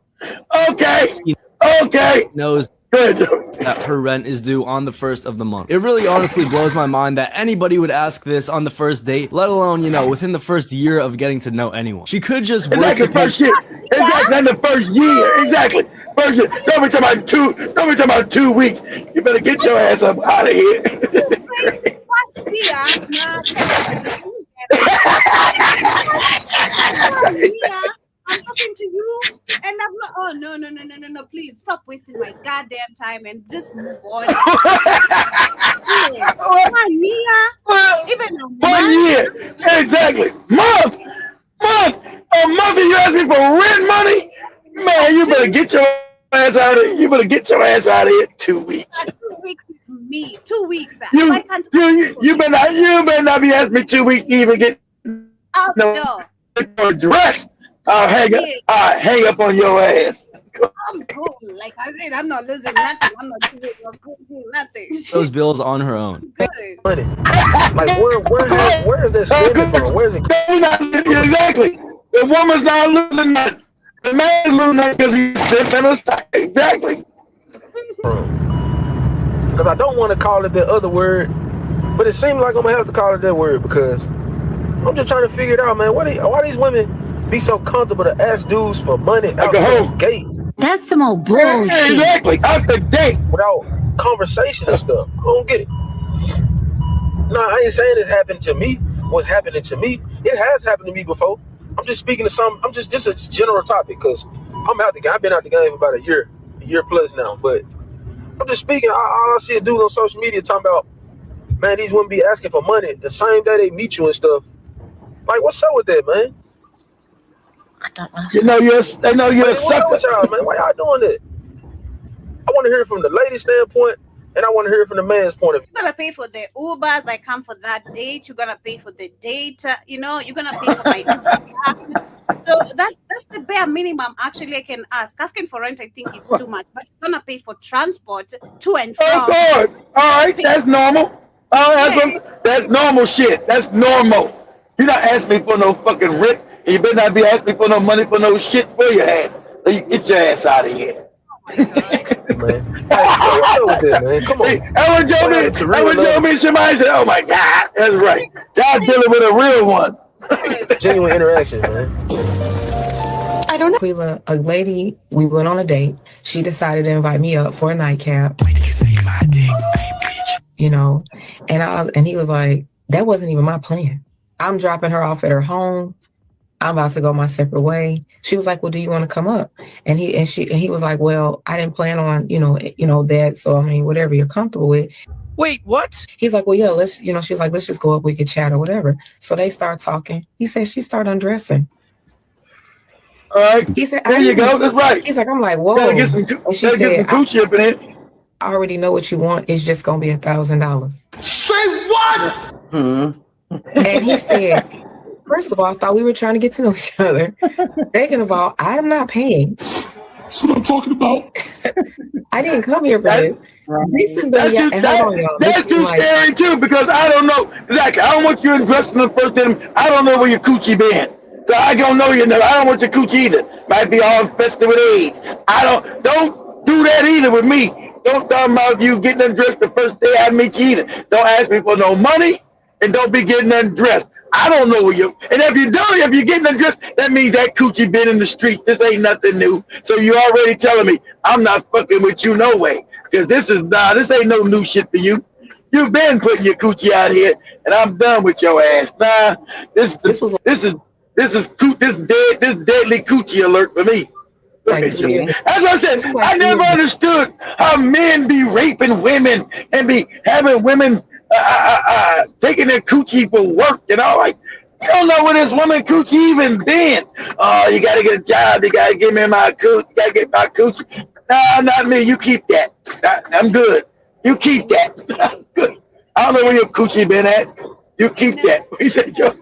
Okay. Knows that her rent is due on the first of the month. It really honestly blows my mind that anybody would ask this on the first date, let alone, within the first year of getting to know anyone. She could just work to pay. Exactly, in the first year. Exactly. First year. Don't be talking about 2 weeks. You better get your ass up out of here. I'm talking to you, and I'm not. Oh no! Please stop wasting my goddamn time and just move on. Even a month. 1 year, exactly. Month. A month, and you ask me for rent money, man. You better get your ass out of here. You better get your ass out of here. 2 weeks. 2 weeks with me. 2 weeks. You better not be asking me 2 weeks to even get out the door. Dress. I'll hang up on your ass. I'm cool. Like I said, I'm not losing nothing. I'm not doing nothing. Those bills on her own. Good. Money. Like where is this stemming from? Where is it? Exactly. The woman's not losing nothing. The man's losing nothing because he's simping her side. Exactly. Because I don't want to call it the other word, but it seems like I'm gonna have to call it that word because I'm just trying to figure it out, man. Why these women be so comfortable to ask dudes for money out the gate? That's some old bullshit. Exactly. Out the gate. Without conversation and stuff. I don't get it. No, I ain't saying it happened to me. What's happening to me? It has happened to me before. I'm just speaking to some. I'm just a general topic because I've been out the game for about a year plus now. But I'm just speaking. All I see a dude on social media talking about, man, these women be asking for money the same day they meet you and stuff. Like, what's up with that, man? I don't know. They know you're a sucker. What's up with y'all, man? Why y'all doing that? I want to hear it from the lady's standpoint, and I want to hear it from the man's point of view. You're gonna pay for the Ubers. I come for that date. You're gonna pay for the date. You're gonna pay for my Uber. So that's the bare minimum. Actually, I can ask. Asking for rent, I think it's too much. But you're gonna pay for transport to and from. Oh God! All right, that's normal. That's normal shit. That's normal. You're not asking me for no fucking rent. And you better not be asking me for no money for no shit for your ass. So you get your ass out of here. Man. What's up with that, man? Come on. Hey, Ellen Joe somebody said, "Oh my God, that's right. Y'all dealing with a real one." Genuine interaction, man. I don't know. Quila, a lady, we went on a date. She decided to invite me up for a nightcap. Wait, did you say my dick? And he was like, that wasn't even my plan. I'm dropping her off at her home. I'm about to go my separate way. She was like, well, do you want to come up? And he was like, well, I didn't plan on, that. So, I mean, whatever you're comfortable with. Wait, what? He's like, well, yeah, let's, she's like, let's just go up. We could chat or whatever. So they start talking. He said, she started undressing. All right. He said, there you go. That's right. He's like, I'm like, whoa. Gotta get some coochie up in it. I already know what you want. It's just going to be $1,000. Say what? And he said, first of all, I thought we were trying to get to know each other. Second of all, I'm not paying. That's what I'm talking about. I didn't come here for this. This is That's too scary too, because I don't know exactly. I don't want you dressed in the first day. I don't know where your coochie been, so I don't know you. I don't want your coochie either. Might be all infested with AIDS. Don't do that either with me. Don't talk about you getting undressed the first day I meet you either. Don't ask me for no money, and don't be getting undressed. I don't know where you. And if you're getting undressed, that means that coochie been in the streets. This ain't nothing new. So you already telling me I'm not fucking with you no way. Because this ain't no new shit for you. You've been putting your coochie out here, and I'm done with your ass. Nah, this deadly coochie alert for me. Look at you. That's what I said. I never understood how men be raping women and be having women taking their coochie for work and all. Like, you don't know where this woman coochie even been. Oh, you gotta get a job. You gotta give me my coochie. You gotta get my coochie. Nah, not me. You keep that. I'm good. You keep that. I'm good. I don't know where your coochie been at. You keep that. What you say, Joe?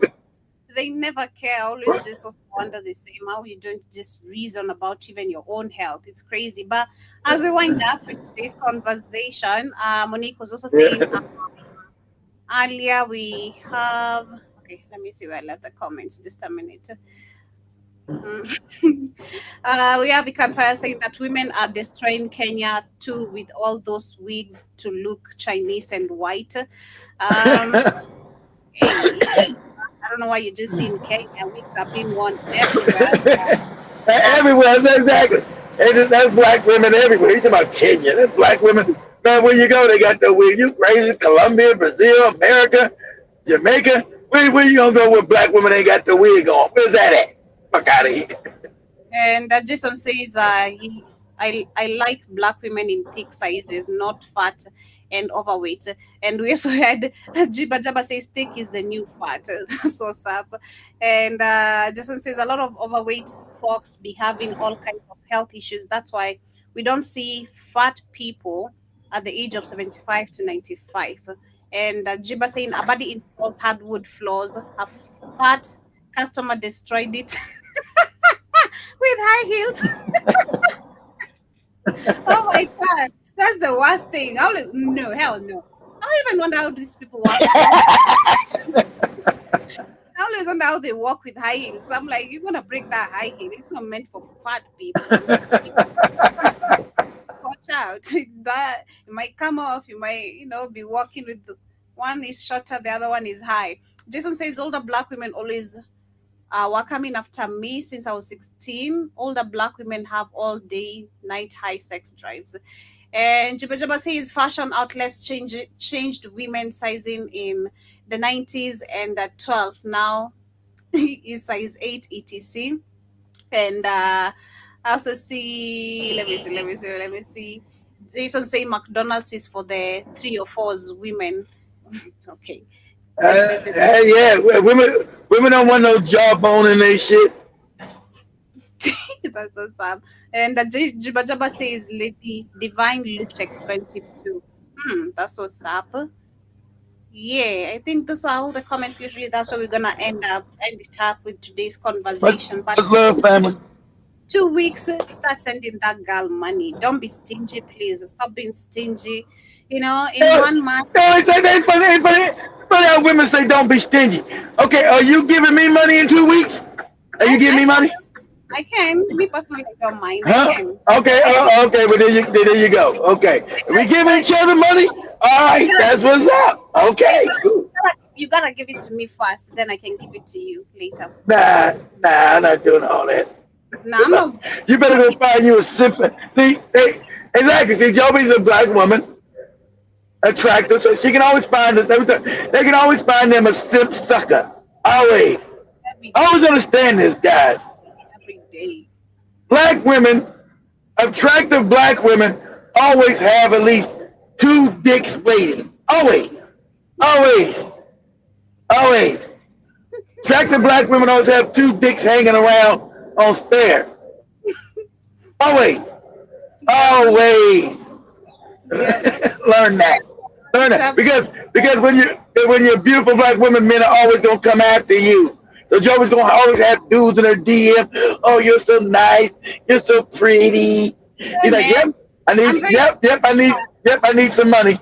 They never care. Always just wonder the same. How you don't just reason about even your own health? It's crazy. But as we wind up with today's conversation, Monique was also saying earlier we have. Okay, let me see where I left the comments. Just a minute. We have Ikanfire saying that women are destroying Kenya too with all those wigs to look Chinese and white. I don't know why you just seen Kenya. Wigs are being worn everywhere. Everywhere, exactly. And that's black women everywhere. You talking about Kenya? That's black women. Man, where you go, they got the wig. You crazy? Colombia, Brazil, America, Jamaica. Where you gonna go where black women ain't got the wig on? Where's that at? Fuck out of here. And Jason says I like black women in thick sizes, not fat and overweight. And we also had Jiba Jaba says thick is the new fat. So sad. And Jason says a lot of overweight folks be having all kinds of health issues. That's why we don't see fat people at the age of 75 to 95. And Jiba saying Abadi installs hardwood floors. A fat customer destroyed it. with high heels. Oh my god, that's the worst thing. No, hell no. I don't even wonder how these people walk. I always wonder how they walk with high heels. I'm like, you're gonna break that high heel. It's not meant for fat people. Watch out. That it might come off. You might, be walking with one is shorter, the other one is high. Jason says older black women always were coming after me since I was 16. Older black women have all day, night high sex drives. And Jibba Jabba says fashion outlets changed women's sizing in the 90s and at 12. Now is size 8 etc. And I also see, let me see. Jason saying McDonald's is for the 3 or 4s women. Okay. Yeah, women don't want no jawbone in their shit. That's so sad. And Jibba Jabba says Lady Divine looked expensive too. That's so sad. Yeah, I think those are all the comments. Usually that's where we're gonna end it up with today's conversation. But love, family. 2 weeks, start sending that girl money. Don't be stingy, please. Stop being stingy. In 1 month. It's funny how women say don't be stingy. Okay, are you giving me money in 2 weeks? Are you giving me money? I can. Me personally, I don't mind. Huh? I can. Okay, okay, but there you go. Okay, we giving each other money. All right, that's what's up. Okay, cool. You gotta give it to me first, then I can give it to you later. Nah, I'm not doing all that. Nah, I'm not. You better go find you a simp. See, exactly. See, Joby's a black woman, attractive, so she can always find it. They can always find them a simp sucker. Always. Always understand this, guys. Every day. Black women, attractive black women, always have at least 2 dicks waiting. Always. Attractive black women always have 2 dicks hanging around on spare. Always. Learn that. Because when you're beautiful black women, men are always gonna come after you. So Joey's gonna always have dudes in her DM. Oh, you're so nice. You're so pretty. He's like, yep, I need some money.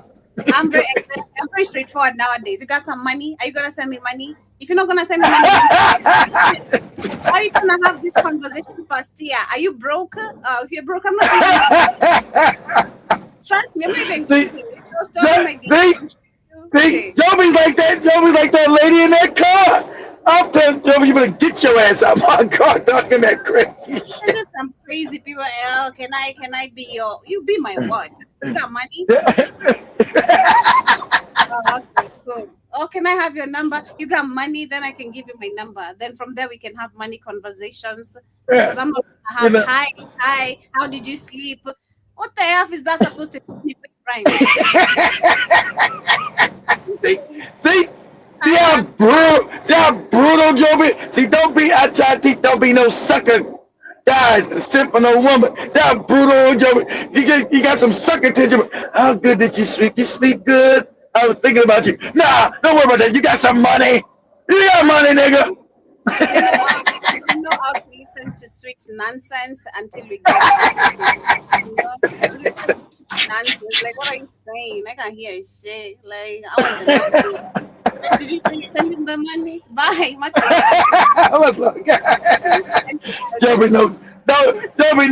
I'm very straightforward nowadays. You got some money? Are you gonna send me money? If you're not gonna send me money, are you gonna have this conversation first? Yeah. Are you broke? If you're broke, I'm not. Trust me, I'm not even kidding. See, Joey's like that. Joey's like that lady in that car. I'm telling Joey, you better get your ass out my car talking that crazy shit. There's some crazy people. Oh, can I be you be my what? You got money? Oh, okay, cool. Oh, can I have your number? You got money? Then I can give you my number. Then from there we can have money conversations. Because I'm not gonna have hi, how did you sleep? What the F is that supposed to be right? See how brutal Joby. See, don't be no sucker, guys. Simp for no woman. See how brutal Joby. You got some sucker tension. How good did you sleep? You sleep good? I was thinking about you. Nah, don't worry about that. You got some money. You got money, nigga. I'll listen to sweet nonsense until we get nonsense. Like, what are you saying? I can't hear shit. Like, I want the money. Did you say you send him the money? Bye. Much love. Joby, no.